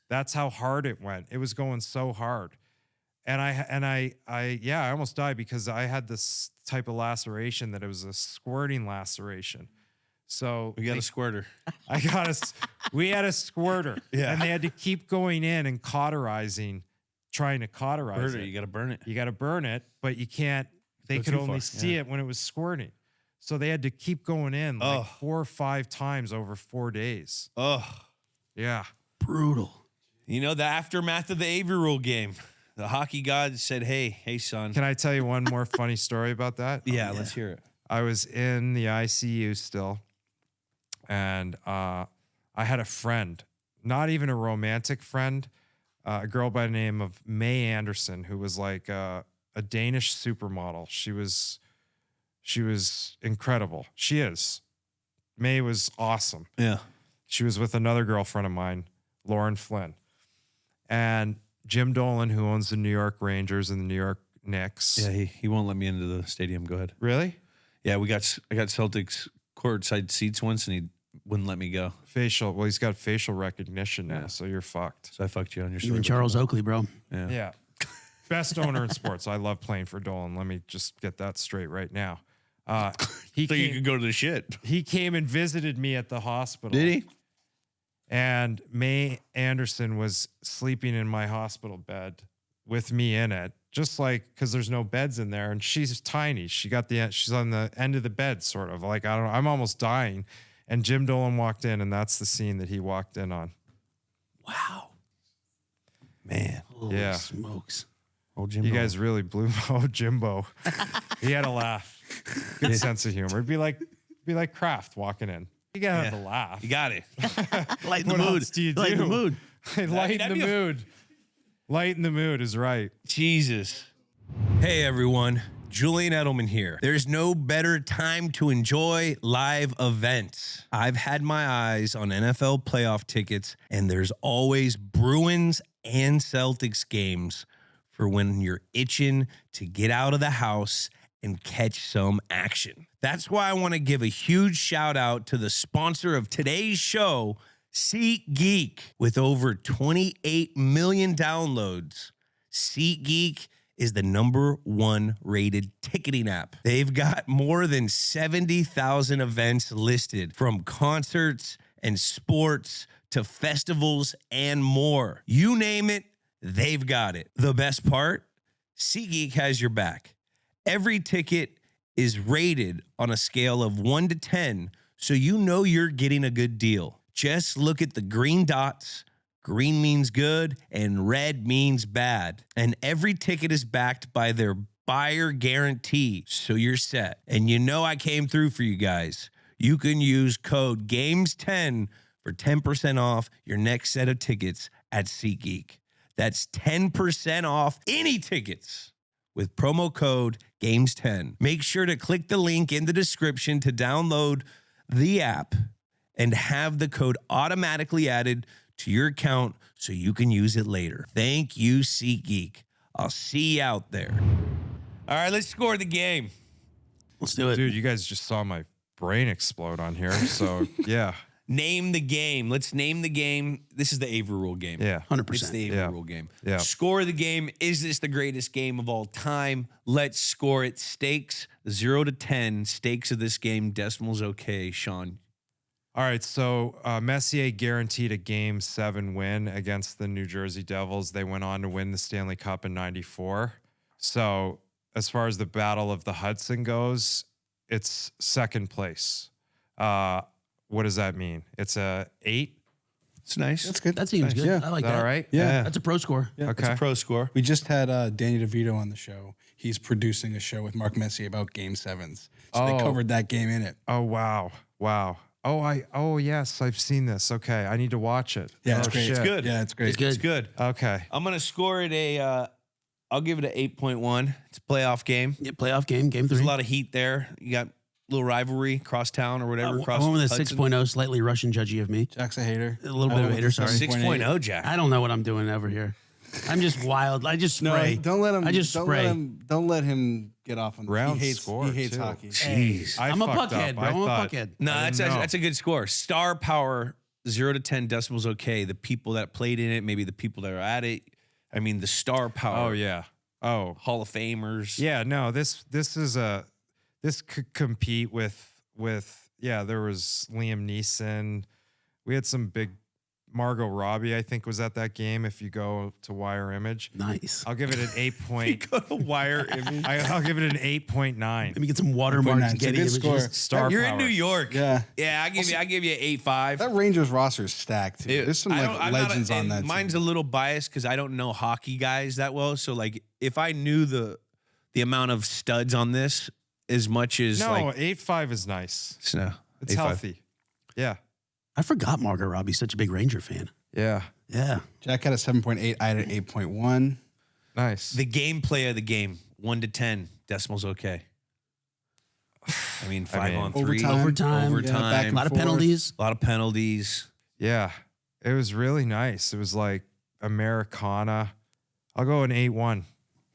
That's how hard it went. It was going so hard. And I almost died because I had this type of laceration that it was a squirting laceration. So We got a squirter. we had a squirter. Yeah. And they had to keep going in and trying to cauterize Burner, it. you got to burn it. You got to burn it, but you can't. They Go could too only far, see it when it was squirting. So they had to keep going in like 4 or 5 times over 4 days. Oh, Yeah. Brutal. you know, the aftermath of the Avery Rule game. The hockey god said, hey, son. Can I tell you one more funny story about that? Yeah, let's hear it. I was in the ICU still, and I had a friend, not even a romantic friend, a girl by the name of May Anderson, who was like a Danish supermodel. She was incredible. She is. May was awesome. Yeah. She was with another girlfriend of mine, Lauren Flynn. And Jim Dolan, who owns the New York Rangers and the New York Knicks. Yeah, he won't let me into the stadium. Go ahead. Really? Yeah, I got Celtics courtside seats once, and he wouldn't let me go. Facial. Well, he's got facial recognition now, Yeah. so you're fucked. So I fucked you on your You story. and Charles Oakley, bro. Yeah. Yeah. Best owner in sports. I love playing for Dolan. Let me just get that straight right now. He So you came, could go to the shit. he came and visited me at the hospital. Did he? And Mae Anderson was sleeping in my hospital bed with me in it, just like because there's no beds in there, and she's tiny. She's on the end of the bed, sort of like I don't know. I'm almost dying, and Jim Dolan walked in, and that's the scene that he walked in on. Wow. Man. Holy Yeah. smokes. Old Jim. You guys really blew Jimbo. He had a laugh. Good sense of humor. It'd be like Kraft walking in. You gotta have a laugh. You got it. Lighten the What mood. else do you Lighten do? the mood. Lighten that'd the be a- mood. Lighten the mood is right. Jesus. Hey, everyone. Julian Edelman here. There's no better time to enjoy live events. I've had my eyes on NFL playoff tickets, and there's always Bruins and Celtics games for when you're itching to get out of the house and catch some action. That's why I want to give a huge shout out to the sponsor of today's show, SeatGeek. With over 28 million downloads, SeatGeek is the #1 rated ticketing app. They've got more than 70,000 events listed, from concerts and sports to festivals and more. You name it, they've got it. The best part? SeatGeek has your back. Every ticket is rated on a scale of 1 to 10, so you know you're getting a good deal. Just look at the green dots. Green means good and red means bad. And every ticket is backed by their buyer guarantee, so you're set. And you know I came through for you guys. You can use code GAMES10 for 10% off your next set of tickets at SeatGeek. That's 10% off any tickets with promo code GAMES10. Make sure to click the link in the description to download the app and have the code automatically added to your account so you can use it later. Thank you, SeatGeek. I'll see you out there. All right, let's score the game. Let's do it. Dude, you guys just saw my brain explode on here. So yeah. Name the game. Let's name the game. This is the Avery Rule game. Yeah. 100%. It's the Avery Yeah. Rule game. Yeah. Score the game. Is this the greatest game of all time? Let's score it. Stakes 0 to 10. Stakes of this game. Decimals okay. Sean. All right, so Messier guaranteed a Game 7 win against the New Jersey Devils. They went on to win the Stanley Cup in '94. So as far as the Battle of the Hudson goes, it's second place. What does that mean? It's a 8? It's nice. That's good. That seems good. Yeah. I like Is that that. all right? Yeah. That's a pro score. Yeah. Okay. Pro score. We just had Danny DeVito on the show. He's producing a show with Mark Messier about Game 7s. So they Oh. covered that game in it. Oh, wow. Wow. Oh, yes, I've seen this. Okay, I need to watch it. Yeah, oh, it's great. shit. It's good. Yeah, it's great. It's good. It's good. Okay. I'm going to score it I'll give it an 8.1. It's a playoff game. Yeah, playoff game, game 3. There's a lot of heat there. You got a little rivalry across town or whatever. I Across went with a Hudson. 6.0, slightly Russian judgy of me. Jack's a hater. A little I bit went of a with hater, the sorry. 6.0, Jack. I don't know what I'm doing over here. I'm just wild. I just spray. don't let him. I just don't spray. Don't let him get off on the Round he hates, score, He hates too. hockey. Jeez. I I'm a fucked puckhead, up. bro. I I'm a thought- puckhead. No, I that's didn't know. that's a good score. Star power 0 to 10 decimals okay. The people that played in it, maybe the people that are at it. I mean, the star power. Oh, yeah. Oh, Hall of Famers. yeah. No, this could compete with there was Liam Neeson. We had some big Margot Robbie, I think, was at that game. If you go to Wire Image, Nice. I'll give it an 8 point. Go to Wire Image. I'll give it an 8.9. Let me get some watermarks. 9. It's a Getty good images. score. Star You're power. in New York. Yeah. Yeah, I give you 8.5. That Rangers roster is stacked too. There's some I like don't- I'm not legends on and that. Mine's team. a little biased because I don't know hockey guys that well. So like, if I knew the amount of studs on this as much as No, like, 8.5 is nice. no, It's 8.5. healthy. Yeah. I forgot Margot Robbie's such a big Ranger fan. Yeah. Yeah. Jack had a 7.8. I had an 8.1. Nice. The gameplay of the game, 1 to 10 decimals okay. I mean, 5 on 3, Overtime. Yeah, back A and lot of forth. penalties. a lot of penalties. Yeah, it was really nice. It was like Americana. I'll go an 8.1.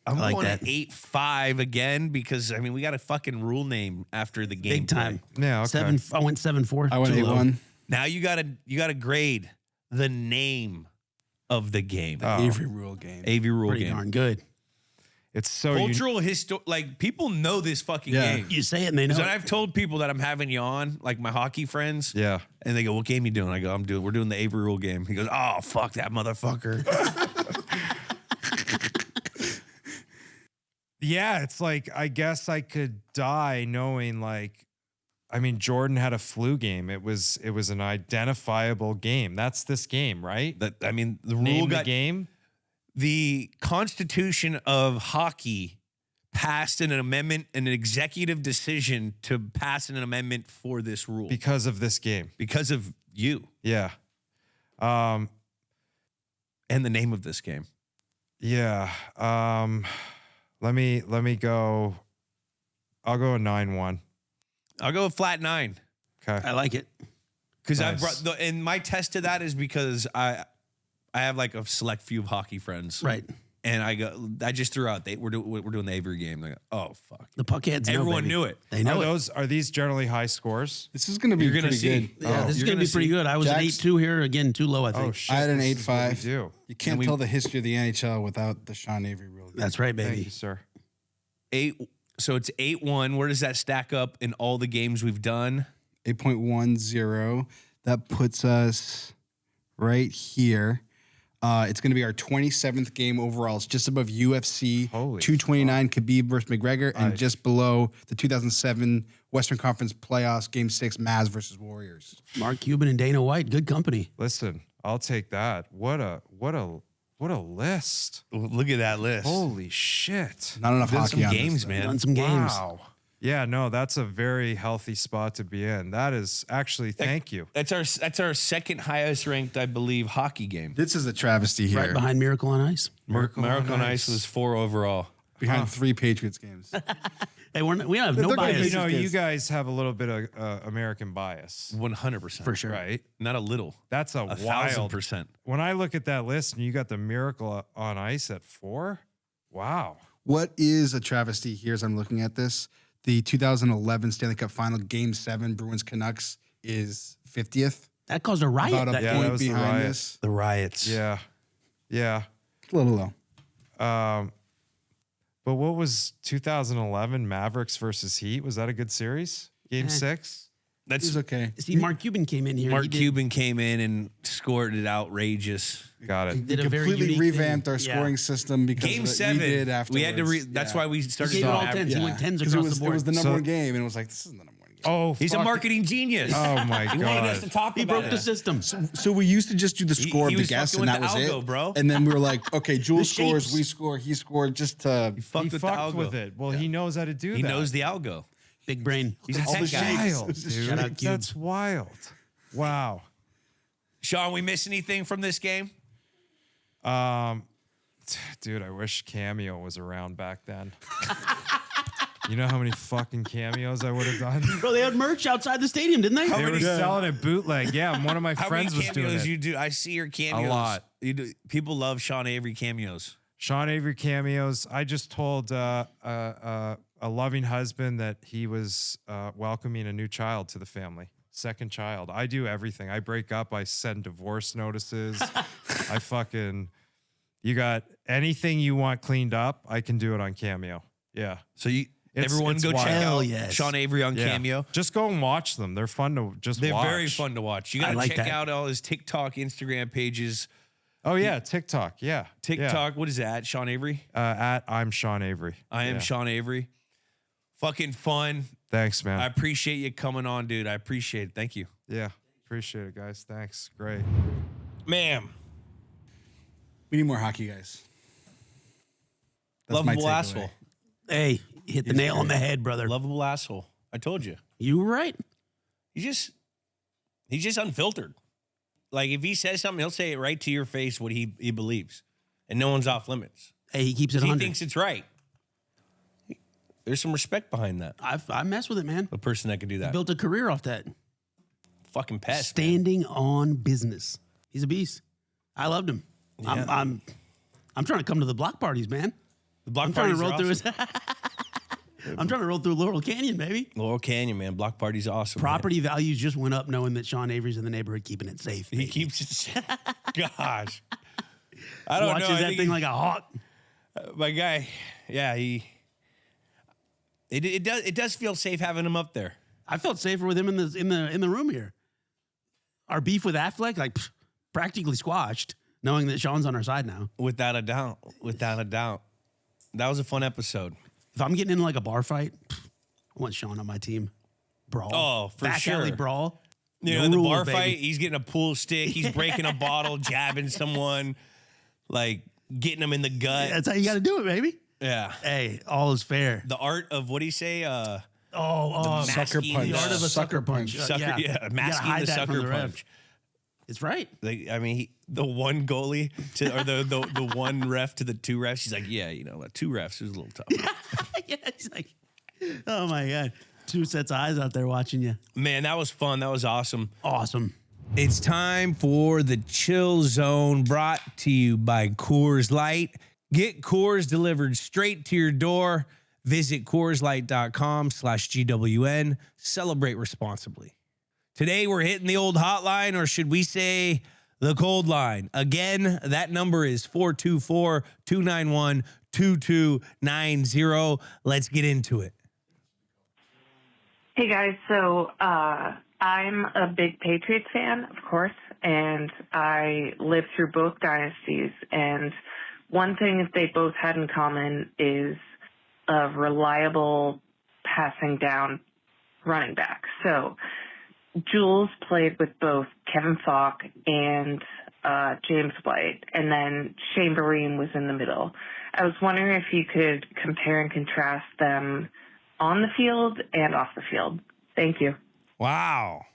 I'm like going that. to 8-5 again because I mean we got a fucking rule name after the game. Big time. Yeah, okay. I went 7-4. I went Too low. 8-1. Now you gotta grade the name of the game. Avery Rule Game. Avery Rule Pretty Game. darn good. It's so Cultural like people know this fucking Yeah. game. You say it and they know. So it. I've told people that I'm having you on, like my hockey friends. Yeah. And they go, "What game you doing?" I go, we're doing the Avery Rule Game." He goes, "Oh, fuck that motherfucker." Yeah, it's like I guess I could die knowing like I mean Jordan had a flu game. It was an identifiable game. That's this game, right? That I mean, the rule Name the got game. the Constitution of hockey passed an amendment, an executive decision to pass an amendment for this rule Because of this game. because of you Yeah. and the name of this game. Yeah. Let me go. I'll go a 9-1. I'll go with flat 9 Okay. I like it. because I Nice. brought and my test to that is because I have like a select few of hockey friends, Right. And I just threw out we're doing the Avery game. They go, "Oh fuck!" The puckheads know, Everyone baby. knew it. They know Are these generally high scores? This is going to be You're gonna pretty see. good. Yeah, this is You're going to gonna be pretty see. good. I was at Jack's- 8-2 here. Again, too low, I think. Oh shit. I had an this is what we 8-5. do. You can't tell the history of the NHL without the Sean Avery Rule Game. That's right, Thank baby. you, sir. 8. So it's 8-1. Where does that stack up in all the games we've done? 8.10. That puts us right here. It's going to be our 27th game overall. It's just above UFC Holy 229 Khabib versus McGregor, and Nice. just below the 2007 Western Conference Playoffs Game 6 Mavs versus Warriors. Mark Cuban and Dana White, good company. Listen, I'll take that. What a list. Look at that list. Holy shit. Not enough Done hockey some on games, this, though. man. Done some games. Wow. Yeah, no, that's a very healthy spot to be in. That is actually, thank you. That's our second highest ranked, I believe, hockey game. This is a travesty here. Right behind Miracle on Ice. Miracle on Ice was 4 overall. Behind 3 Patriots games. Hey, we have no They're gonna bias. be- You know, you Yes. guys have a little bit of American bias, 100%. For sure. right? Not a little. That's a 1,000%. When I look at that list and you got the Miracle on Ice at 4, wow. What is a travesty here as I'm looking at this? The 2011 Stanley Cup Final Game 7 Bruins Canucks is 50th. That caused a riot. About a that Yeah, point that was the behind riot. this. The riots. Yeah. Yeah. A little low. But what was 2011 Mavericks versus Heat? Was that a good series? Game 6? That's He's okay. See, Mark Cuban came in here. Mark He did- Cuban came in and scored it outrageous. Got it. did a very Completely unique revamped thing. our Yeah. scoring system because Game of what 7. we did afterwards. We had to that's why we He started gave it all doing 10s. He went 10s 'Cause across it was, the board. It was the number So- one game, and it was like, this is the number one game. Oh, He's a fuck. marketing genius. Oh my He wanted us to god. talk He about broke it. the system. So we used to just do the score he of the was guests, fucking and that with was the algo, it, bro. And then we were like, okay, Jules The scores, shapes. we score, he scored, just to. He fucked He with fucked the algo. with it. Well, he knows how to do He that. knows the algo. Big brain. He's a All tech the guy. shapes. wild, dude. Shout out, Cube. That's wild. Wow. Sean, we miss anything from this game? Dude, I wish Cameo was around back then. You know how many fucking cameos I would have done? Bro, they had merch outside the stadium, didn't they? They were selling it bootleg. Yeah, one of my How friends many was doing cameos it. you do? I see your cameos. lot. You do, people love Sean Avery cameos. Sean Avery cameos. I just told a loving husband that he was welcoming a new child to the family. Second child. I do everything. I break up. I send divorce notices. I fucking. You got anything you want cleaned up? I can do it on Cameo. Yeah. So everyone it's go wild. check Hell out yes. Sean Avery on Yeah. Cameo. Just go and watch them. They're fun to just They're watch. very fun to watch. You got to like check that. out all his TikTok, Instagram pages. Oh yeah, TikTok. Yeah. TikTok, what is that? Sean Avery? Yeah. At I'm Sean Avery. I am Yeah. Sean Avery. Fucking fun. Thanks, man. I appreciate you coming on, dude. I appreciate it. Thank you. Yeah. Appreciate it, guys. Thanks. Great. Ma'am. We need more hockey, guys. That's my Lovable takeaway. asshole. Hey, hit the nail on the head, brother. Lovable asshole. I told you. You were right. He's just unfiltered. Like if he says something, he'll say it right to your face what he believes. And no one's off limits. Hey, he keeps it He 100. thinks it's right. There's some respect behind that. I mess with it, man. A person that could do that. Built a career off that. Fucking pest. Standing on business. He's a beast. I loved him. I'm trying to come to the block parties, man. The block I'm trying to parties roll are through awesome. his. I'm trying to roll through Laurel Canyon, baby. Laurel Canyon, man. Block party's awesome. Property values just went up knowing that Sean Avery's in the neighborhood keeping it safe. Man. He baby. keeps it. Gosh. I don't Watches know. I that think thing like a hawk. my guy, yeah, it does feel safe having him up there. I felt safer with him in the room here. Our beef with Affleck, like practically squashed, knowing that Sean's on our side now. Without a doubt. Without a doubt. That was a fun episode. If I'm getting in like a bar fight, I want Sean on my team. Brawl. Oh, for Back sure. alley brawl. You know, No in the rules, bar baby. fight, he's getting a pool stick, he's breaking a bottle, jabbing someone, like getting them in the gut. That's how you got to do it, baby. Yeah. Hey, all is fair. The art of what do you say? Sucker masking punch. The art of a sucker punch. Sucker, yeah, You gotta masking hide the that from sucker the ref. punch. It's right. Like, I mean, the one goalie to, or the one ref to the two refs. He's like, yeah, you know, 2 refs is a little tough. Yeah, he's like, oh my God. 2 sets of eyes out there watching you. Man, that was fun. That was awesome. Awesome. It's time for the Chill Zone, brought to you by Coors Light. Get Coors delivered straight to your door. Visit CoorsLight.com/GWN. Celebrate responsibly. Today, we're hitting the old hotline, or should we say the cold line. Again, that number is 424-291-2290. Let's get into it. Hey guys, so I'm a big Patriots fan, of course, and I lived through both dynasties. And one thing that they both had in common is a reliable passing down running back. So Jules played with both Kevin Falk and James White, and then Shane Vereen was in the middle. I was wondering if you could compare and contrast them on the field and off the field. Thank you. Wow.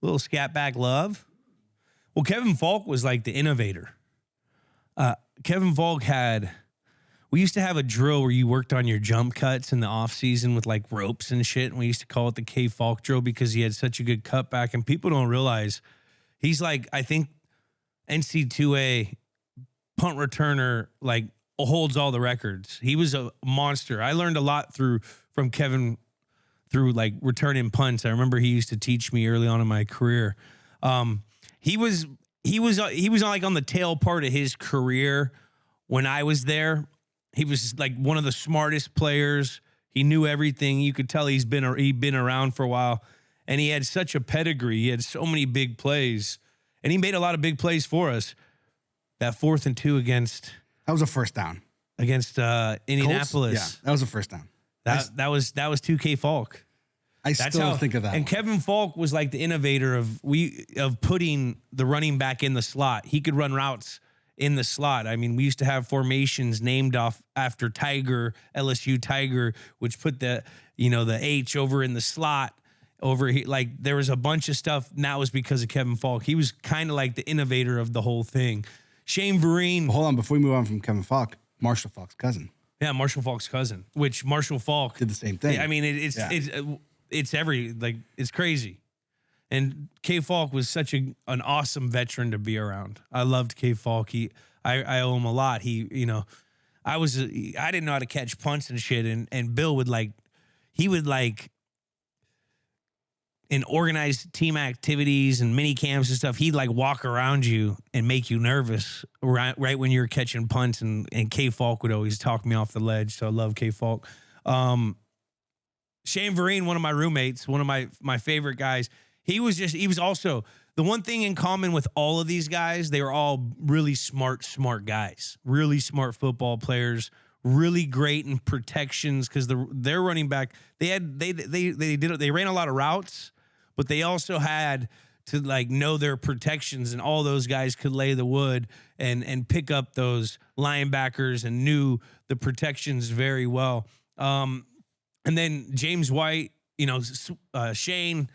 Little scat back love. Well, Kevin Falk was like the innovator. Kevin Falk we used to have a drill where you worked on your jump cuts in the off season with like ropes and shit. And we used to call it the K Falk drill because he had such a good cutback. And people don't realize he's like, I think NC2A punt returner, like holds all the records. He was a monster. I learned a lot from Kevin through like returning punts. I remember he used to teach me early on in my career. He was like on the tail part of his career when I was there. He was like one of the smartest players. He knew everything. You could tell he'd been around for a while, and he had such a pedigree. He had so many big plays, and he made a lot of big plays for us. That 4th and 2 against That was a first down. Indianapolis. Colts? Yeah, that was a first down. That was 2K Falk. I still think of that. And one. Kevin Falk was like the innovator of putting the running back in the slot. He could run routes in the slot. I mean, we used to have formations named after Tiger, LSU Tiger, which put the H over in the slot over here. Like there was a bunch of stuff. And that was because of Kevin Falk. He was kind of like the innovator of the whole thing. Shane Vereen. Hold on, before we move on from Kevin Falk, Marshall Falk's cousin Yeah, Marshall Falk's cousin, which Marshall Falk did the same thing. I mean, it's crazy. And K Falk was such an awesome veteran to be around. I loved K Falk. I owe him a lot. I didn't know how to catch punts and shit. And Bill would in organized team activities and mini camps and stuff, he'd like walk around you and make you nervous right when you're catching punts. And K Falk would always talk me off the ledge. So I love K Falk. Shane Vereen, one of my roommates, one of my favorite guys. He was also the one thing in common with all of these guys. They were all really smart guys, really smart football players, really great in protections because their running back, they ran a lot of routes, but they also had to like know their protections, and all those guys could lay the wood and pick up those linebackers and knew the protections very well. And then James White, Shane,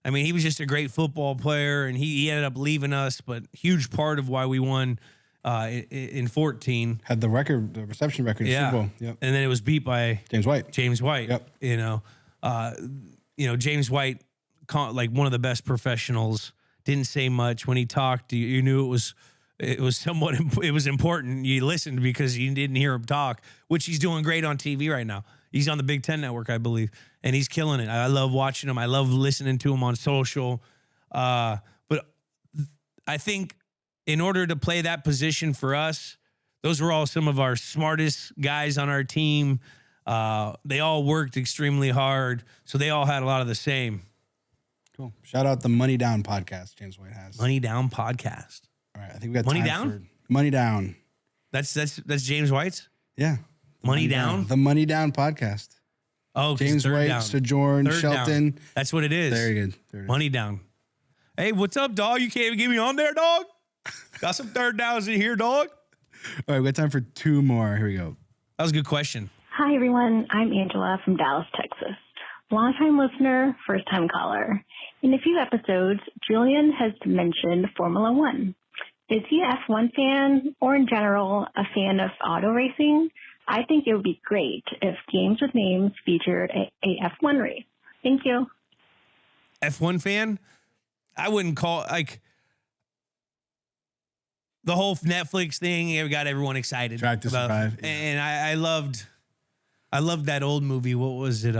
I mean, he was just a great football player, and he ended up leaving us, but huge part of why we won in 14. Had the reception record in Super Bowl. Yep. And then it was beat by James White. Yep. James White, like one of the best professionals, didn't say much when he talked. You knew it it was important. You listened because you didn't hear him talk, which he's doing great on TV right now. He's on the Big Ten Network, I believe, and he's killing it. I love watching him. I love listening to him on social. But I think in order to play that position for us, those were all some of our smartest guys on our team. They all worked extremely hard, so they all had a lot of the same. Cool. Shout out the Money Down podcast James White has. Money Down podcast. All right, I think we got Money time Down? for Money Down. That's James White's? Yeah. Money Down? The Money Down podcast. Oh, James third White, down. Sojourn, Third Shelton. down. That's what it is. Very good. There it is. Money Down. Hey, what's up, dog? You can't even get me on there, dog? Got some third downs in here, dog? All right, we got time for 2 more. Here we go. That was a good question. Hi, everyone. I'm Angela from Dallas, Texas. Longtime listener, first-time caller. In a few episodes, Julian has mentioned Formula One. Is he an F1 fan or, in general, a fan of auto racing? I think it would be great if Games with Names featured a F1 race. Thank you. F1 fan? I wouldn't call, like, the whole Netflix thing, it got everyone excited. Drive to Survive. Yeah. And I loved that old movie. What was it?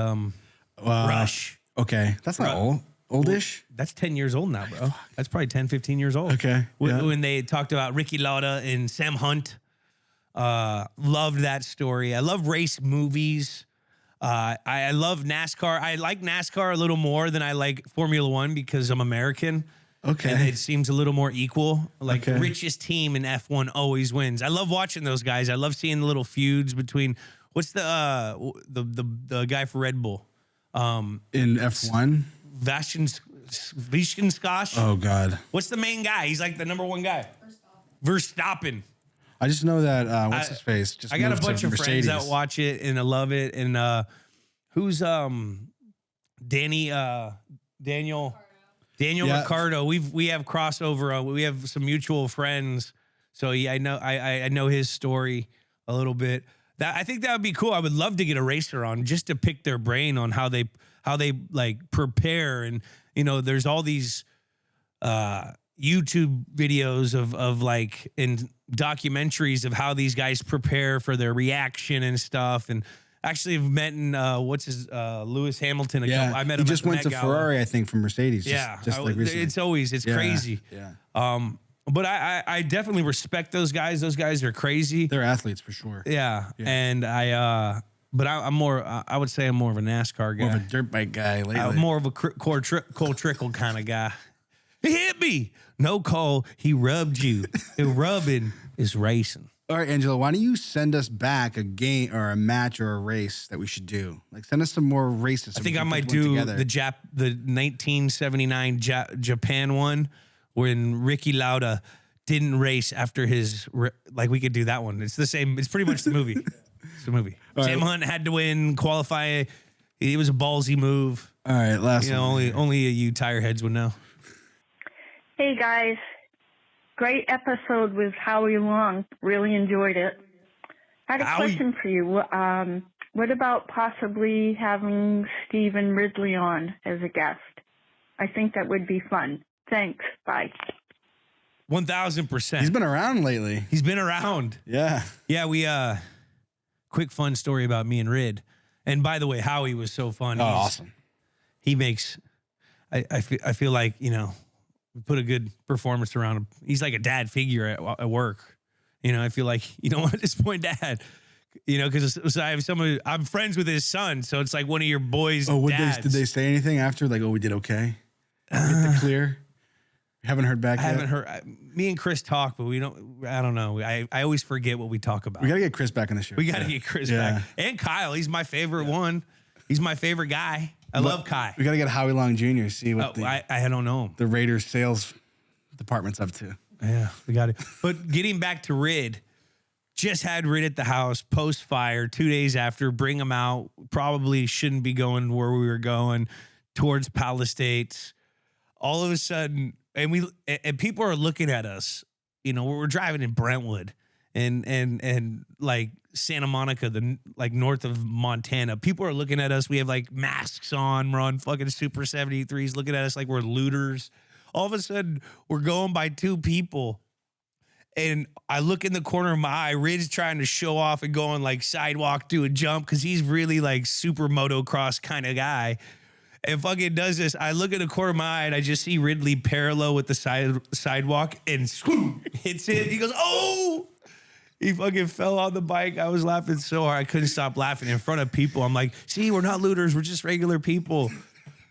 Rush. Okay. That's not old. Oldish? That's 10 years old now, bro. That's probably 10, 15 years old. Okay. When they talked about Ricky Lauda and Sam Hunt. Loved that story. I love race movies. I love NASCAR. I like NASCAR a little more than I like Formula One because I'm American. Okay. And it seems a little more equal. Like Okay. the richest team in F1 always wins. I love watching those guys. I love seeing the little feuds between what's the guy for Red Bull? In F1? Vishkenskosh. Oh, God. What's the main guy? He's like the number one guy. Verstappen. I just know that, what's his face? Just I got a moved to bunch of friends that Mercedes. watch it and I love it. And who's Daniel Yeah. Ricciardo. We have crossover. We have some mutual friends. So yeah, I know his story a little bit. I think that would be cool. I would love to get a racer on just to pick their brain on how they like prepare. And there's all these YouTube videos of like in documentaries of how these guys prepare for their reaction and stuff. And actually have met Lewis Hamilton. Yeah, I met he him. just at the went Met to Gala. Ferrari, I think, from Mercedes. Yeah, just like recently. it's crazy. Yeah, But I definitely respect those guys. Those guys are crazy. they're athletes for sure. Yeah. And I'm more. I would say I'm more of a NASCAR guy. More of a dirt bike guy lately. I'm more of a Cole Trickle kind of guy. He hit me. No, Cole. He rubbed you. Rubbing is racing. All right, Angela, why don't you send us back a game or a match or a race that we should do? Like, send us some more races. I think I might do the 1979 Japan one when Ricky Lauda didn't race after his. Like, we could do that one. It's the same. It's pretty much the movie. It's the movie. All Sam right. Hunt had to win, qualify. It was a ballsy move. All right, last one. Only you tire heads would know. Hey guys, great episode with Howie Long. Really enjoyed it. I had a Howie. question for you. What about possibly having Stephen Ridley on as a guest? I think that would be fun. Thanks. Bye. 1,000%. He's been around lately. He's been around. Yeah. Yeah, we quick fun story about me and Rid. And by the way, Howie was so fun. Oh, awesome. He makes I feel like, we put a good performance around him. He's like a dad figure at work. I feel like you don't want to disappoint dad. Because I'm friends with his son, so it's like one of your boys' Oh, dads. did they say anything after? Like, oh, we did okay? Get the clear? Haven't heard back I yet? haven't heard. Me and Chris talk, but we don't. I don't know. I always forget what we talk about. We got to get Chris back on the show. We got to get Chris back. And Kyle. He's my favorite one. He's my favorite guy. I love Kai. We got to get Howie Long Jr. See what I don't know him. the Raiders sales department's up to. Yeah, we got it. But getting back to Rid, just had Rid at the house post fire 2 days after. Bring him out. Probably shouldn't be going where we were going towards Palisades. All of a sudden, and people are looking at us. We're driving in Brentwood and like Santa Monica, north of Montana. People are looking at us. We have like masks on. We're on fucking Super 73s looking at us like we're looters. All of a sudden, we're going by two people And I look in the corner of my eye, Rid's trying to show off and going like sidewalk, do a jump, because he's really like super motocross kind of guy. And fucking does this. I look at the corner of my eye and I just see Ridley parallel with the sidewalk and swoop, hits it. He goes, oh! He fucking fell on the bike. I was laughing so hard. I couldn't stop laughing in front of people. I'm like, see, we're not looters. We're just regular people.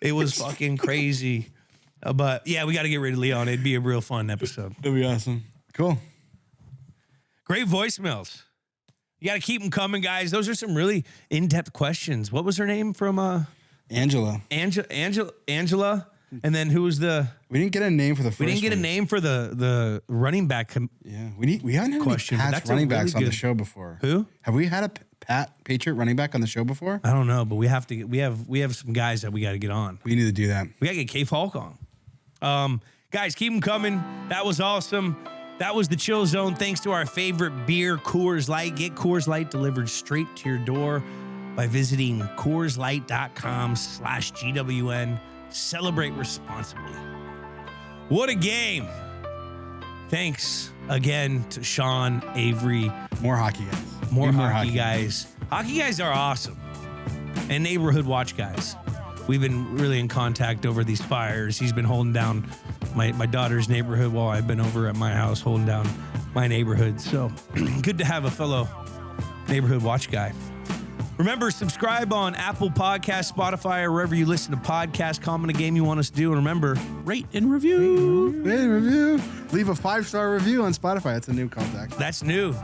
It was fucking crazy. But yeah, we got to get Ridley on. It'd be a real fun episode. That'd be awesome. Cool. Great voicemails. You got to keep them coming, guys. Those are some really in-depth questions. What was her name from Angela. Angela. And then who was the? We didn't get a name for the first We didn't get a name for the running back. Yeah, we haven't had question, but any that's Pats running a really backs on the good- show before. Who? Have we had a Patriot running back on the show before? I don't know, but we have to. We have some guys that we got to get on. We need to do that. We got to get K Falk on. Guys, keep them coming. That was awesome. That was the Chill Zone. Thanks to our favorite beer, Coors Light. Get Coors Light delivered straight to your door by visiting CoorsLight.com/GWN. Celebrate responsibly. What a game. Thanks again to Sean, Avery. More hockey guys. More hockey guys. Hockey guys are awesome. And neighborhood watch guys. We've been really in contact over these fires. He's been holding down my daughter's neighborhood while I've been over at my house holding down my neighborhood. So good to have a fellow neighborhood watch guy. Remember, subscribe on Apple Podcasts, Spotify, or wherever you listen to podcasts. Comment a game you want us to do. And remember, Rate and review. Leave a 5-star review on Spotify. That's a new contact. that's new.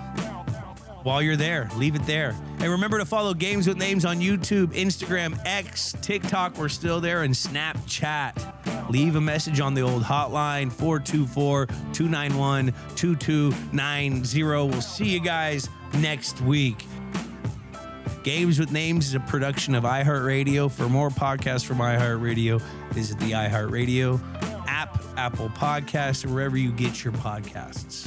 While you're there, leave it there. And remember to follow Games with Names on YouTube, Instagram, X, TikTok. We're still there, and Snapchat. Leave a message on the old hotline, 424-291-2290. We'll see you guys next week. Games with Names is a production of iHeartRadio. For more podcasts from iHeartRadio, visit the iHeartRadio app, Apple Podcasts, or wherever you get your podcasts.